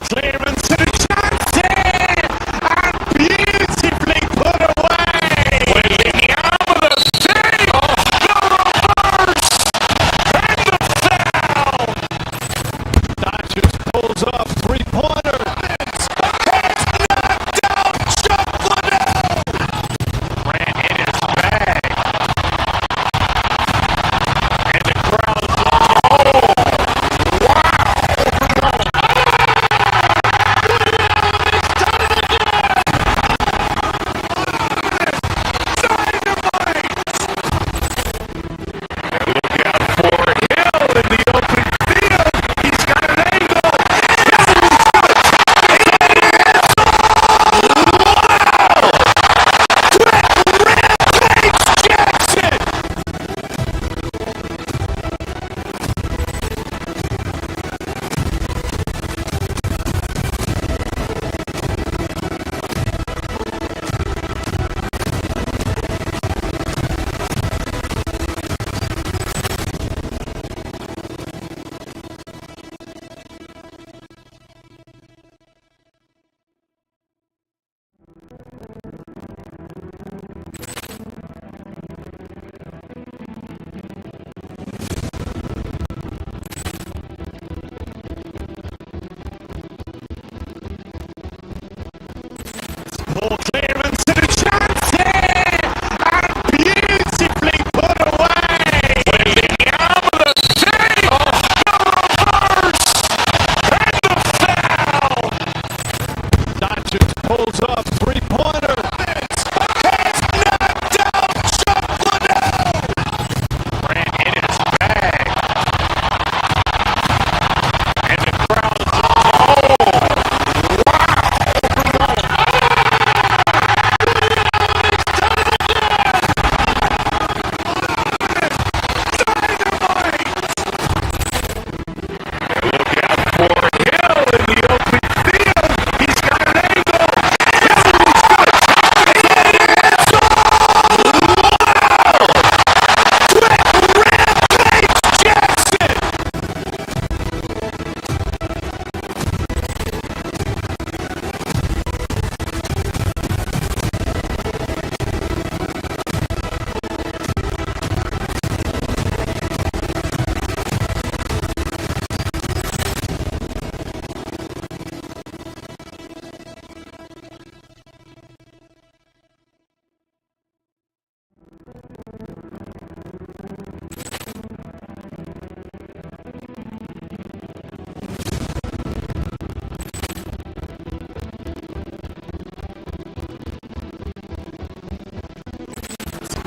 clearance to Johnson! And beautifully put away! Wembanyama the save! The reverse! And the foul! Dodgers pulls up, three-pointer. It's knocked out, Chocolate! Grant in his bag. And the crowd's full clearance to Johnson! And beautifully put away! Wembanyama the save! The reverse! And the foul! Dodgers pulls up, three-pointer. It's knocked out, Chocolate! Grant in his bag. And the crowd's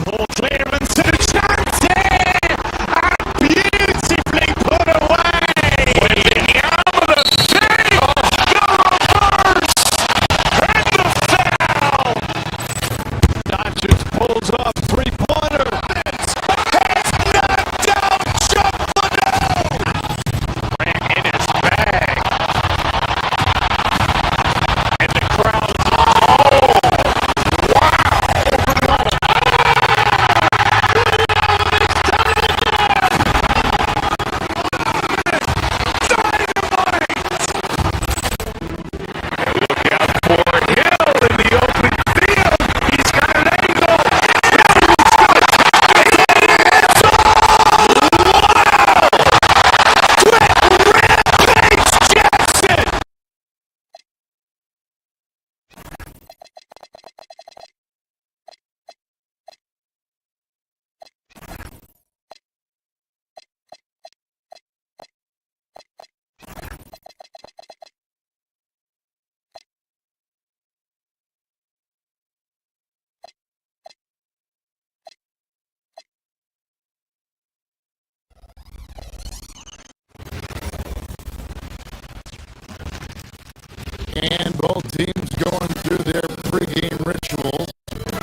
full clearance to Johnson! And beautifully put away! Wembanyama the save! The reverse! And the foul! Dodgers pulls up, three-pointer. It's knocked out, Chocolate! Grant in his bag. And the crowd's And both teams going through their pregame rituals.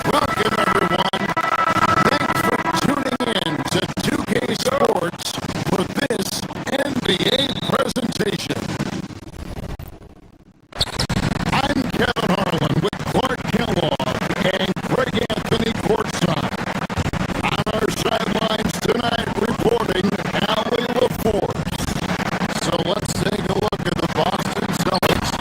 Welcome, everyone. Thanks for tuning in to 2K Sports for this NBA presentation. I'm Kevin Harlan with Clark Kellogg and Craig Anthony courtside. On our sidelines tonight reporting Allie LaForce. So let's take a look at the Boston Celtics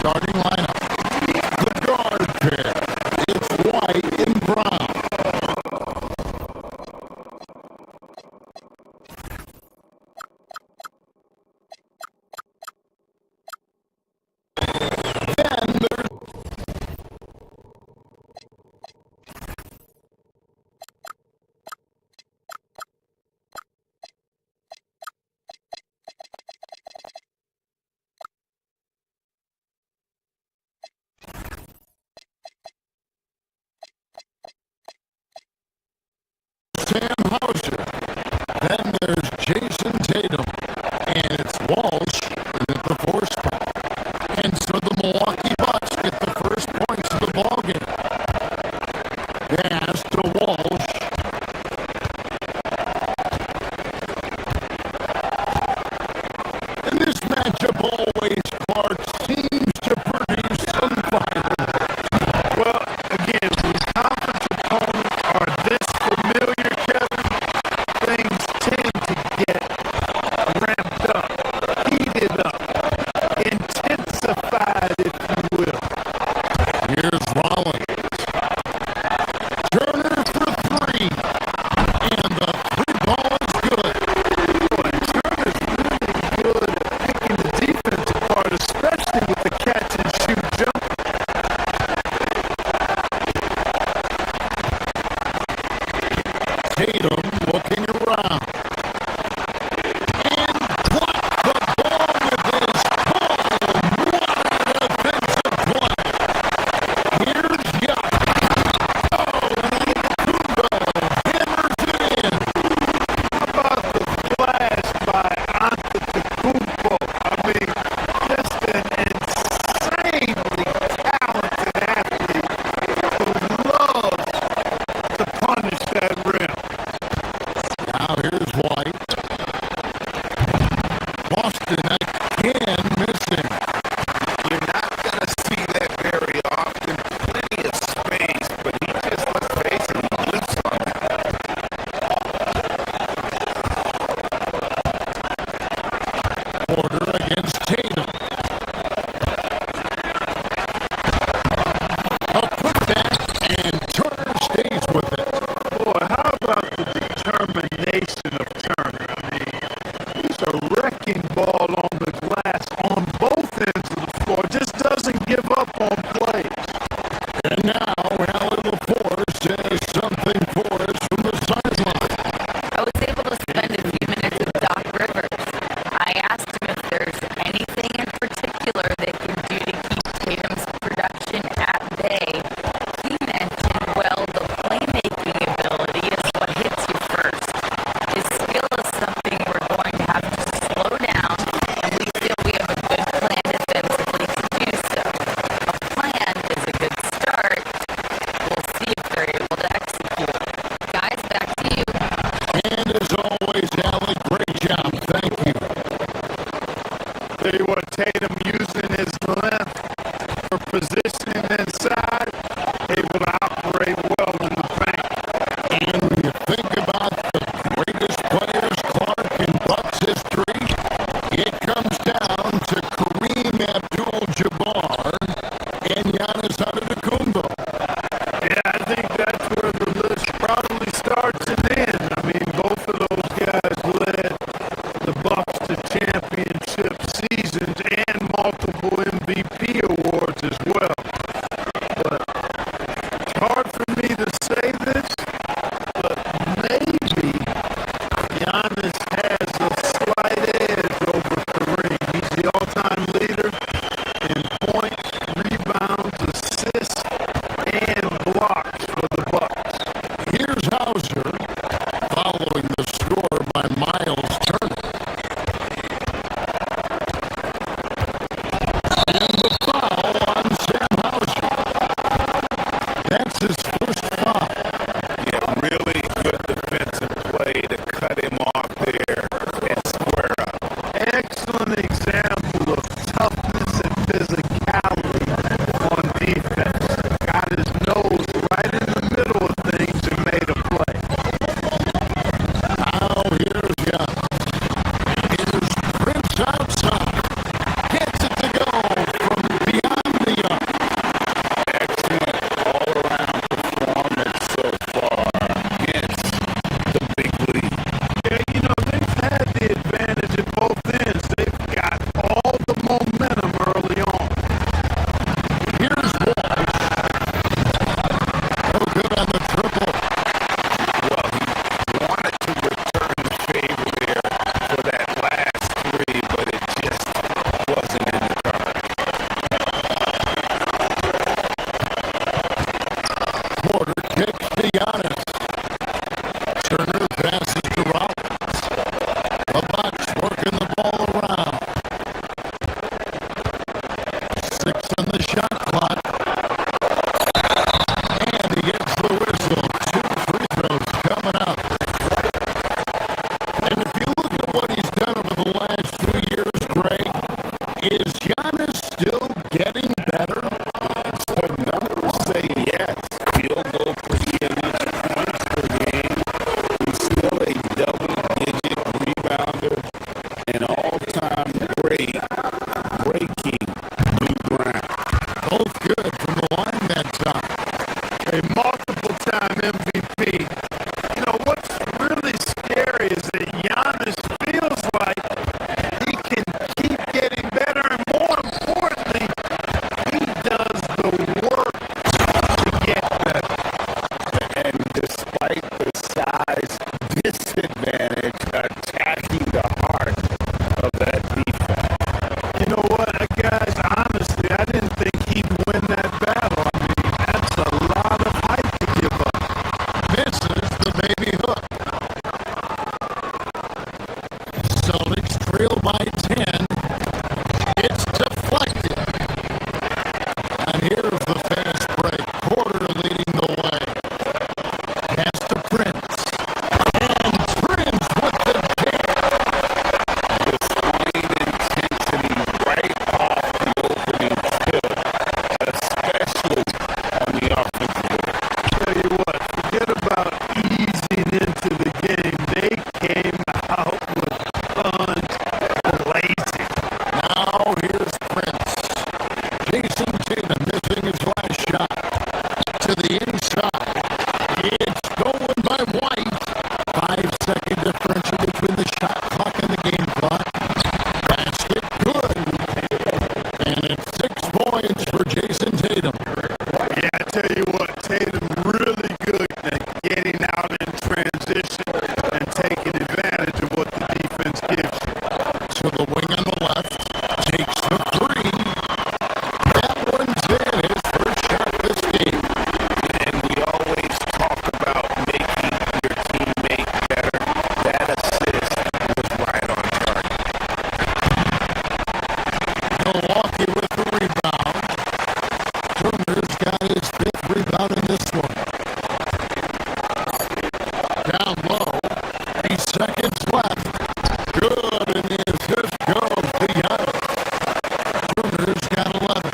two-time MVP. You know, what's really scary is that Giannis feels like he can keep getting better, and more importantly, he does the work to get better. And despite the size disadvantage, attacking the heart of that defense. You know what, guys, honestly, I didn't think he'd win that battle. I mean, that's a lot of height to give up. Misses the baby hook. Celtics trail by 10. It's deflected. And here's the fast break. Porter leading the way. Pass to Prince. And Prince with the kick. Displaying intensity right off the opening tip, especially on the offensive end. Tell you what, forget about easing into the game. They came out with guns blazing. Now here's Prince. Jason Tatum missing his last shot. To the inside. It's going by White. 5-second differential between the shot clock and the game clock. Basket good. And it's 6 points for Jason Tatum. Yeah, I tell you what, Tatum really good at getting out in transition and taking advantage of what the defense gives you. To the wing on the left. Takes the three. That one's in. His first shot this game. And we always talk about making your teammate better. That assist was right on target. Milwaukee with the rebound. Turner's got his 5th rebound in this one. Down low. 8 seconds left. Good, and the assist goes to Giannis. Turner's got 11.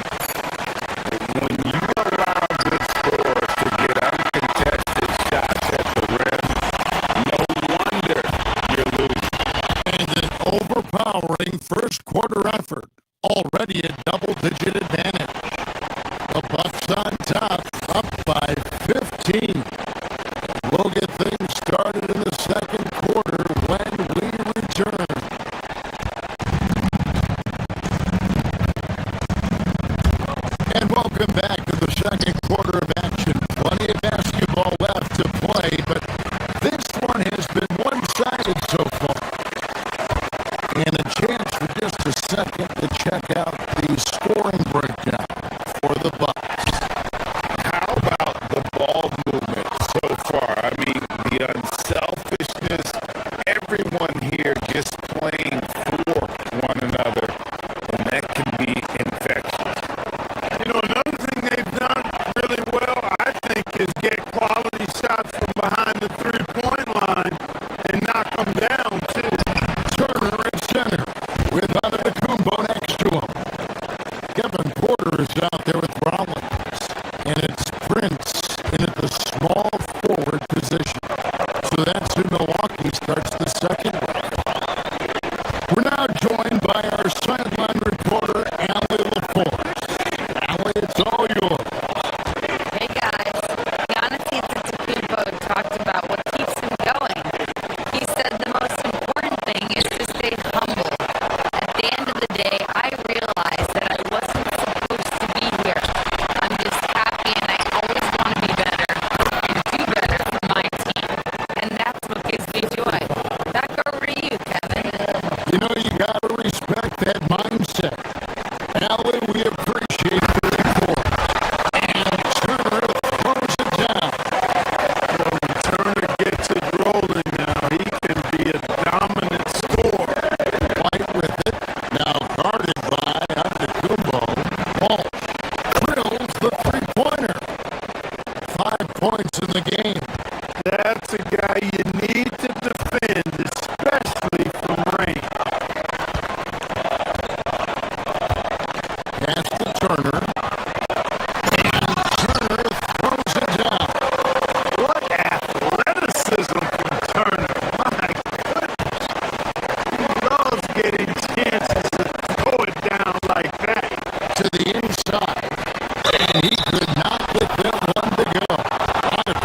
When you allow good scores to get uncontested shots at the rim, no wonder you're losing. And an overpowering first quarter effort. Already a double-digit advantage. The Bucks on top, up by 15. We'll get things started in the second quarter when we return. And welcome back to the second quarter of action. Plenty of basketball left to play, but this one has been one-sided so far. And a chance for just a second to check out the scoring breakdown for the Bucks. How about the ball movement so far? I mean, the unselfishness, everyone here just playing for one another, and that can be infectious. You know, another thing they've done really well, I think, is get quality shots from behind the three-point line and knock them down, too. Turner at center with Antetokounmpo next to him. Kevin Porter is out there with Rollins. And it's Prince in at the small forward position. So that's who Milwaukee starts the second with. We're now joined by our sideline reporter, Allie LaForce. Allie, it's all yours. Hey guys, Giannis Antetokounmpo talked about what keeps him going. He said the most important thing is to stay humble. At the end of the day, I realized that I wasn't supposed to be here. I'm just happy and I always want to be better and do better for my team. And that's what gives me joy. Back over to you, Kevin. You know, you got to respect that mindset. Allie, we appreciate the report. And Turner throws it down. When Turner gets it rolling now, he can be a dominant scorer. White with it. Now guarded by Antetokounmpo. Paul drills the three-pointer. 5 points in the game. That's a guy you need to defend, especially from rain. Pass to Turner. And Turner throws it down. What athleticism from Turner. My goodness. He loves getting chances to throw it down like that. To the inside. And he could not get that one to go. Out of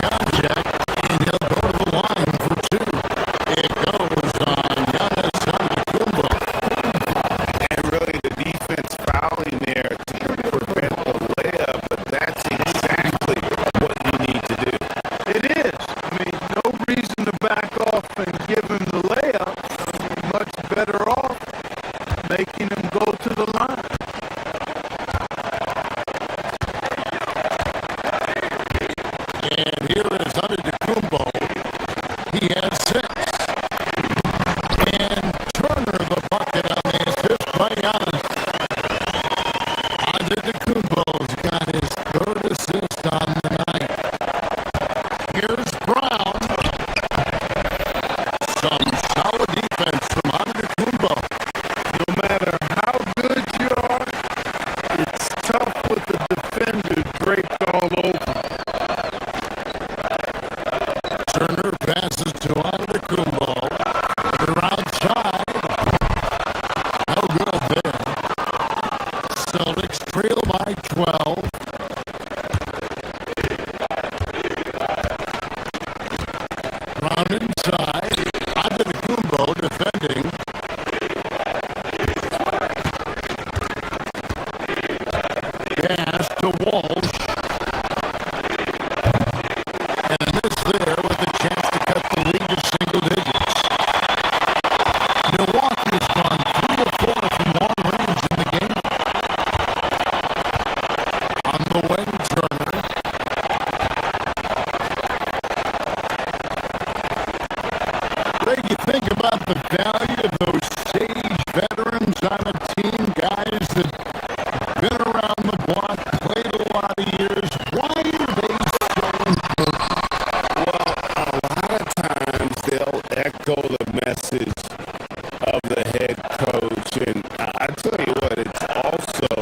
is Antetokounmpo. He has 6. And Turner, the bucket on the assist by Giannis. Antetokounmpo's got his 3rd assist on the night. Here's Brown. Some solid defense from Antetokounmpo. No matter how good you are, it's tough with the defender draped all over. Turner passes to Antetokounmpo. They're outside. No good there. Celtics trail by 12. Brown inside. Antetokounmpo defending. Pass to Walsh. And a miss there with a chance to cut the lead to single digits. Milwaukee's gone 3 of 4 from long range in the game. On the wing, Turner. Ray, you think about the value of those sage veterans on a team, guys that been around the block, played a lot of years. Why are they so important? Well, a lot of times they'll echo the message of the head coach. And I tell you what, it's also,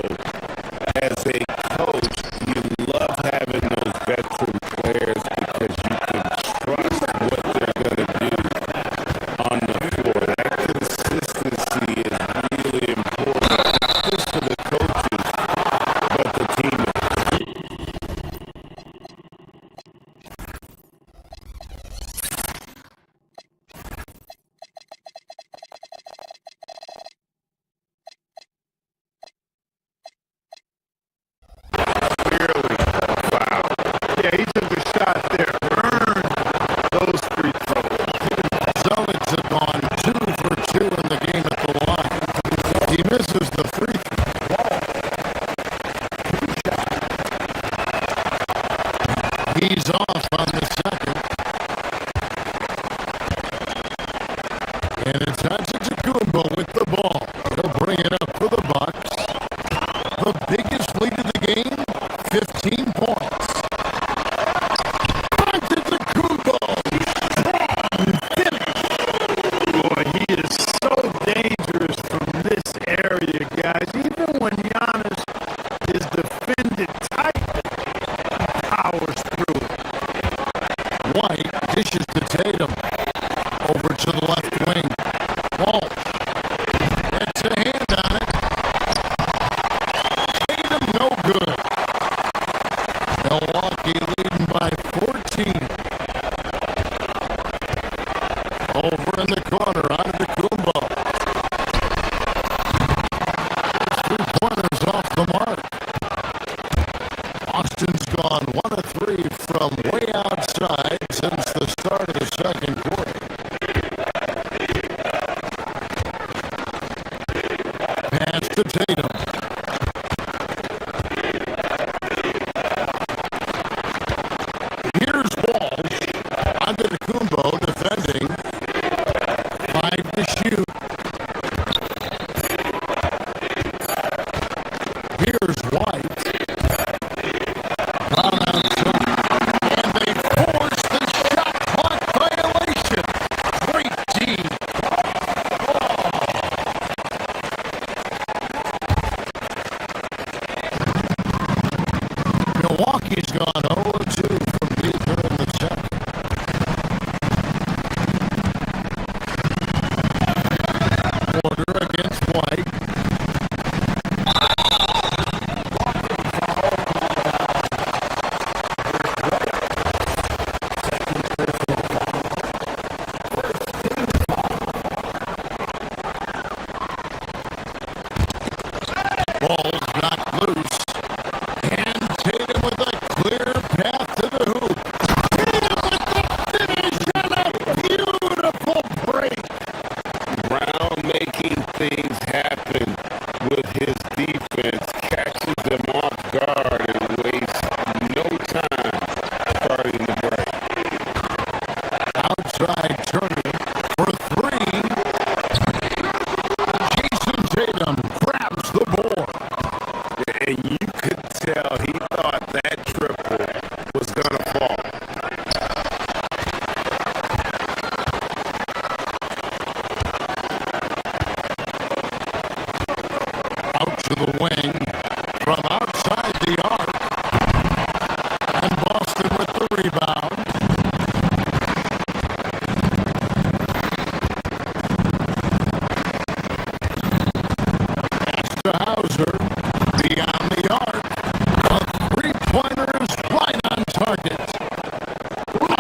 as a coach, you love having those veteran players because you can trust what they're going to do on the floor. That consistency is really important, not just for the coaches, but the teammates. Clearly a foul. Yeah, he took a shot there. Earned those free throws. Celtics have gone 2 for 2 in the game at the line. He misses the free throw. He's off on the second. And it's Antetokounmpo with the ball. He'll bring it up for the Bucks. The biggest lead of the game, 15 points. Antetokounmpo. Boy, he is so dangerous from this area, guys. Even when Giannis is defended tight, he powers through it. White dishes to Tatum. Over to the left wing. Walsh. Gets a hand on it. Tatum no good. Milwaukee leading by 14. Over in the corner, Antetokounmpo. 3-pointers off the mark. Austin's gone 1 of 3 from way outside since the start of the second quarter. Pass to Tatum. Here's Walsh. Antetokounmpo defending. 5 to shoot. Here's White. Brown outside. And they force the shot clock violation.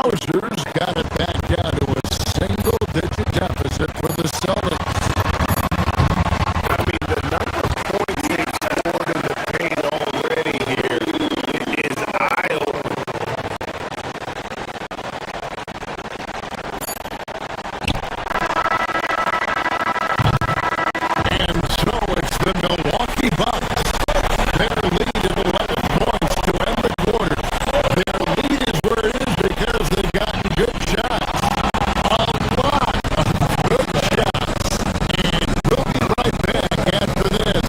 Hausers got it back down to a single-digit deficit for the Celtics. I mean, the number of points they scored in the paint already here is eye-opening. And so it's the Milwaukee Bucks. Their lead at 11 points to end the quarter. Their lead is where it is because they've gotten good shots. A lot of good shots. And we'll be right back after this.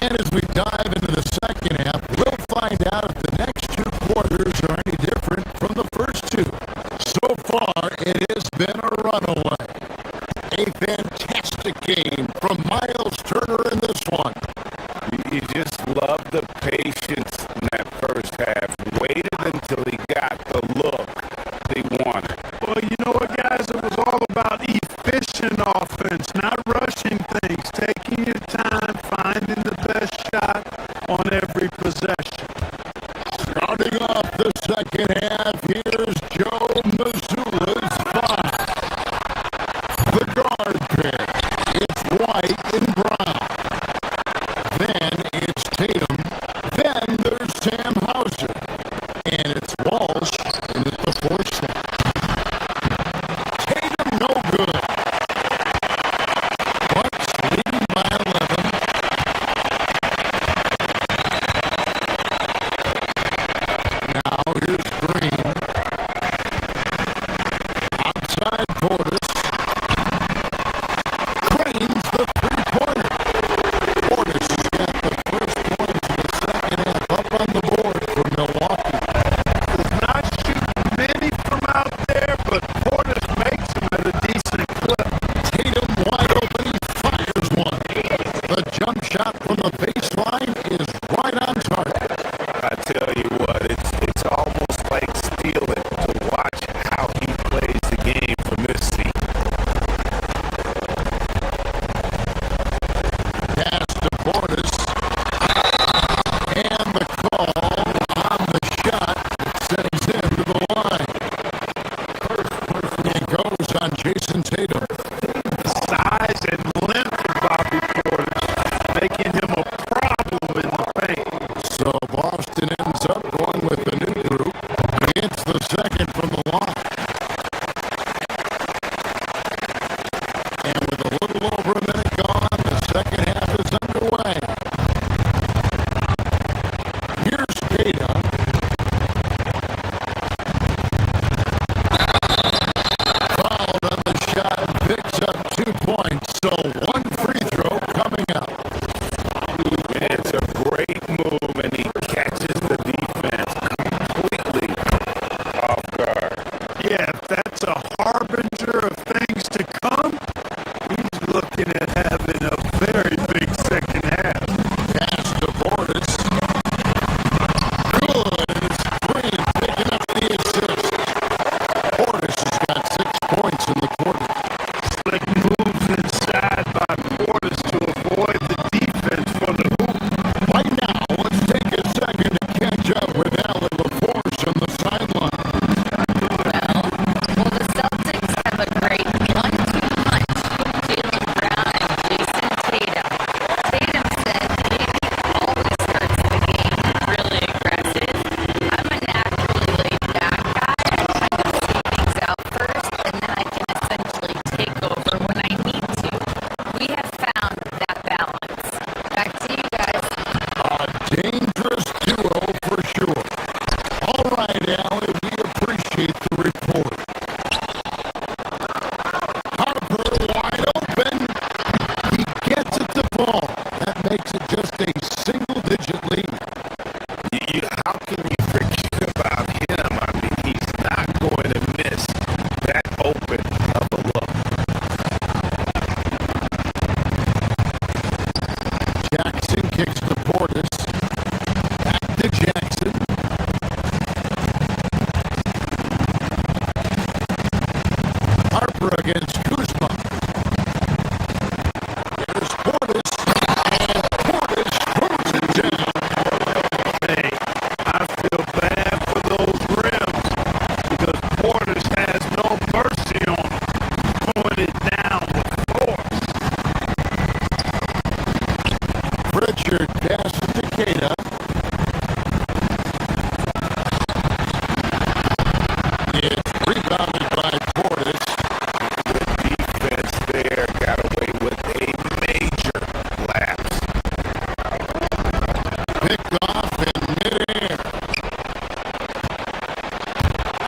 And as we dive into the second half, we'll find out if the next two quarters are any different from the first two. So far, it has been a runaway. A fantastic game from Miles Turner in this one. You just love the patience in that first half. Waited until he got the look they wanted. Well, you know what, guys? It was all about efficient offense, not rushing things, taking your time, finding the best shot on every possession. Starting off the second half, here's Joe Mazzulla's five. The guard pair, it's White and Brown. Then it's Tatum. Then there's Sam Hauser. And it's Walsh in at the fourth slot. Tatum no good. Bucks leading by 11. Now here's Green. Outside Portis. Green's the three-pointer. Portis has got the first points of the second half up on the board for Milwaukee. Does not shoot many from out there, but Portis makes them at a decent clip. Tatum wide open, he fires one. The jump shot from the baseline is right on target. I tell you what, it's almost like stealing to watch how he plays the game from this seat. Pass to Portis. And the call on the shot sends him to the line. It goes on Jason Tatum. The size and length of Bobby Portis, making him a problem in the paint. So Boston ends up going with the new group. It's the second from the line. And with a little over a minute gone, the second half is underway. Here's Tatum. Fouled on the shot and picks up 2 points. So one free throw coming up. It's a great move, and he catches the defense completely off guard. Yeah, if that's a harbinger of things to come, he's Pritchard passes to Queta. It's rebounded by Portis. The defense there got away with a major lapse. Picked off in midair.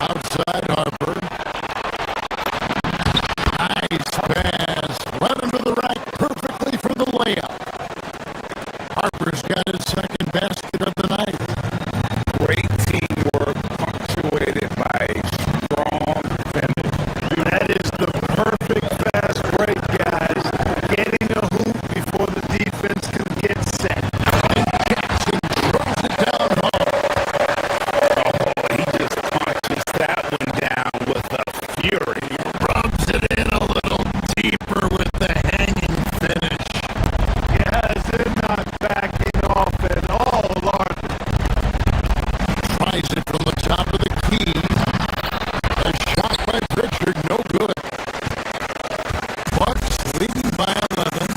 Outside Harper. Nice pass. Right under the rack perfectly for the layup. Harper's got his second basket of the night. Great teamwork punctuated by a strong finish. That is the perfect fast break, guys. Getting a hoop before the defense can get set. And Jackson throws it down home. Oh, he just punches that one down with a fury. Rubs it in a little deeper with the hanging finish. Yes, they're not backing off at all, Larkin. Tries it from the top of the key. A shot by Pritchard, no good. Bucks leading by 11.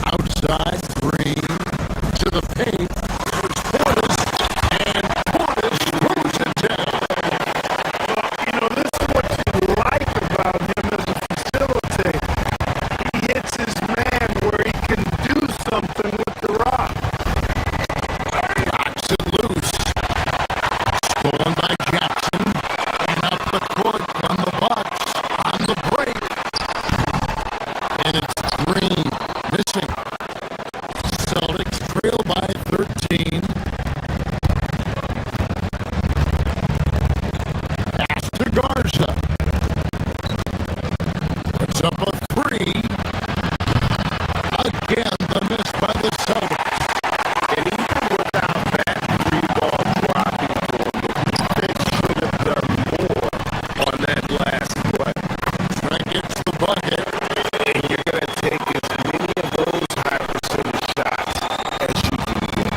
Outside, Green to the paint. There's Portis, and Portis throws it down. You know, this is what you like about him as a facilitator. He hits his man where he can do something with the rock. Knocks it loose. Stolen by Jackson. And up the court on the Bucks. On the break. And it's Green. Missing. Celtics trail by 13. Pass to Garza. Puts up a three. Again, the miss by the Celtics. And even without that three-ball dropping for him, the defense should have done more on that last play. Trent gets the bucket. And you're going to take as many of those high-percentage shots as you can get.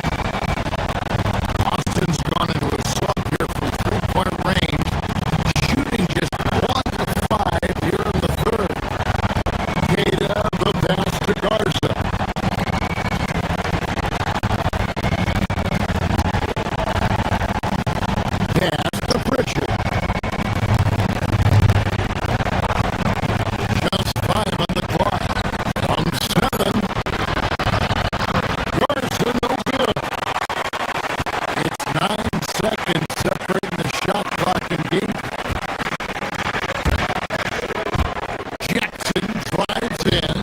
Austin's gone into a slump here from three-point range, shooting just 1 of 5 here in the third. Queta, the pass to Garza. Pass to Pritchard. Just 5 on the clock. From 7. Garza, no good. It's 9 seconds separating the shot clock and game. Jackson drives in.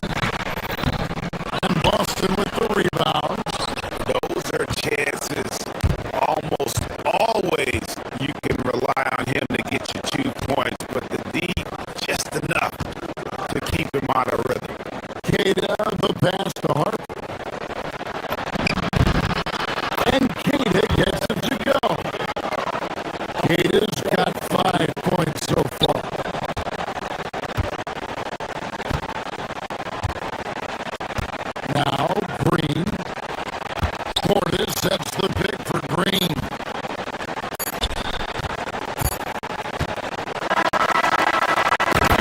And Boston with the rebound. Those are chances almost always you can rely on him to get you 2 points, but the D, just enough to keep him out of rhythm. Queta, the pass to Harper. And Queta gets it to go. Queta's got 5 points so far. Now Green. Portis sets the pick for Green.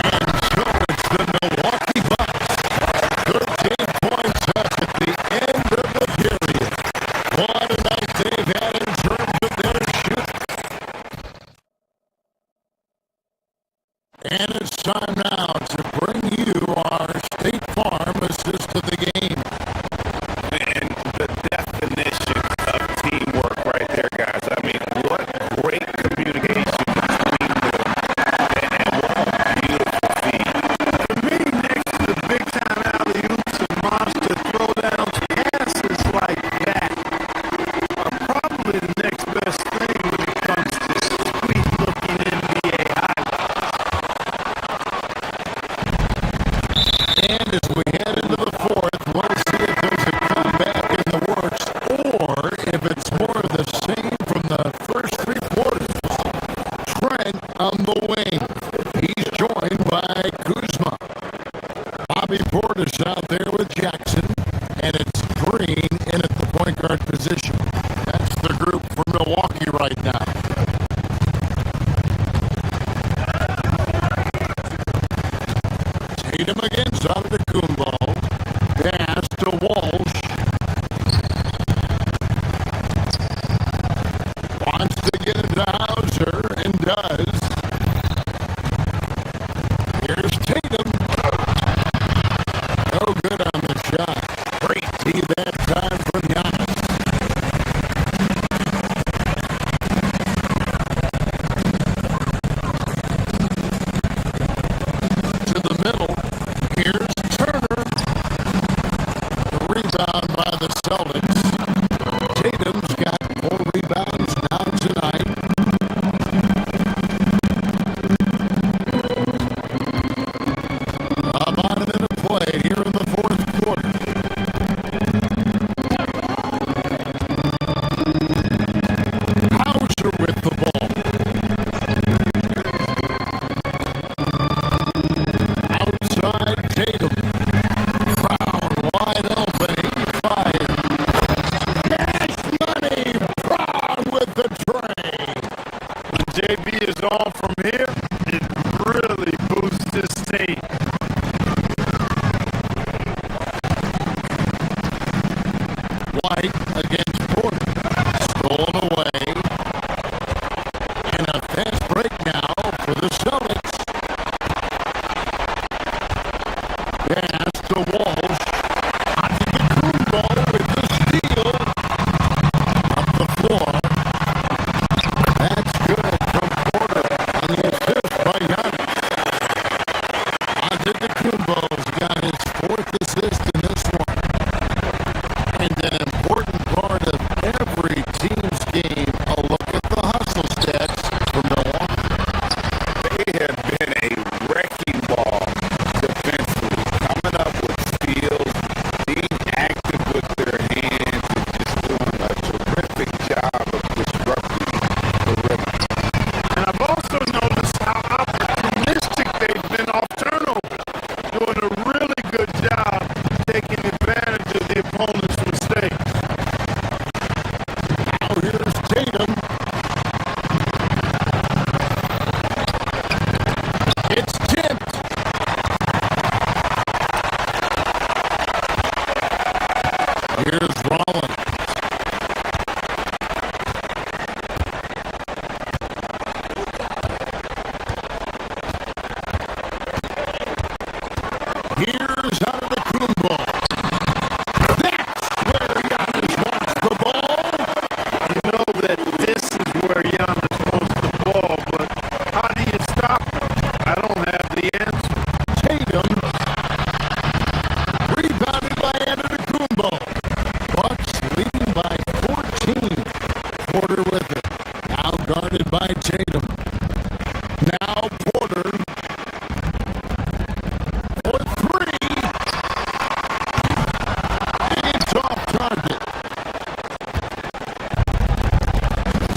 And so it's the Milwaukee Bucks. 13 points up at the end of the period. What a night they've had in terms of their shooting. And it's time now to bring you our State Farm assist of the game. And the definition of teamwork right there, guys. I mean, what great communication between them. And what a beautiful feed. For me, next to the big-time alley-oops and monster throwdowns, passes like that are probably the next best thing when it comes to sweet-looking NBA highlights. And as we head into the fourth, we'll see if there's a comeback in the works or if it's more of the same from the first 3 quarters. Trent on the wing. He's joined by Kuzma. Bobby Portis out there with Jackson. And it's Green in at the point guard position. That's the group for Milwaukee right now. Tatum against The Celtics. Pass to Walsh. Antetokounmpo with the steal. Up the floor. That's good from Porter. And the assist by Giannis. Antetokounmpo's got his fourth assist in this one. And an important part of every team's game, a look at the hustle stats from Milwaukee. They have been a wrecking ball defensively, coming up with steals, being active with their hands, and just doing a terrific job of disrupting the rhythm. And I've also noticed how opportunistic they've been off turnover, doing a really good job taking advantage of the opponent's mistakes. Now here's Tatum. It's tipped. Here's Rollins. Here's Antetokounmpo. That's where Giannis wants the ball. You know that this is where Giannis wants the ball, but how do you stop him? I don't have the answer. Tatum. Rebounded by Antetokounmpo. Bucks leading by 14. Porter with it. Now guarded by Tatum. Now Porter. For three. It's off target.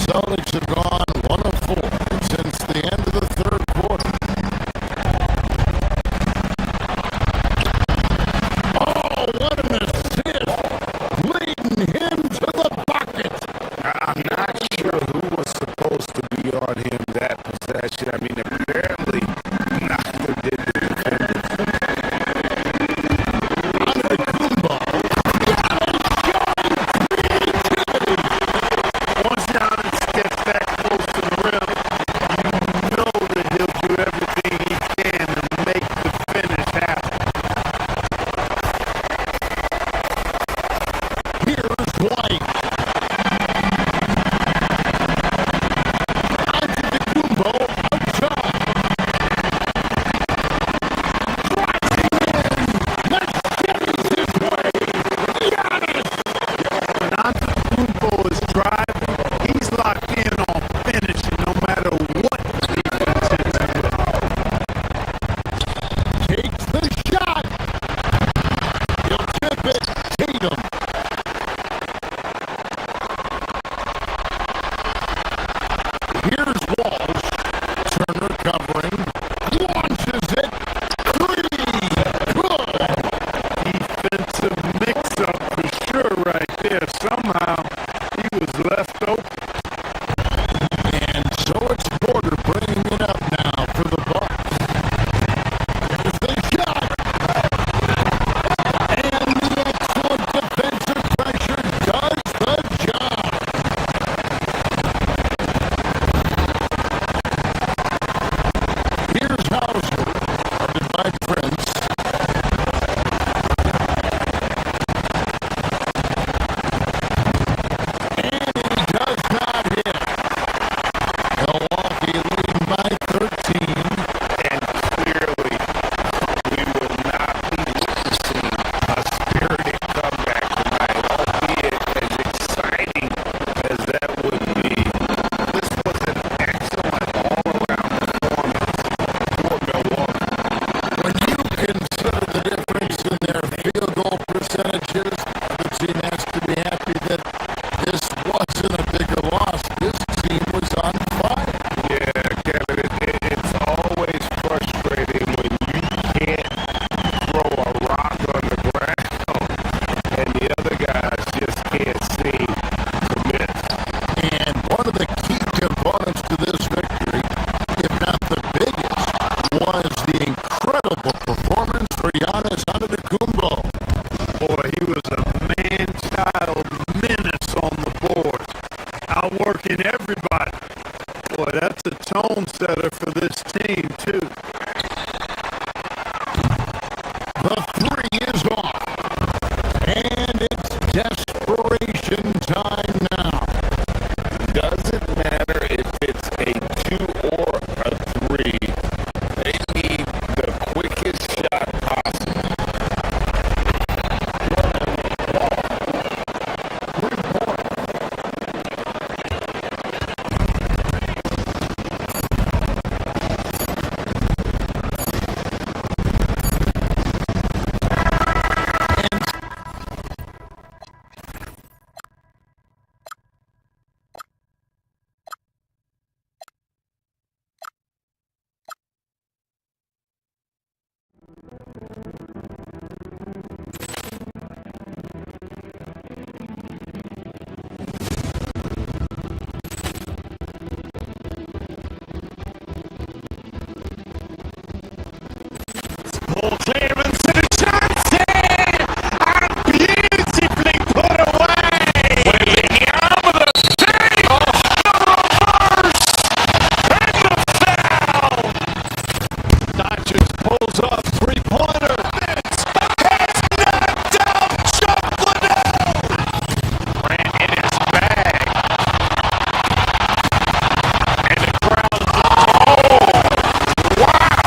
Celtics have gone 1 of 4 since the end of the third quarter. Oh, what an assist! Leading him to the bucket. I'm not sure who was supposed to be on him that possession. I mean, apparently neither did the defenders. Antetokounmpo. Once Giannis gets that close to the rim, you know that he'll do everything he can to make the finish happen. Here's White. Antetokounmpo outside. Rising in. Machetes his way. Giannis. When Antetokounmpo is driving, he's locked in on finishing no matter what defense hits him with. Takes the shot. He'll tip it. Tatum. Here's Walsh. Turner covering. Launches it. Three. Good. Defensive mix-up for sure right there. Somehow he was left open. And so it's Porter bringing it up now for the Bucks. Here's the shot. And the excellent defensive pressure does the job. Here's Hauser, guarded by Prince. And he does not hit. Milwaukee leading by 13. And clearly, we will not be witnessing a spirited comeback tonight, albeit as exciting as that would be. This was an excellent all-around performance for Milwaukee. When you consider the difference in their field goal percentages, the team has to be happy that this wasn't a bigger loss. This team was on fire. Yeah, Kevin, it's always frustrating when you can't throw a rock on the ground and the other guys just can't seem to miss. And one of the key components to this victory, if not the biggest, was the incredible performance for Giannis Antetokounmpo. Boy, he was a man-child menace on the boards, outworking everybody. Boy, that's a tone setter for this team, too. The three is off. And it's desperation time now. Doesn't matter if it's a 2 or a 3. They need the quickest shot possible. Ball clearance to the Johnson! And beautifully put away! With the arm of the save! The reverse! And the foul! Dodgers pulls off three-pointer. Vince has knocked out Chuck Liddell! Ran in his bag. And the crowd, oh! Wow!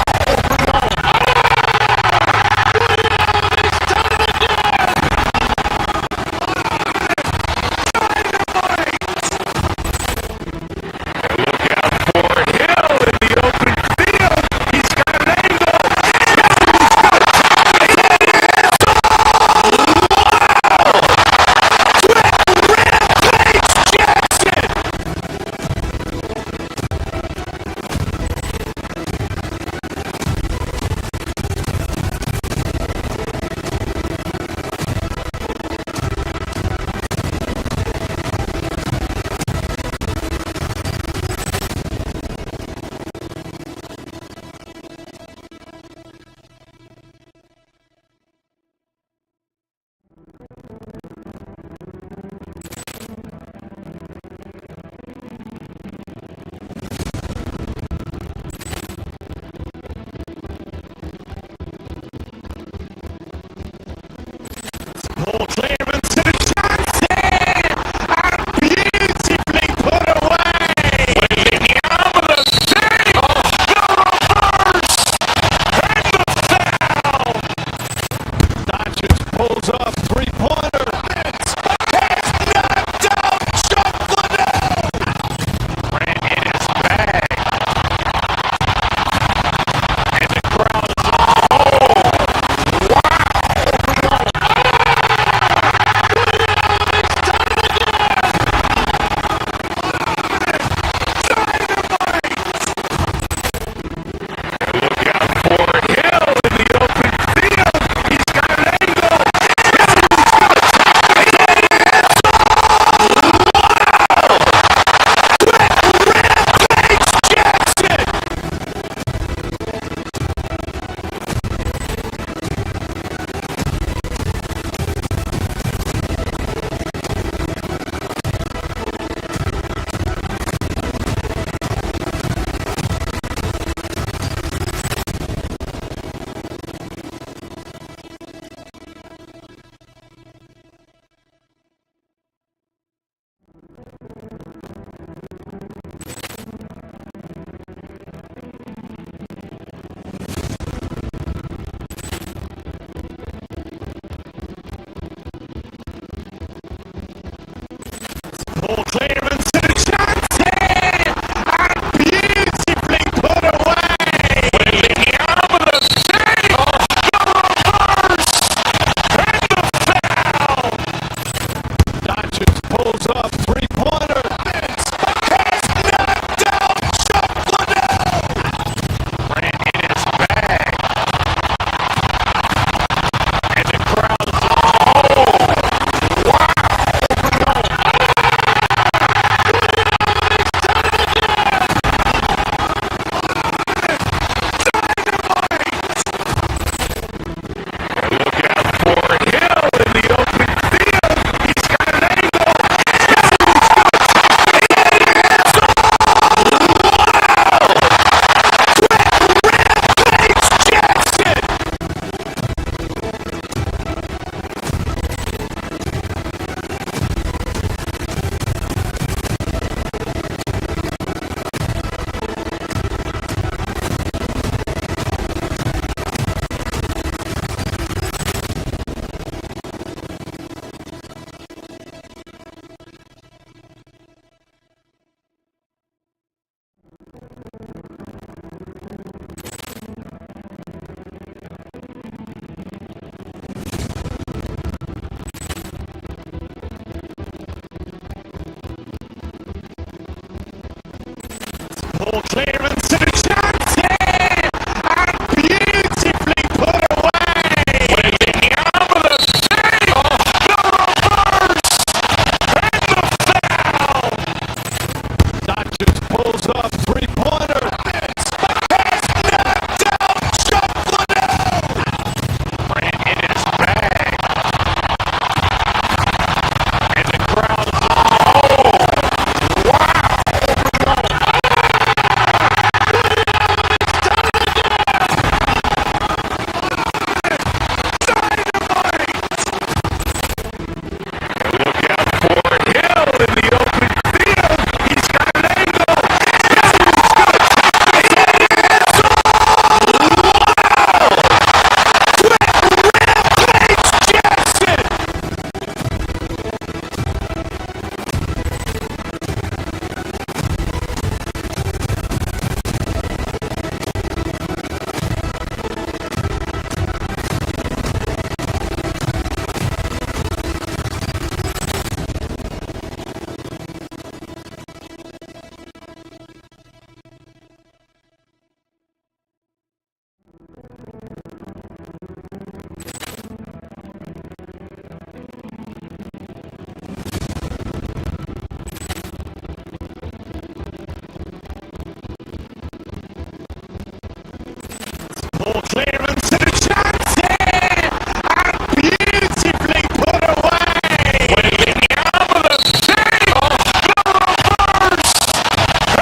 Clearance and a shot's in! And beautifully put away! Wembanyama the save! The reverse!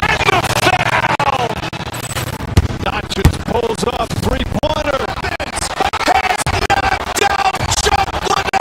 And the foul! Doncic pulls up, three-pointer. Vince has knocked out Chocolate!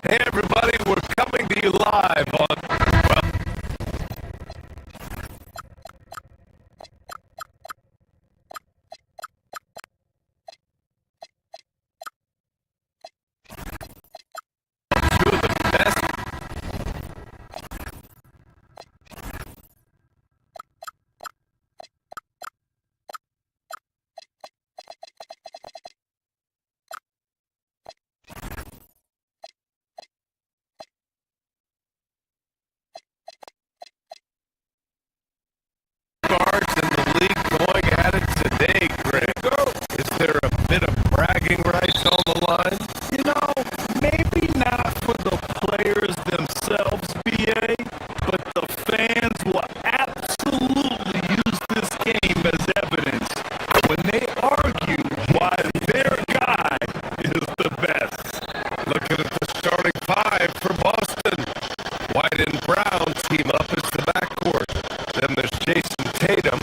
Hey everybody, we're coming to you live on, well, two of the best guards in the league going at it today, Greg. Is there a bit of bragging rights on the line? You know, maybe not for the players themselves, BA, but the fans will absolutely use this game as evidence when they argue why their guy is the best. Looking at the starting five for Boston. White and Brown team up as the backcourt. Then there's Jason Tatum,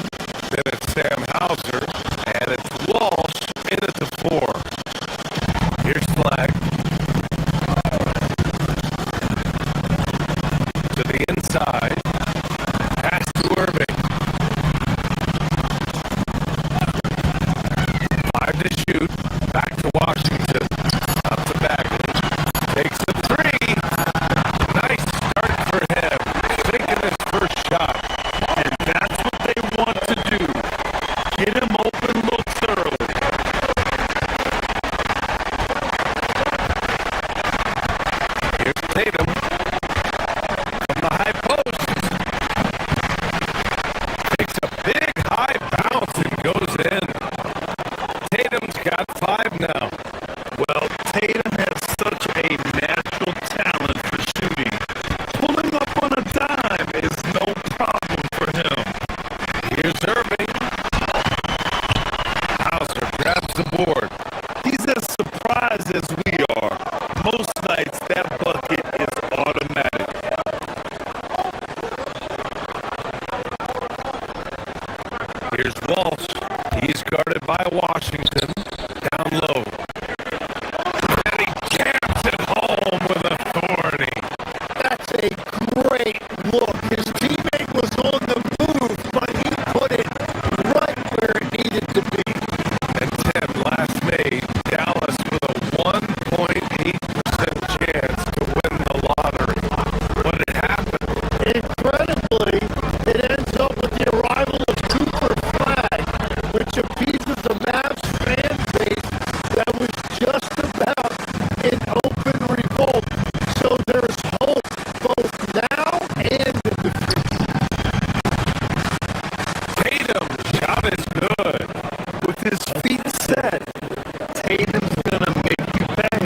then it's Sam Hauser, and it's Walsh in at the four. Here's Flag. To the inside. Pass to Irving. 5 to shoot. Back to Washington. Up to Bagley. Takes the three. Nice start for him. Taking his first shot. And that's what they want to do. Get him open looks early. Here's Tatum. From the high post. Takes a big high bounce and goes in. Tatum's got 5 now. Well, Tatum has such a natural talent for shooting. Pulling up on a dime is no problem for him. Here's Irving. Hauser grabs the board. He's as surprised as we are. Most nights that bucket is automatic. Here's Walsh. He's guarded by Washington. Down low. And he jams it home with authority. That's a great look. His teammate was on the move, but he put it right where it needed to be. And Tim, last made Dallas with a 1.8% chance to win the lottery. But it happened. Incredibly, it ends up with the arrival of Cooper Flag, which appeases the Mavs fan base that was just about in open revolt. So there's hope both now and in the future. Tatum's shot is good. With his feet set, Tatum's gonna make you pay.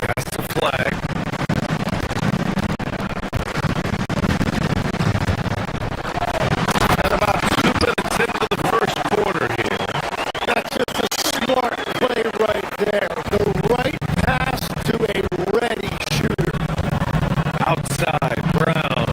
Pass the Flag. And about 2 minutes into the first quarter here. That's just a smart play right there. The right pass to a ready shooter. Outside, Brown.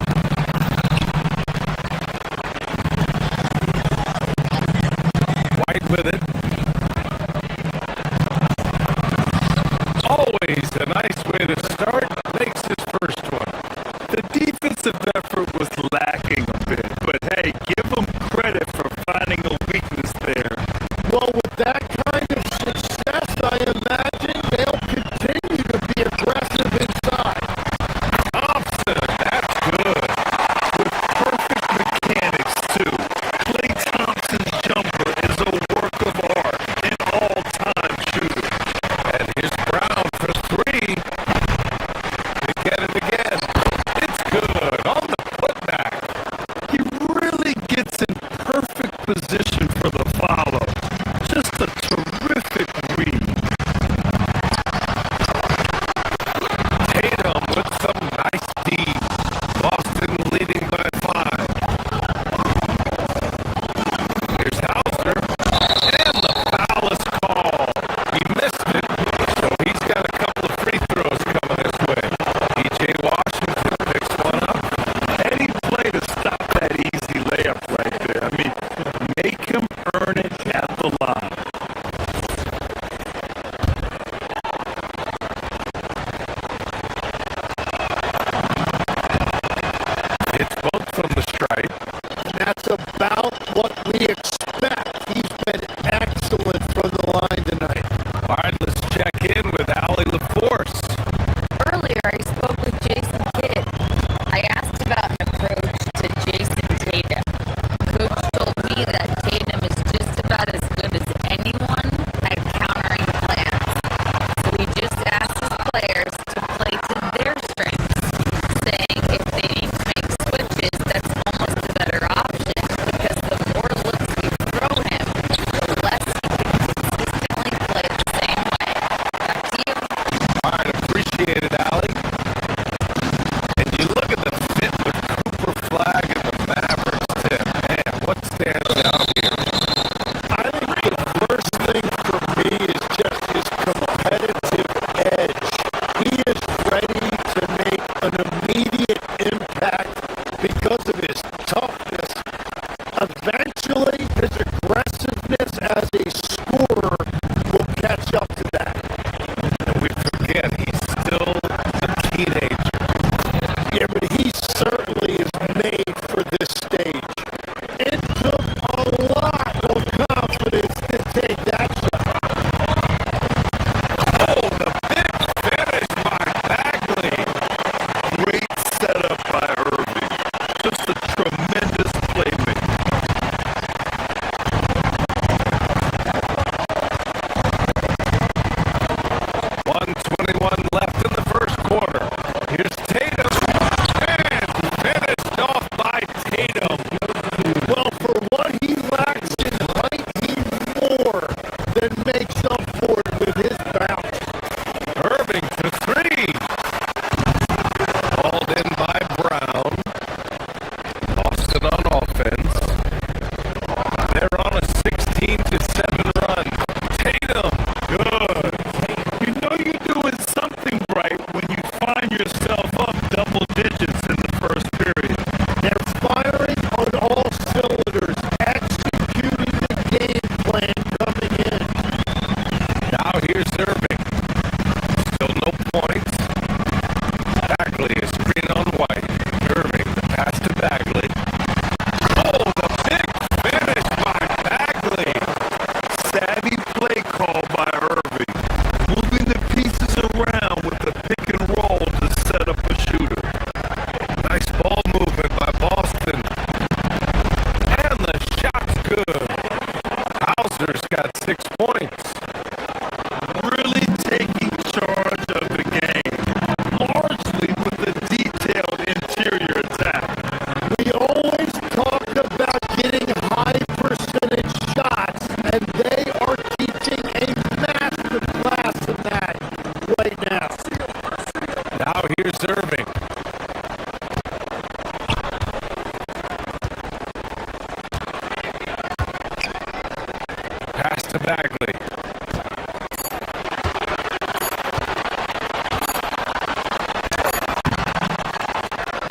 to Bagley.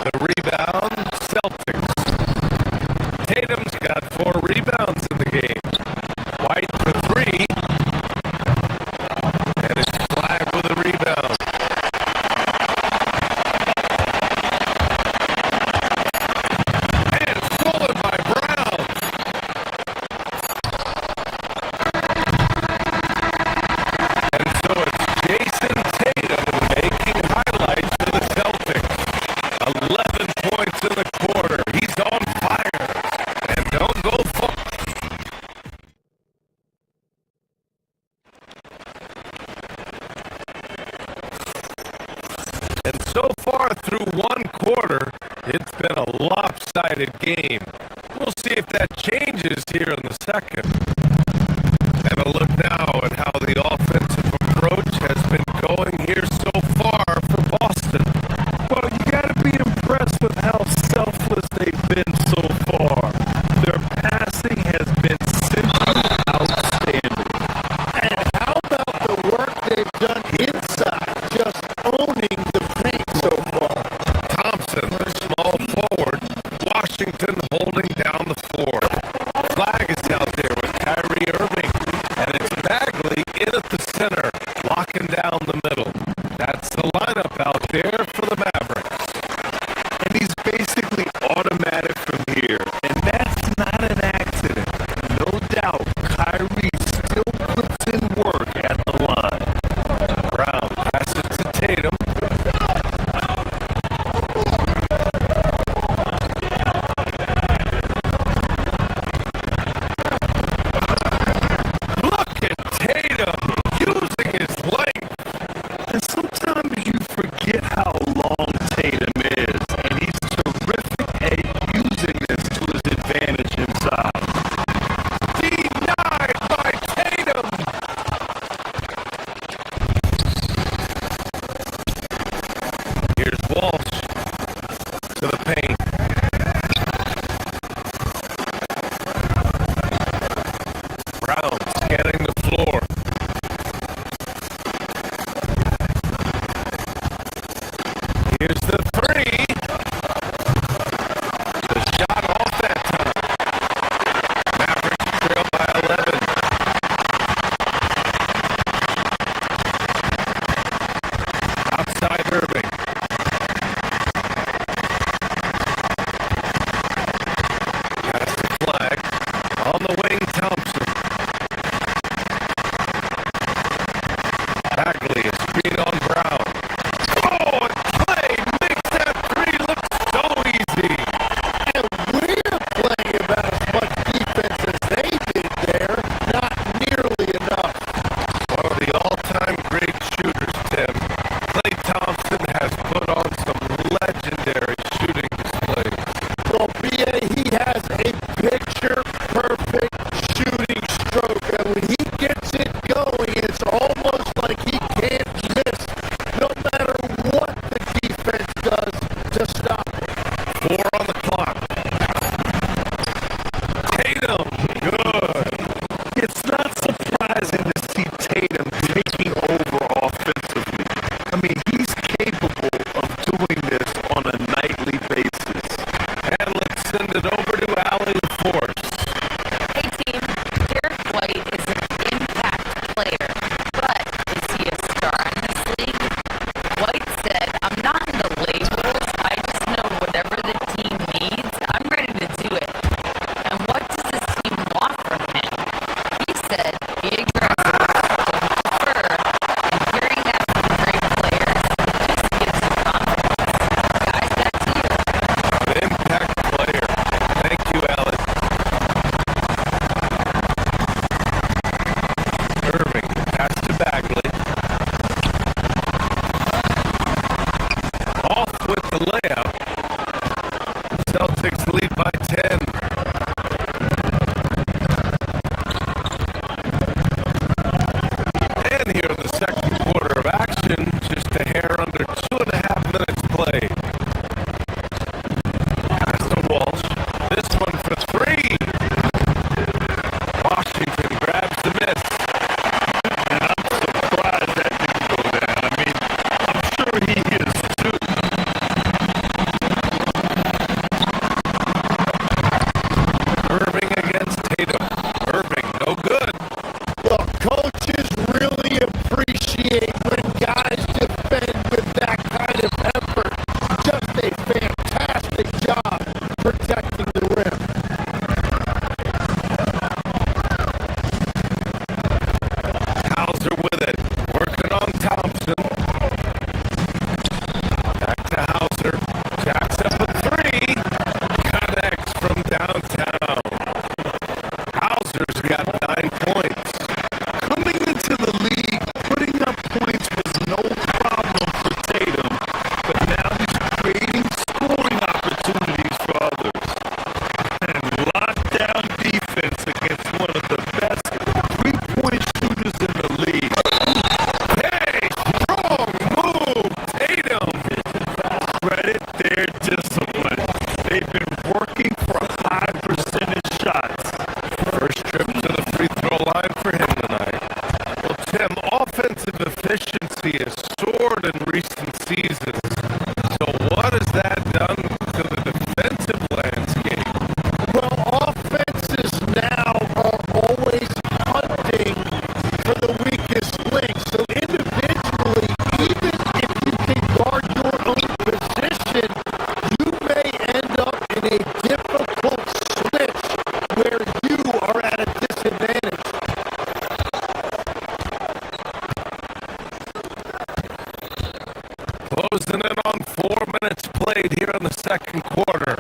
The rebound, Celtics. Tatum's got 4 rebounds in the game. White for 3. And it's Flag with a rebound. And stolen by Brown. And so it's Jason Tatum making highlights for the Celtics. 11 points in the quarter. He's on fire. And don't go far. And so far through one quarter, it's been a lopsided game. We'll see if that changes here in the second. And a look now at how the offensive approach has been going here so far for Boston. Well, you got to be impressed with how selfless they've been so far. Their passing has been simply outstanding. And how about the work they've done inside, just owning the paint so far? Thompson, small forward. Washington holding down the floor. Flag is out there with Kyrie Irving. And it's Bagley in at the quote, switch where you are at a disadvantage. Closing in on 4 minutes played here in the second quarter.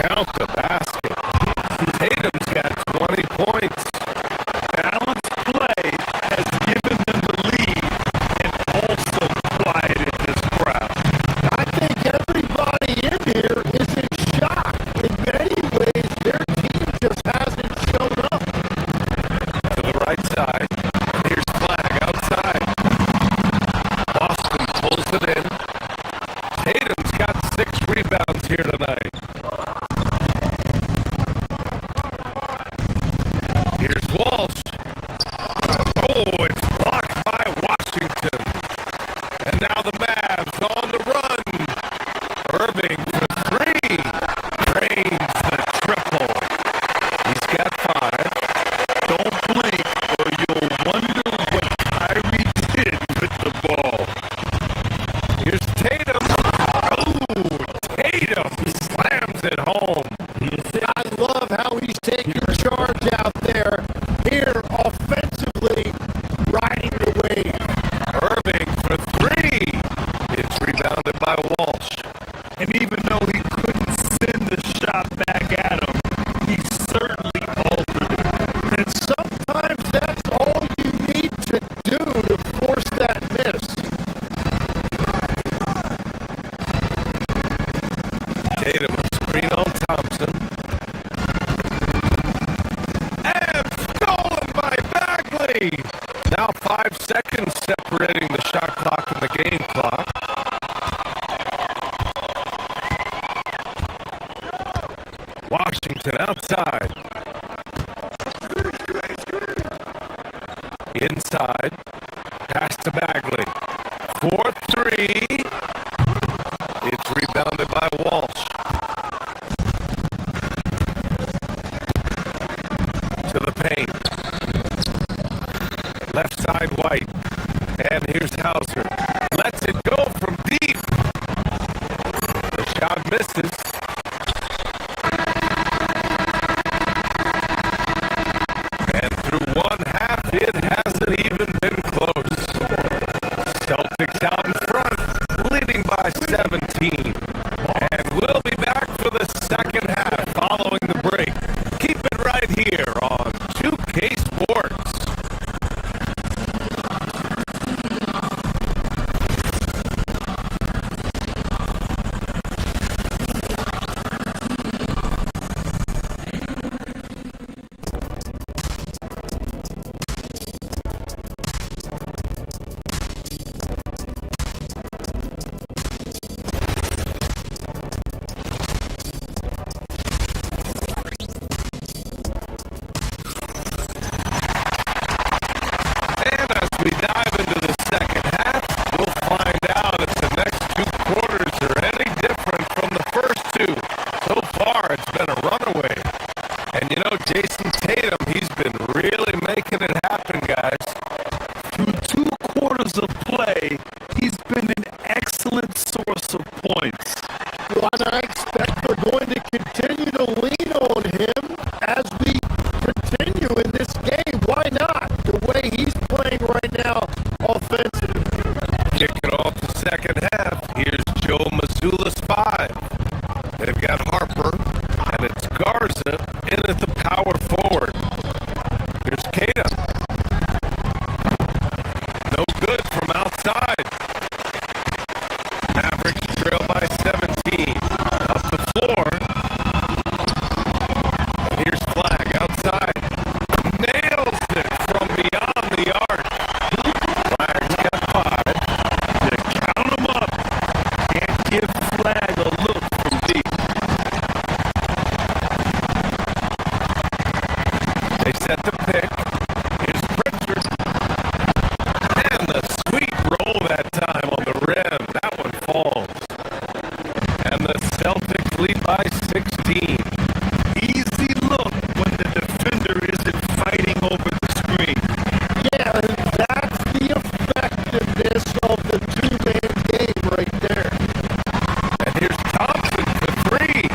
Count the basket. Tatum's got 20 points. Balanced play has given them the lead and also quieted this crowd. I think everybody in here is in shock. In many ways, their team just hasn't shown up. To the right side. Here's Flag outside. Boston pulls it in. Tatum's got 6 rebounds here tonight. Here's Walsh. Oh, it's blocked by Washington. And now the Mavs on the run. Irving for 3. Drains the triple. He's got 5. Don't blink or you'll wonder what Kyrie did with the ball. Here's Tatum. Oh, Tatum slams it home. I love how he's taking charge out there. Here, offensively, riding the wave. Irving for 3. It's rebounded by Walsh. And even though he couldn't send the shot back at him, he certainly altered it. And sometimes that's all you need to do to force that miss. Tatum a screen on Thompson. And stolen by Bagley. Now 5 seconds separating the shot clock and the game clock. Washington outside. Inside. Pass to Bagley. 4-3. It's rebounded by Walsh. To the paint. Left side White. And here's Hauser. Lets it go from deep. The shot misses. And through one half, it hasn't even been close. Celtics out in front, leading by 17. And we'll be back for the second half following the break. Keep it right here on 2K Sports. We dive into the second half. We'll find out if the next 2 quarters are any different from the first 2. So far, it's been a runaway. And you know, Jason Tatum, he's been really making it happen, guys. Through 2 quarters of play, he's been an excellent source of points. Well, and I expect we're going to continue to lean on him as we continue in this game. Why not? The way he's playing right now, offensively. Kicking off the second half, here's Joe Mazzulla's 5. They've got Harper, and it's Garza in at the power forward. Here's Cada. No good from outside. Mavericks trail by 17. Up the floor. And here's Flag outside. Nails it from beyond the arc. Flag's got 5. You count them up. Can't give Flag a look from deep. They set the pick. Here's Pritchard. And the sweet roll that time on the rim. That one falls. And the Celtics lead by 16. Easy look when the defender isn't fighting over the screen. Yeah, that's the effectiveness of the 2-man game right there. And here's Thompson for 3.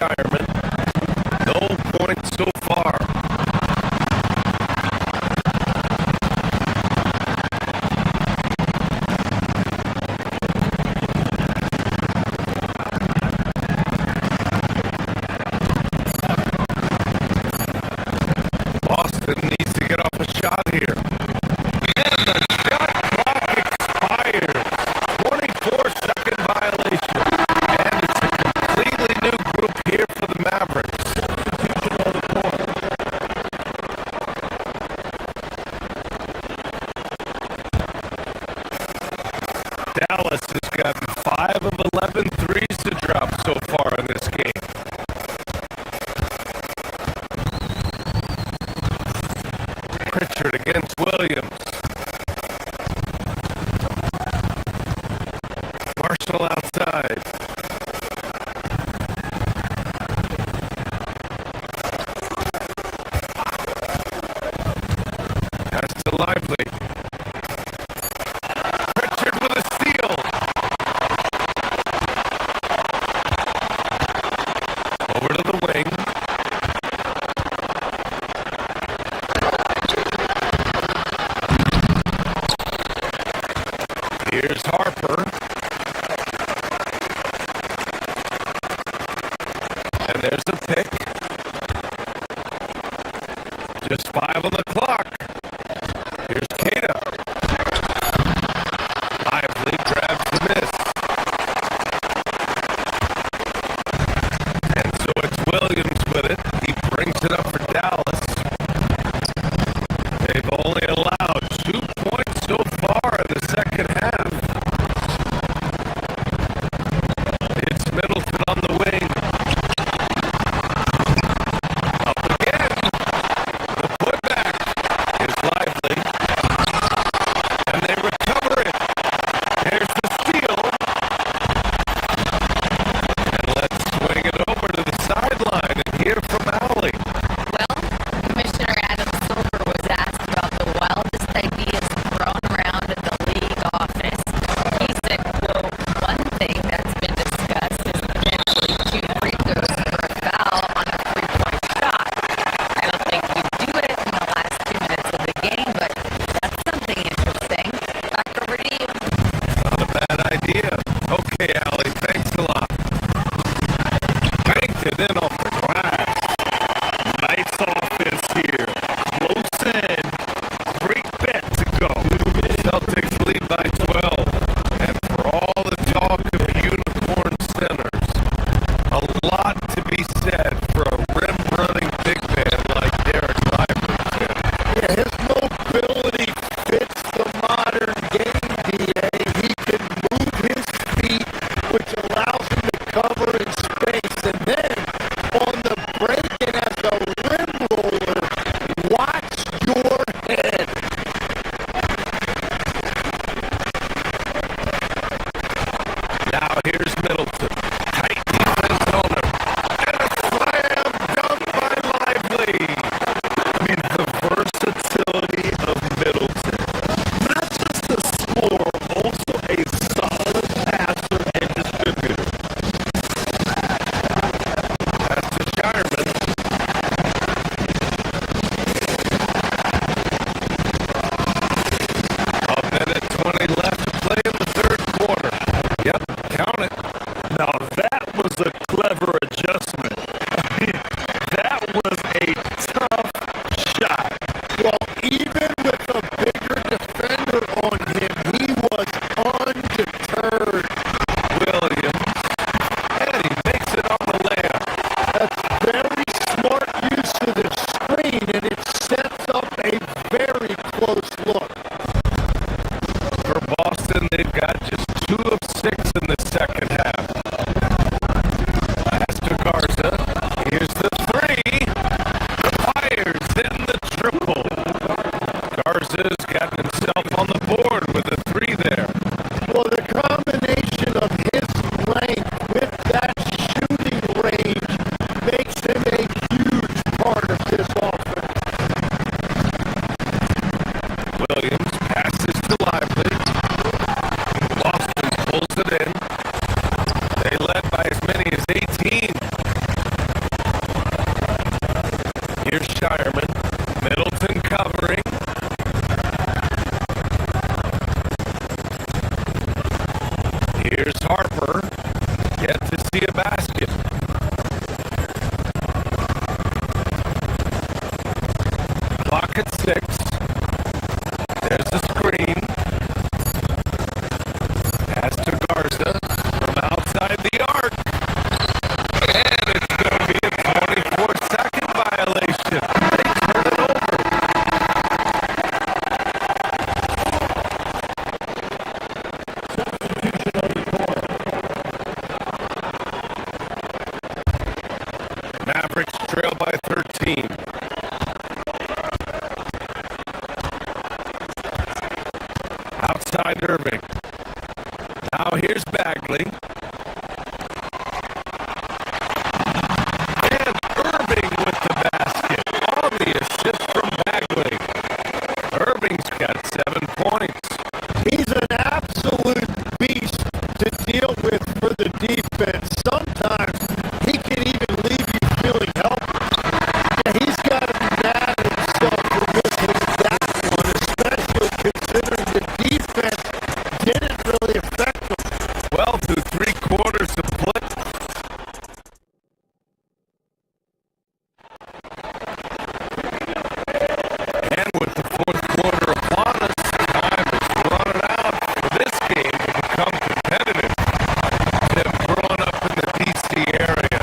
Shireman. No points so far. Boston needs to get off a shot here. And the shot clock expired. 24-second violation. And it's a completely new group here for the Mavericks. Substitution on the court. Dallas has gotten 5 of 11 threes to drop so far in this game. Pritchard against Williams. Marshall outside. Pass to Lively. Pritchard with a steal. Over to the wing. Here's Harper. And there's the pick. Just 5 on the clock. Here's Kata. Lively grabs the miss. And so it's Williams with it. He brings it up for Dallas. They've only allowed 2 points so far in the second half. It's Middleton on the wing. Up again. The putback is Lively. And they recover it. There's the steal. And let's swing it over to the sideline and hear from Allie. Well, Commissioner Adam Silver was asked about the wildest ideas thrown around at the league office. He said, quote, one thing that's been discussed is potentially 2 free throws for a foul on a 3-point shot. I don't think you do it in the last 2 minutes of the game, but that's something interesting. Back over to you. Not a bad idea. Okay, Allie, thanks a lot. Banked it in off the glass. Nice offense here. Close in. Great bet to go. Celtics lead by 12. And for all the talk of unicorn centers, a lot to be said for a rim-running big man like Derek Lively. Yeah, his mobility fits the modern game, DA. He can move his feet, which allows him to cover in space. And then on the break and as a rim roller, watch your head. Now here's Middleton. Tight defense on him. And a slam dunk by Lively. I mean, the versatility of Middleton. Not just a scorer, also a solid passer and distributor. Pass to Shireman. A minute 20 left to play in the third quarter. Yep, count it. Now that was a clever adjustment. I mean, that was a tough shot. Well, even with a bigger defender on him, he was undeterred. Williams. And he makes it on the layup. That's very smart use of the screen, and it sets up a very close look. For Boston, they've got just 2 of 6 in the second half. Pass to Garza. Here's the 3. Fires in the triple. Garza's got himself on the board with a 3 there. Well, the combination of his length with that shooting range makes him a huge part of this offense. Williams passes to Lively. Boston pulls it in. They led by as many as 18. Here's Harper. Yet to see a basket. Clock at 6. There's a screen. Pass to Garza from outside the arc. And it's going to be a 24-second violation. They turn it over. Mavericks trail by 13. Outside Irving. Now here's Bagley. And Irving with the basket on the assist from Bagley. Irving's got 7 points. He's an absolute beast to deal with for the defense. Sometimes he can even leave you feeling helpless. Yeah, he's got to be mad at himself for missing that one, especially considering the defense didn't really affect him. Well, through 3 quarters of play. And with the 4th quarter upon us, time is running out for this game to become competitive. They're growing up in the DC area.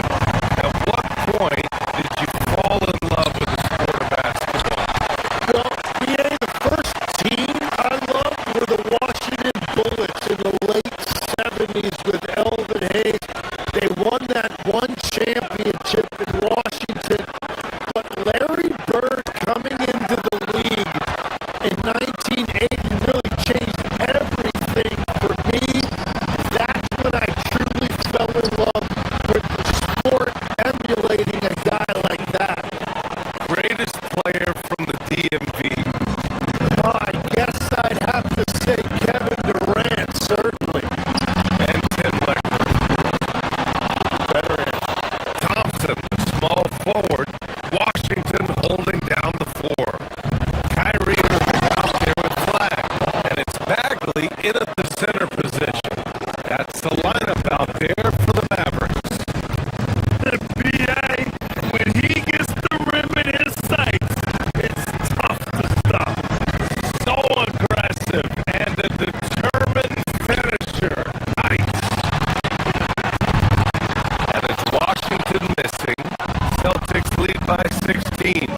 At what point did you fall in love with the sport of basketball? Well, BA, the first team I loved were the Washington Bullets in the late 70s with Elvin Hayes. They won that one championship in Washington. But Larry Bird coming into the league in 1980 really changed everything for me. That's when I truly fell in love with the sport, emulating a guy like that. Greatest player from the DMV. I guess I'd have to say Kevin Durant, certainly. And Tim Lecker. Veteran. Thompson, the small forward. Washington holding down the floor. Kyrie Irving out there with flag. And it's Bagley in at the center position. That's the lineup out there for the Mavericks. The BA, when he gets the rim in his sights, it's tough to stop. So aggressive and a determined finisher. Nice. And it's Washington missing. Celtics lead by 16.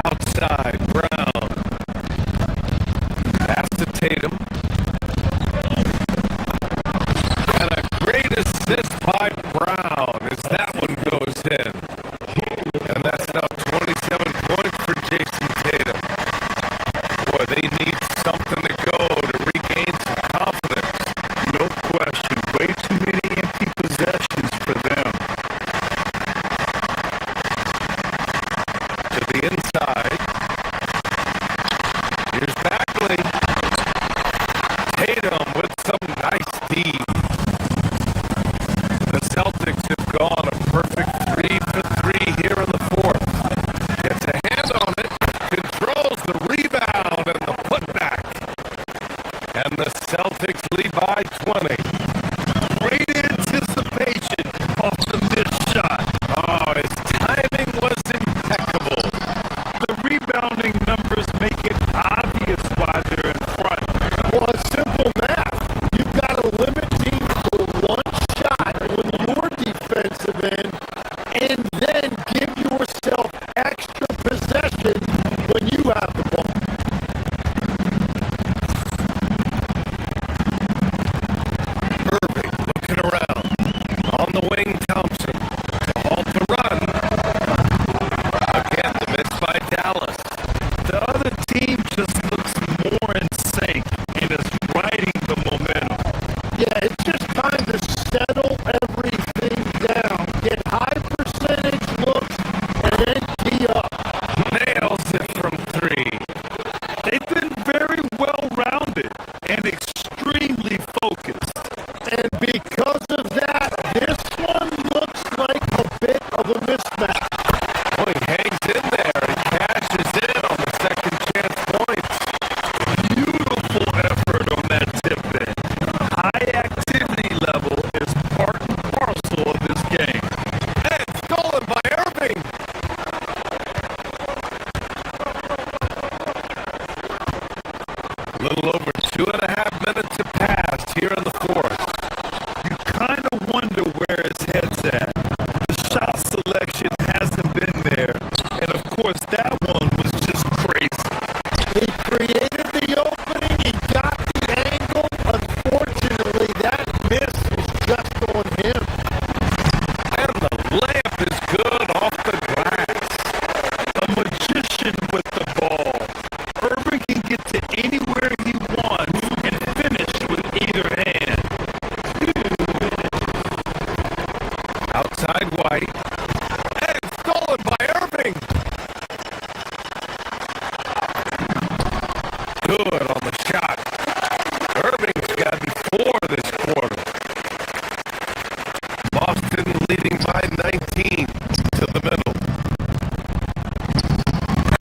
Outside, Brown. Pass to Tatum. And a great assist by Brown as that one goes in. And that's now 27 points for Jason Tatum. Boy, they need something to go to regain some confidence. No question. Way too many empty possessions for them. To the inside. Here's Bagley. Tatum with some nice D. The Celtics have gone a perfect 3 for 3 here in the 4th. Gets a hand on it, controls the rebound and the putback. And the Celtics lead by 20. Great anticipation off the missed shot. Oh, his timing was impeccable. The rebounding numbers make it obvious why they're in front. Well, it's simple math. You've got to limit teams to one shot on your defensive end and then give yourself extra possession when you have the ball. Little over 2.5 minutes have passed here in the fourth. You kind of wonder where his head's at. The shot selection hasn't been there. And of course, that one was just crazy. He created the opening. He got the angle. Unfortunately, that miss was just on him. And the layup is good off the glass. A magician with the ball. Irving can get to anywhere he wants and finish with either hand. Outside White. And stolen by Irving. Good on the shot. Irving's gotten 4 this quarter. Boston leading by 19 to the middle.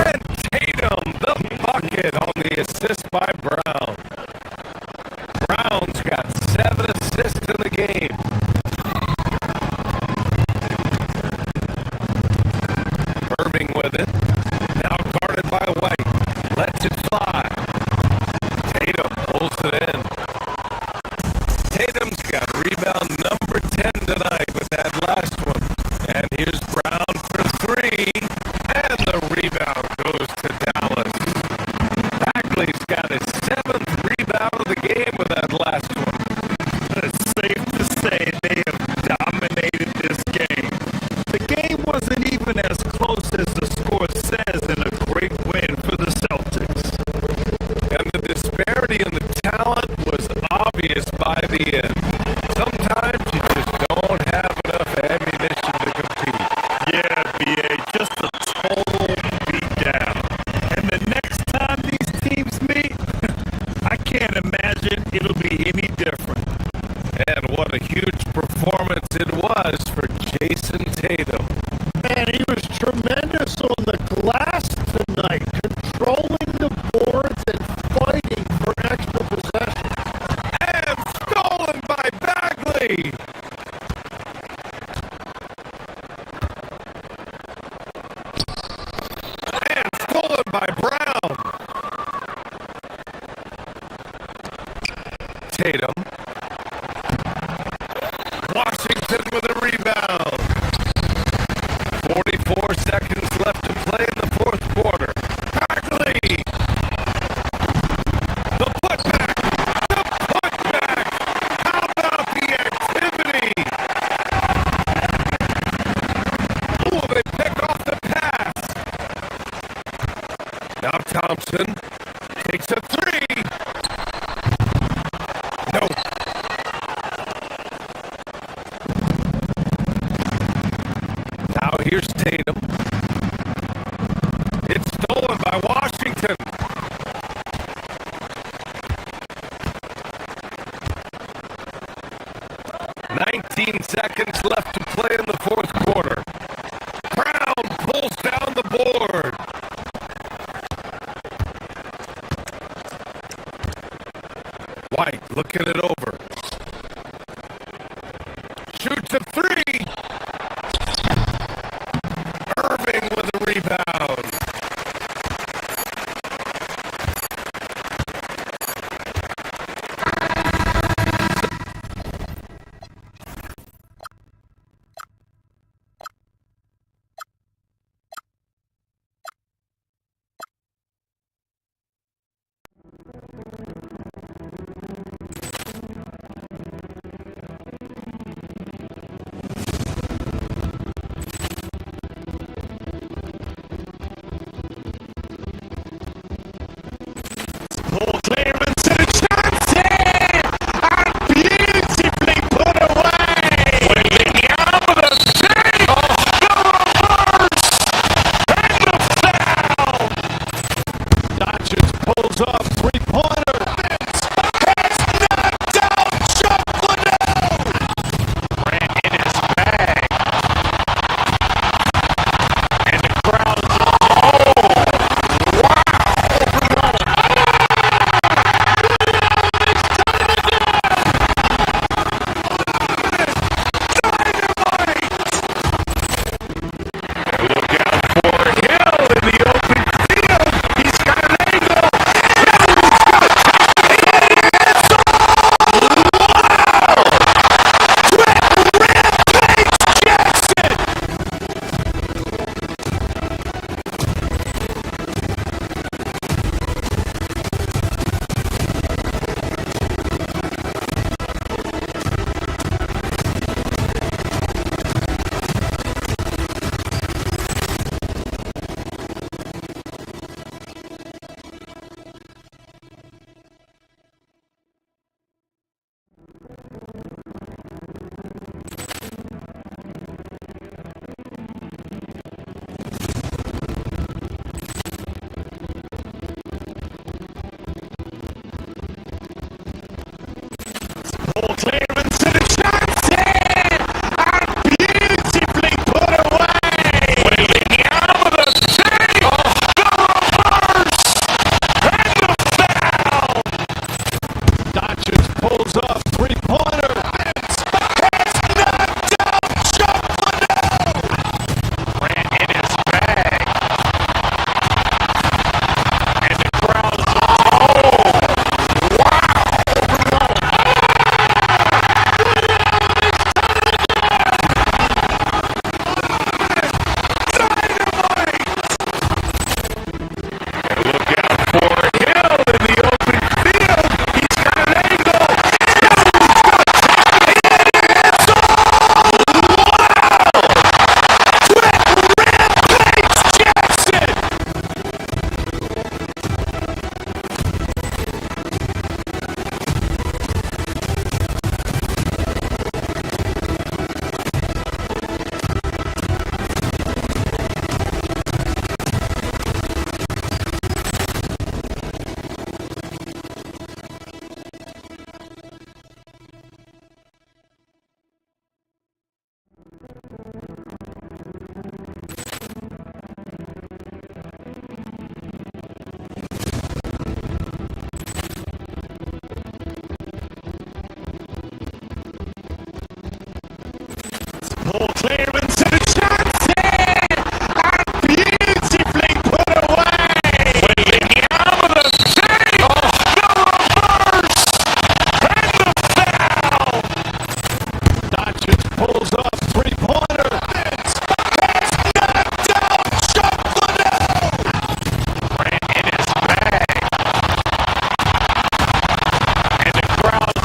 And Tatum, the bucket on the assist by Brown. Brown's got 7 assists in the game. Irving with it. Now guarded by White. Lets it fly. Tatum pulls it in. Tatum's got rebound number 10 tonight with that last one. And here's Brown for 3. And the rebound goes to Dallas. Bagley's got his 7th rebound of the game with that last one. It's safe to say they have dominated this game. The game wasn't even as close as the score says in a great win for the Celtics. And the disparity in the talent was obvious by the end. Sometimes you just don't have enough ammunition to compete. Yeah, BA, just a total beatdown. And the next time these teams meet, I can't imagine it'll be any different. And what a huge performance it was for Jason Tatum. Man, he was tremendous on the glass tonight, controlling the boards and fighting for extra possession. And stolen by Bagley. And stolen by Brown. Tatum. Washington with a rebound. 44 seconds left to play in the fourth quarter. Bagley. The putback. The putback. How about the activity? Oh, they pick off the pass. Now Thompson takes a 3. No. Now here's Tatum. It's stolen by Washington. "19 seconds left to play in the fourth quarter. Brown pulls down the board. White looking it over. Shoots a 3. Irving with a rebound. pulls up, three-pointer. It's knocked out, Shuffle Grant in his bag. And the crowd's Paul clearance and the shot's in! Beautifully put away! Waiting out of the city! The reverse! And the foul! Dodgers pulls up, three-pointer. It's knocked out, Shuffle Grant in his bag. And the crowd's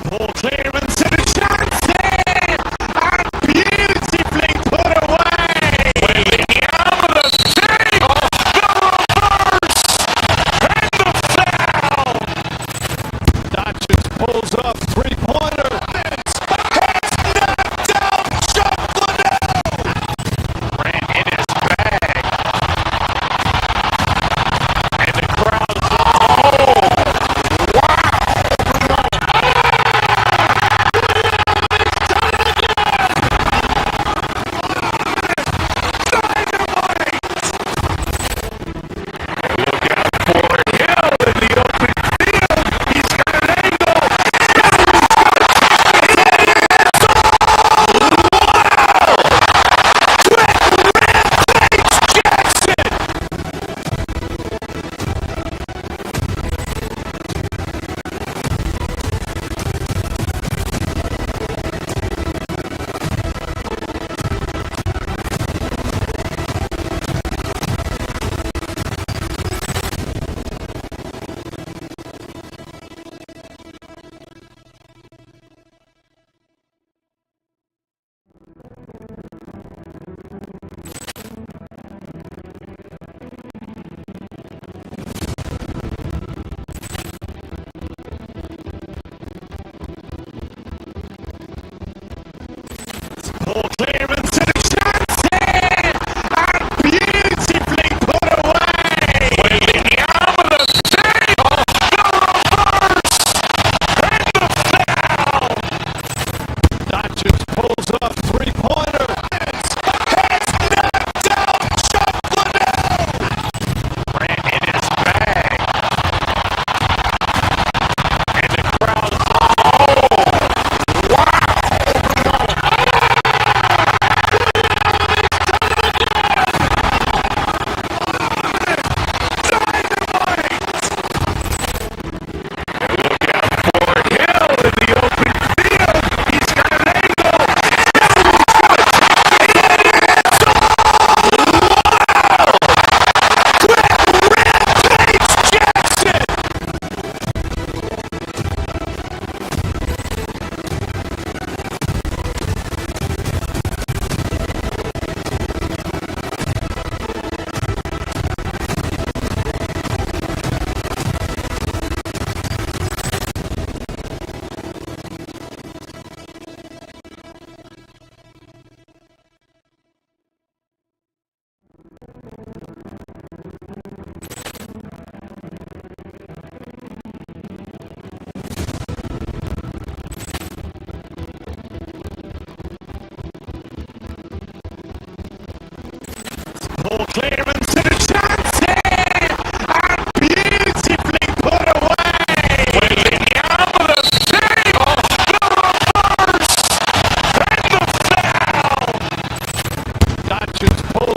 Paul clearance and the shot's in! Beautifully put away! Waiting out of the city! The reverse! And the foul! Dodgers pulls up, three-pointer. It's knocked out, Shuffle Grant in his bag. And the crowd's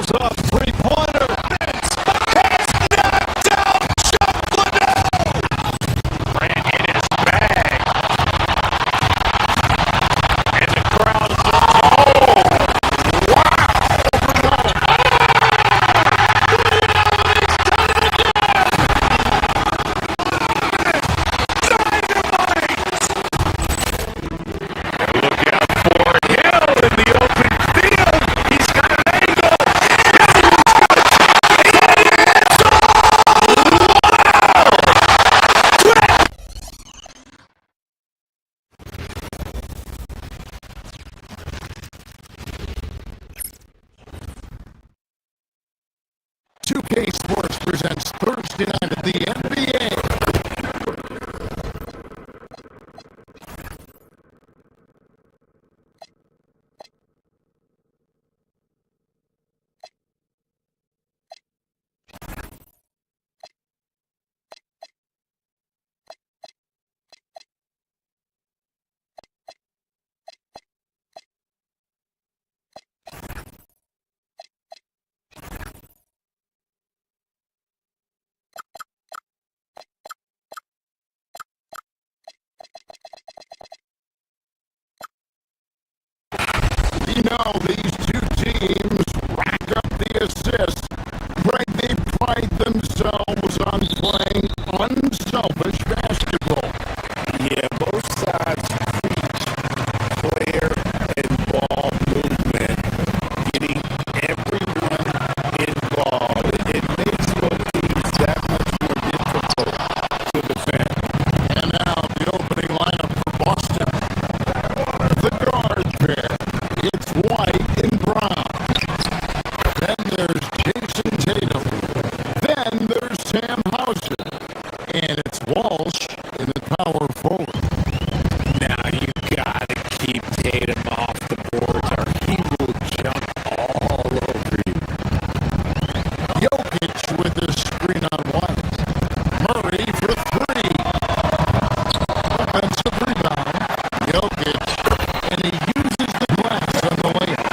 Goes up, three-pointer, Vince, pass knocked down, Chuck Liddell! Ran in his bag. And the crowd is like, oh, look out for Hill in the open field. He's got an angle. K Sports presents Thursday Night of the NBA. You know, these two teams rack up the assists. Greg, they pride themselves on playing unselfish basketball. Yeah, both sides preach player and ball movement, getting everyone involved. It makes both teams that much more difficult to defend. And now the opening lineup for Boston. The guard pair. It's White and Brown. Then there's Jason Tatum. Then there's Sam Hauser. And it's Walsh in the power forward. Now you gotta keep Tatum off the boards or he will jump all over you. Jokic with the screen on White. Murray for three. Offensive rebound. Jokic. And he uses the glass on the way up.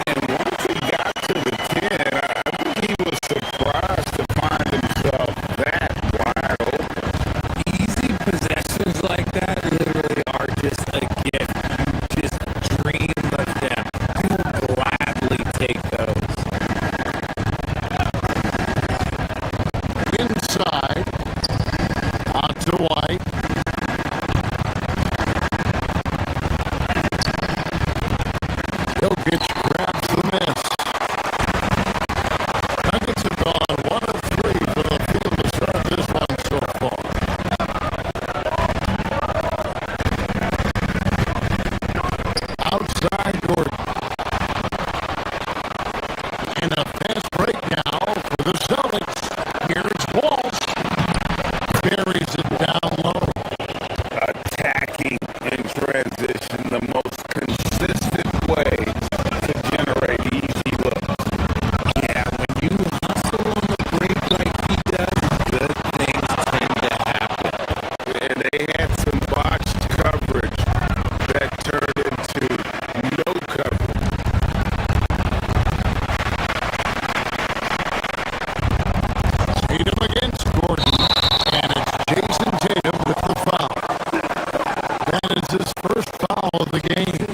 And once he got to the 10, I think he was surprised to find himself that wide open. Easy possessions like that literally are just a gift. You just dream of them. You will gladly take those. Inside. Out to White. Jokic grabs the miss. Nuggets have gone 1 of 3 for the field to start this one so far. Outside Gordon. And a fast break now for the Celtics. Here's Walsh. Buries it down low. Attacking in transition, the most consistent way to generate easy looks. Yeah, when you hustle on the break like he does, good things tend to happen. And they had some botched coverage that turned into no coverage. Tatum against Gordon. And it's Jason Tatum with the foul. That is his first foul of the game.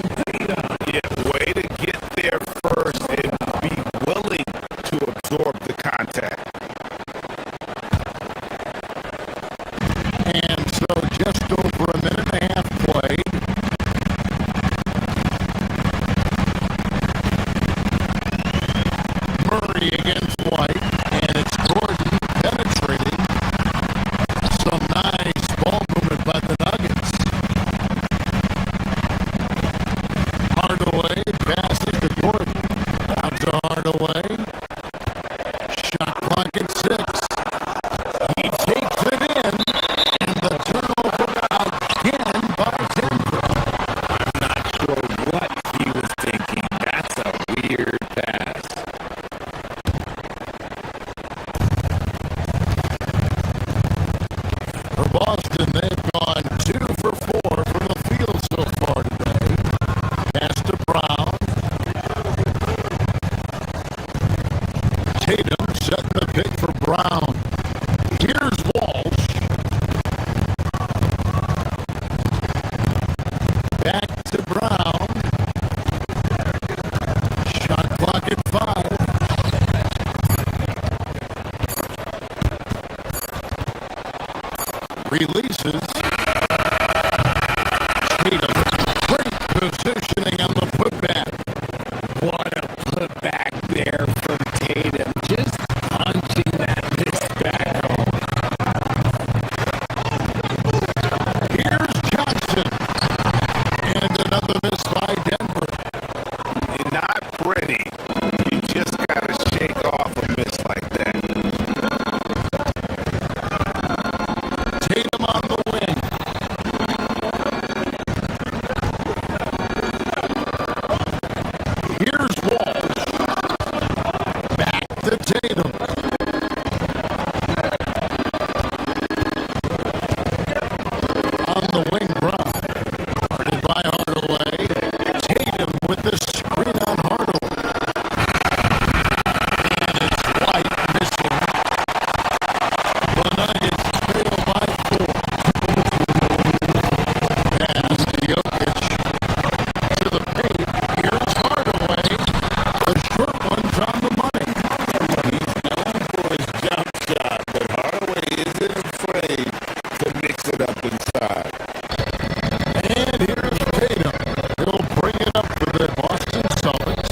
Yeah, way to get there first and be willing to absorb the contact. And so just over a minute and a half played. Murray against White. And it's Gordon penetrating. Some nice ball movement by the Nuggets. Hardaway passes to Gordon. Out to Hardaway. Shot clock at 6. He takes it in. And the turnover again by Denver. I'm not sure what he was thinking. That's a weird pass. ready. You just gotta shake off a miss like that. Tatum on the wing. Here's Walsh. Back to Tatum. On the wing, Brown. Guarded by Hardaway. Tatum with the screen on Hardaway. And it's White missing. The Nuggets trail by 4. Pass to Jokic. To the paint. Here's Hardaway. The short one's on the money. He's known for his jump shot, but Hardaway isn't afraid to mix it up inside. And here's Tatum. He'll bring it up for the Boston Celtics.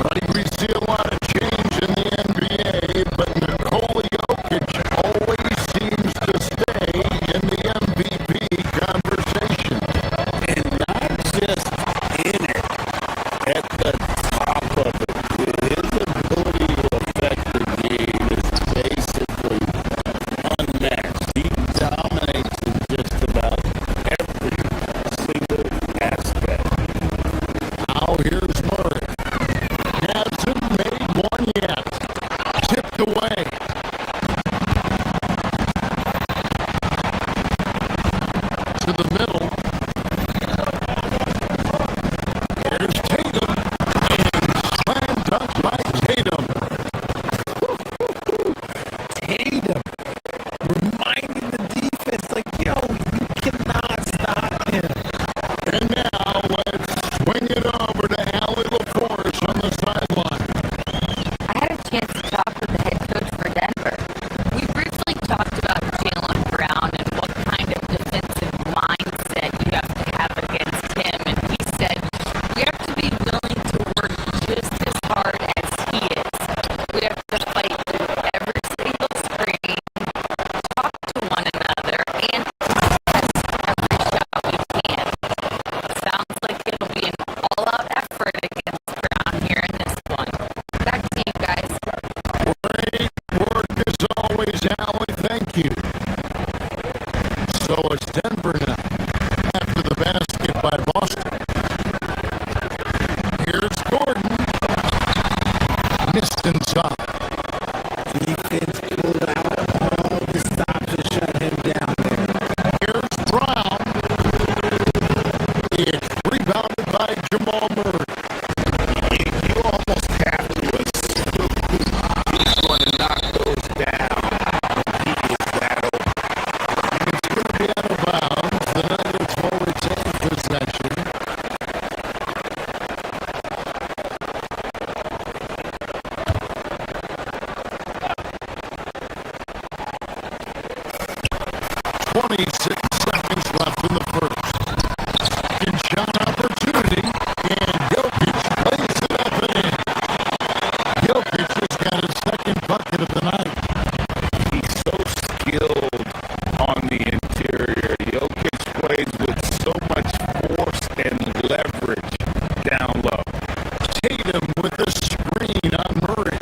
Right, we see a lot of change in the NBA, but Nikola Jokic always seems to stay in the MVP conversation. And not just in it, at the top of it. His ability to affect the game is basically unmatched. He dominates in just about every single aspect. Now here's Murray. Hasn't made one yet. Tipped away. To the middle. Here's Tatum. And slam dunk by Tatum. Tatum reminding the defense, like, yo, you cannot stop him. And now let's swing it over to Allie LaForce on the sideline. I had a chance to talk with the head coach for Denver. We briefly talked about Jaylen Brown and what kind of defensive mindset you have to have against him. And he said, we have to be willing to work just as hard as he is. We have to fight through every single screen, talk to one another, and test every shot we can. Sounds like it'll be an all-out effort against Brown here in this one. Back to you guys. Great work as always, Allie. Thank you. So it's Denver now. After the basket by Boston. Here's Gordon. Missed inside. Defense pulled out all the stop to shut him down there. Here's Brown. It's rebounded by Jamal Murray. You almost have to assume he's going to knock those down. He is that open. It's going to be out of bounds. The Nuggets will retain possession. 26 seconds left in the first. Second shot opportunity, and Jokic plays it up and in. Jokic has got his second bucket of the night. He's so skilled on the interior. Jokic plays with so much force and leverage down low. Tatum with the screen on Murray.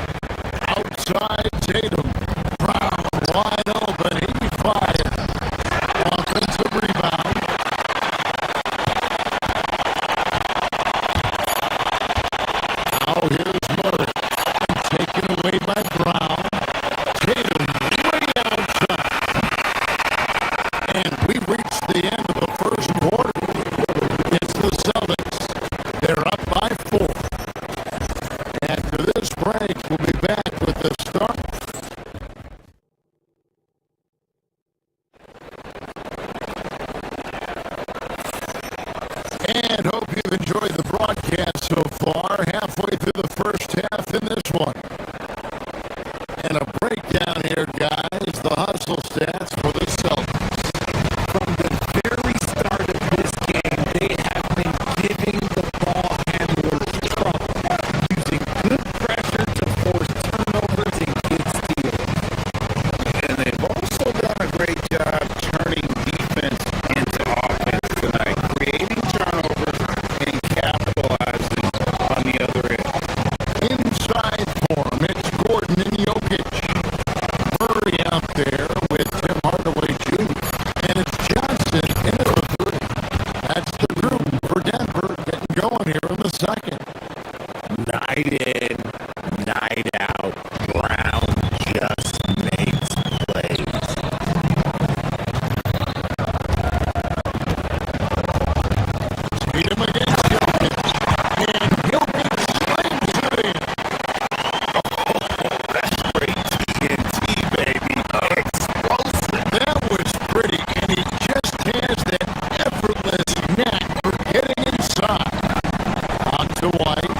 Outside Tatum. Brown wide open. 85. Offensive rebound. Now here's Murray. Taken away by Brown. Tatum way outside. And we reached the end of the first quarter. It's the Celtics. They're up by 4. After this break, we'll be back with the start. And hope you've enjoyed the broadcast so far. Halfway through the first half in this one. And a breakdown here, guys. The hustle stats for the Celtics. From the very start of this game, they have been giving the ball handlers trouble, using good pressure to force turnovers and get steals. And they've also done a great job turning defense into offense tonight, creating turnovers and capitalizing on the other end. second. Night in, night out, Brown just makes plays. Tatum against Jokic. And Jokic slams it in. That's great TNT, baby. Explosive. That was pretty, and he just has that effortless knack for getting inside. On to White.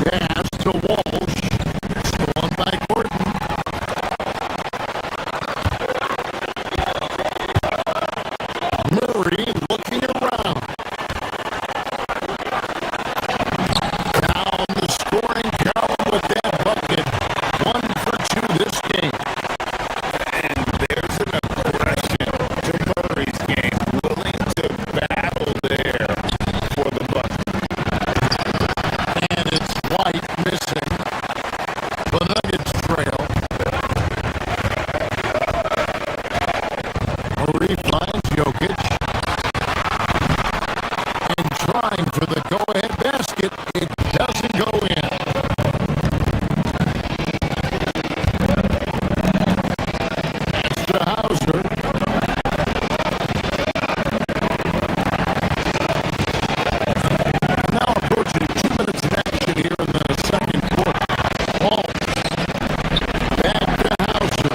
Pass to Walsh. Stolen by Gordon. Murray looking around. Down the scoring column with that bucket. 1 for 2 this game. And there's an aggression to Murray's game. Willing to battle there for the bucket. And it's White missing. The Nuggets trail. Murray finds Jokic. And trying for the go-ahead basket. It doesn't go in. Pass to Hauser. Now approaching 2 minutes of action here in the second quarter. Walsh. Back to Hauser.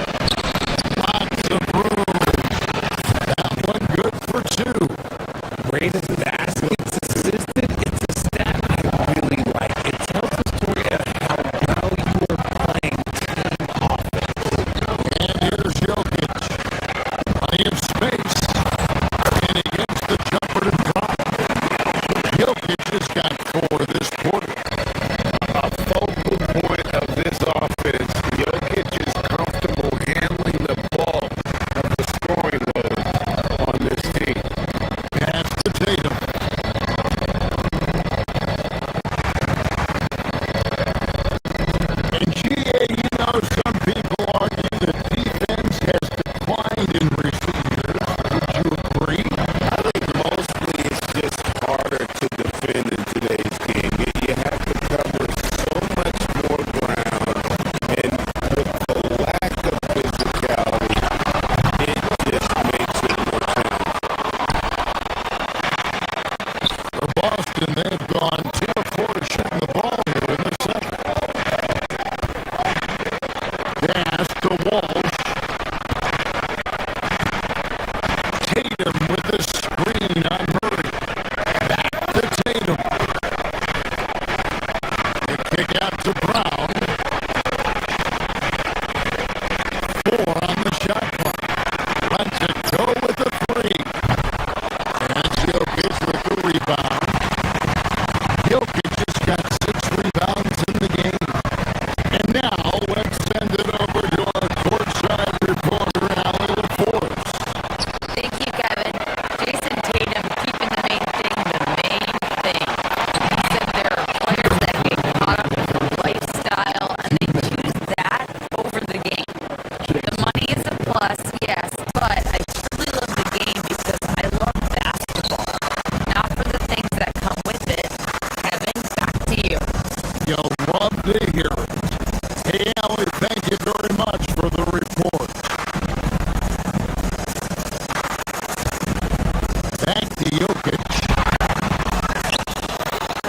Lots of room. That one good for 2. Rate of baskets assisted. It's a stat I really like. It tells the story of how well you are playing team offense. And here's Jokic. Plenty of space. And he gets the jumper to drop. Jokic has got 4 this quarter. A focal point of this offense. Jokic is comfortable handling the bulk of the scoring load on this team. Pass to Tatum. And GA, you know, some people argue that defense has declined in recent years. Would you agree? I think mostly it's just harder to defend in today's game. You have to cover so much more ground, and with the lack of physicality, it just makes it more challenging. For Boston, they've gone 2 of 4 shooting the ball here in the second. Pass to Walsh. Tatum with the screen on Murray. Back to Tatum. They kick out to Brown. 4 on the shot clock. Lets it go with the 3. And Jokic with the rebound. Jokic has got 6 rebounds in the game. And now let's send it over to our courtside reporter, Allie LaForce. Thank you, Kevin. Jason Tatum keeping the main thing the main thing. He said there are players that get caught up with the lifestyle and they choose that over the game. The money is a plus, yes, but I truly love the game because I love basketball, not for the things that come with it. Kevin, back to you. You'll love to hear it. Hey, Allie, thank you very much for the report. Back to Jokic.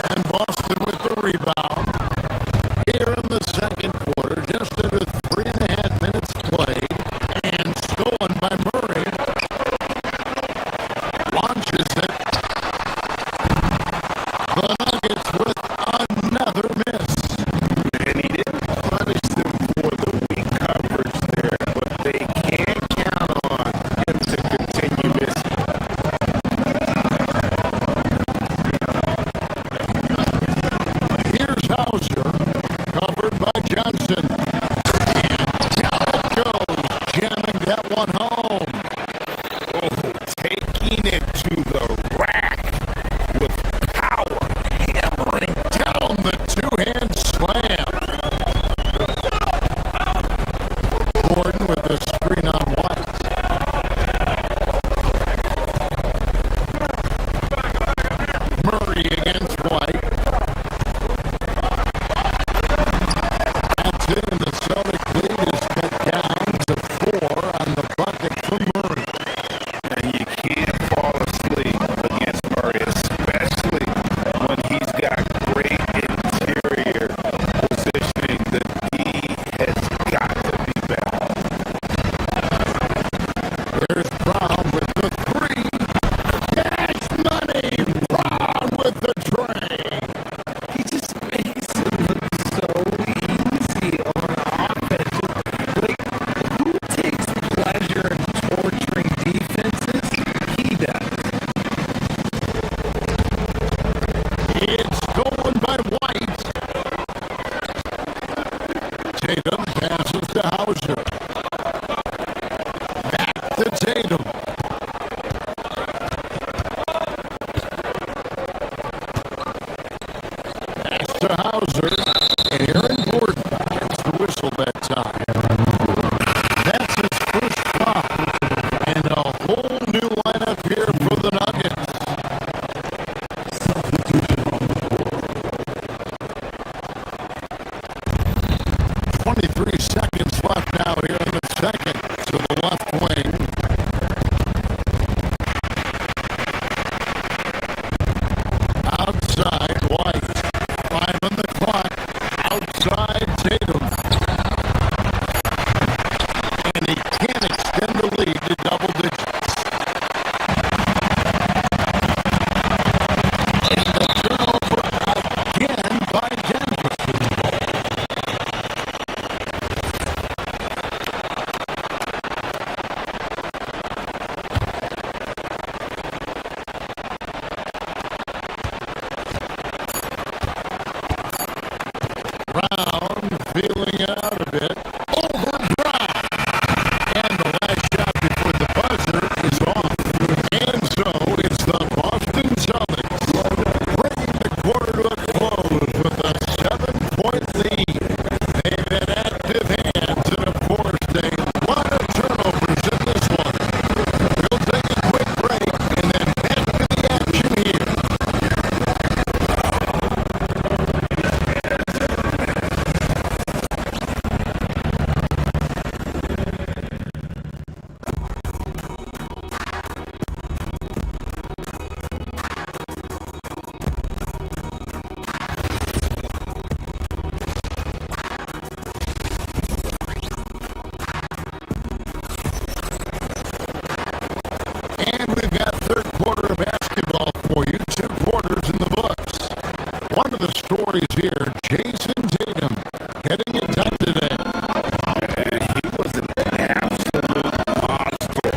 And Boston with the rebound. Here in the second quarter, just under 3.5 minutes played. And stolen by Murray. Launches it. The Nuggets with another miss. And he didn't punish them for the weak coverage there, but they can't count on him to continue missing. Here's Hauser, covered by Johnson. And down it goes, jamming that one home. Oh, taking it to the rack with power, hammering. Down the two-hand slam. Gordon with the screen on White. Murray against White. That's it, and the Celtic lead is cut down to 4 on the bucket for Murray. And you can't fall asleep against Murray, especially when he's got great interior positioning. The D has got to be better. There's Brown with the 3. Cash money! Brown with the tray. He just makes it look so easy on offense. Like, who takes pleasure in torturing defenses? He does. It's stolen by White. Tatum passes to Hauser. Back to Tatum. Pass to Hauser. And Aaron Gordon gets the whistle that time. That's his first foul. And a whole new lineup here for the Nuggets. 23 seconds left now here in the second to the left wing. Outside White. 5 on the clock. Outside Tatum. And he can't extend the lead to double digits. And the turnover again by Denver. Brown feeling it out a bit. Over Brown. And the last shot before the buzzer is off. And so it's the Boston Celtics bringing the quarter to a close with a 7-point lead. They've had active hands, and of course they lot of turnovers in this one. We'll take a quick break and then back to the action here. And we've got third quarter of basketball for you. 2 quarters in the books. One of the stories here, Jason Tatum getting it done today. He was an absolute monster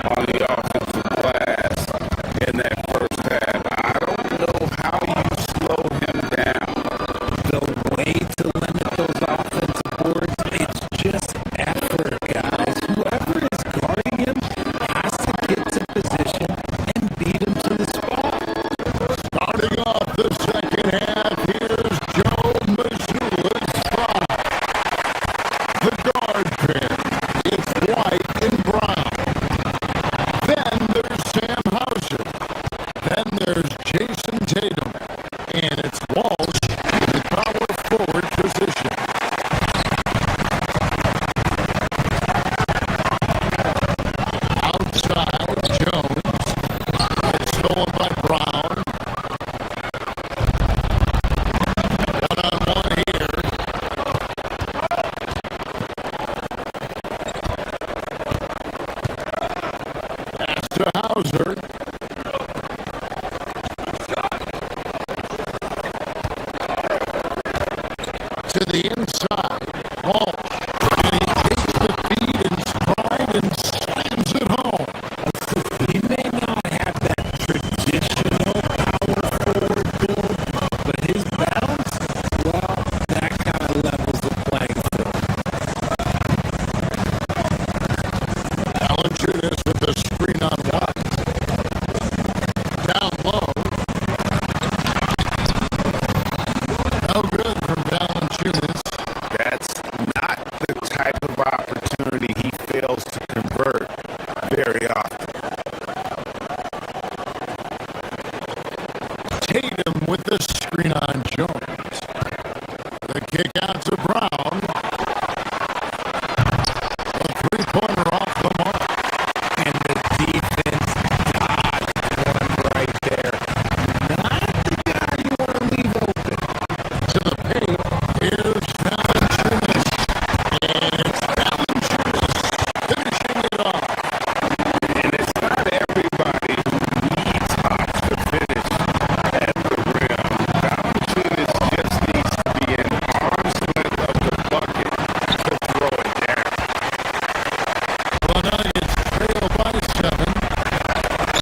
on the offensive glass in that first half. I don't know how you slow him down. The way to limit those offensive boards, it's just effort, guys. Whoever is guarding him has to get to position and beat him to the spot. Starting off the second half, here's Joe Mazzulla's five. The guard pair is White and Brown. Then there's Sam Hauser. Then there's Jason Tatum. And it's Walsh in the power forward position. Outside, Jones. It's stolen by Brown. One-on-one here. Pass to Hauser. To the inside. Walsh. And he takes the feed in stride and slams it home. He may not have that traditional power forward build, but his bounce, well, that kind of levels the playing field. Valanciunas with the screen on White. Down low. No good from Valanciunas. That's not the type of opportunity out to Brown. A three-pointer off the mark. And the defense dodged one right there. Not the guy you want to leave open. To the paint. Here's Valanciunas. And it's Valanciunas finishing it off. And it's not everybody who needs Hawks to finish at the rim. Valanciunas just needs to be in arm's length of the bucket to throw it down. The Nuggets trail by 7.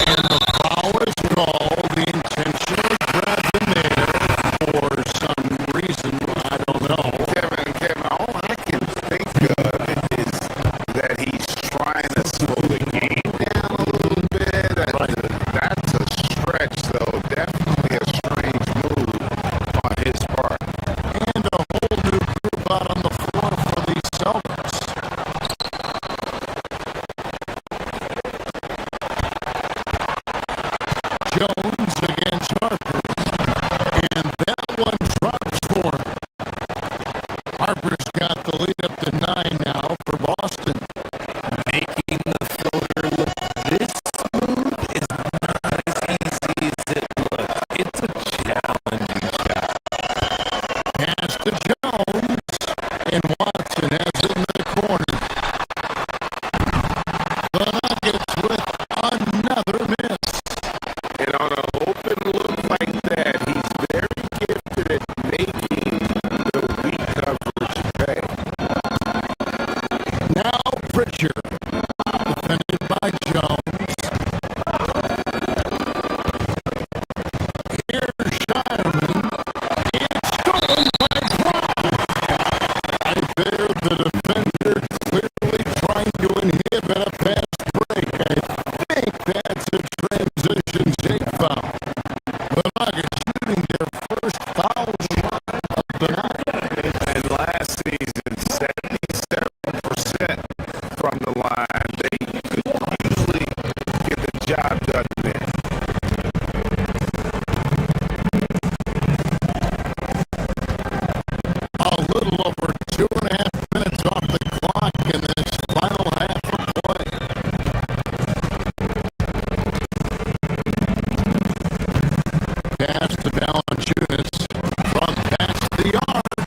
And the foul is called. The intentional grabbing there for some reason. I don't know. Kevin, all I can think of is that he's trying to slow the game down a little bit. That's a stretch, though. Definitely a strange move on his part. And a whole new group out on the floor for the Celtics. Jones against Harper. And that one drops for him. Harper's got the lead up to 9 now for Boston. Making the floater look this smooth is not as easy as it looks. It's a challenging shot. Pass to Jones. And Watson has it in the corner. The Nuggets with another miss. And on an open look like that, he's very gifted at making the weak coverage pay. Now Pritchard, defended by Jones. Here's Shireman. It's stolen by Brown. Right there, the defender clearly trying to inhibit a fast break. I think that's a transition shake foul. The Nuggets shooting their first foul shot of the night. And last season, 77% from the line. They could usually get the job done there. A little over 2.5 minutes off the clock in this final half of play. Pass to Valanciunas from past the arc.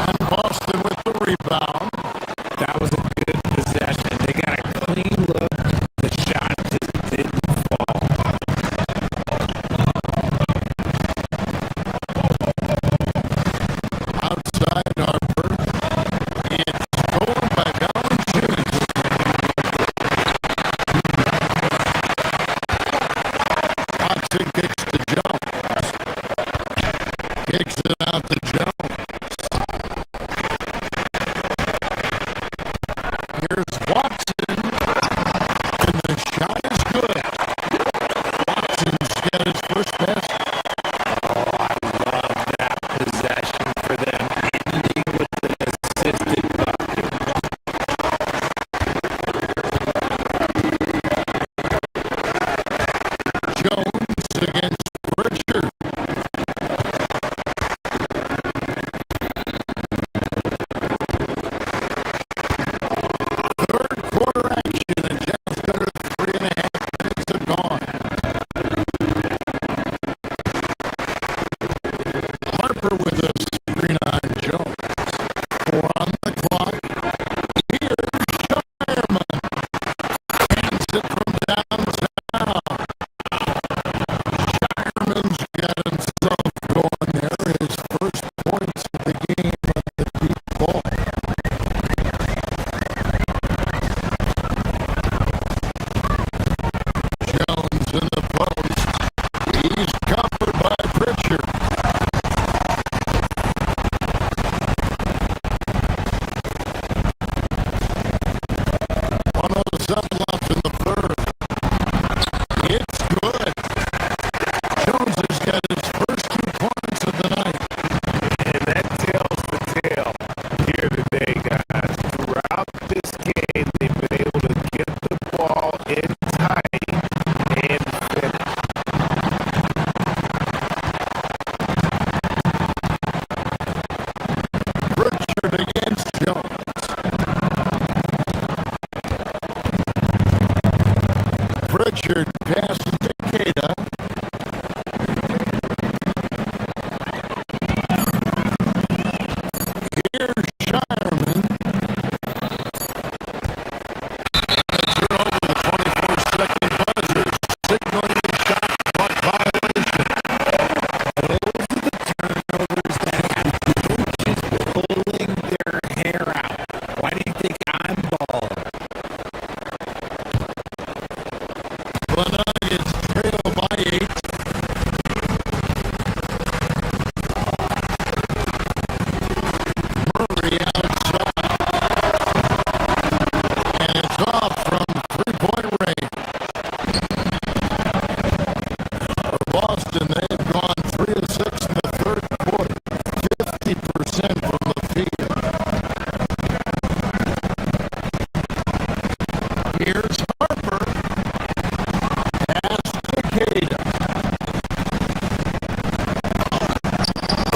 And Boston with the rebound. That was a good possession. They got a clean look. The shot just didn't fall. Outside Harper. It's stolen by Valanciunas. Watson kicks to Jones. Kicks it out to Jones. Here's Watson. And the shot is good. Watson's got his first basket. Love that possession for them. Ending with an assisted bucket. Jones against Pritchard. Third quarter Pritchard passes to Queta. Here's Shireman. Turnover, the 24-second buzzer, signaling a shot clock violation. Turnovers that have coaches pulling their hair out. Why do you think I'm balling? The Nuggets trail by 8. Murray outside. And it's off from three-point range. For Boston,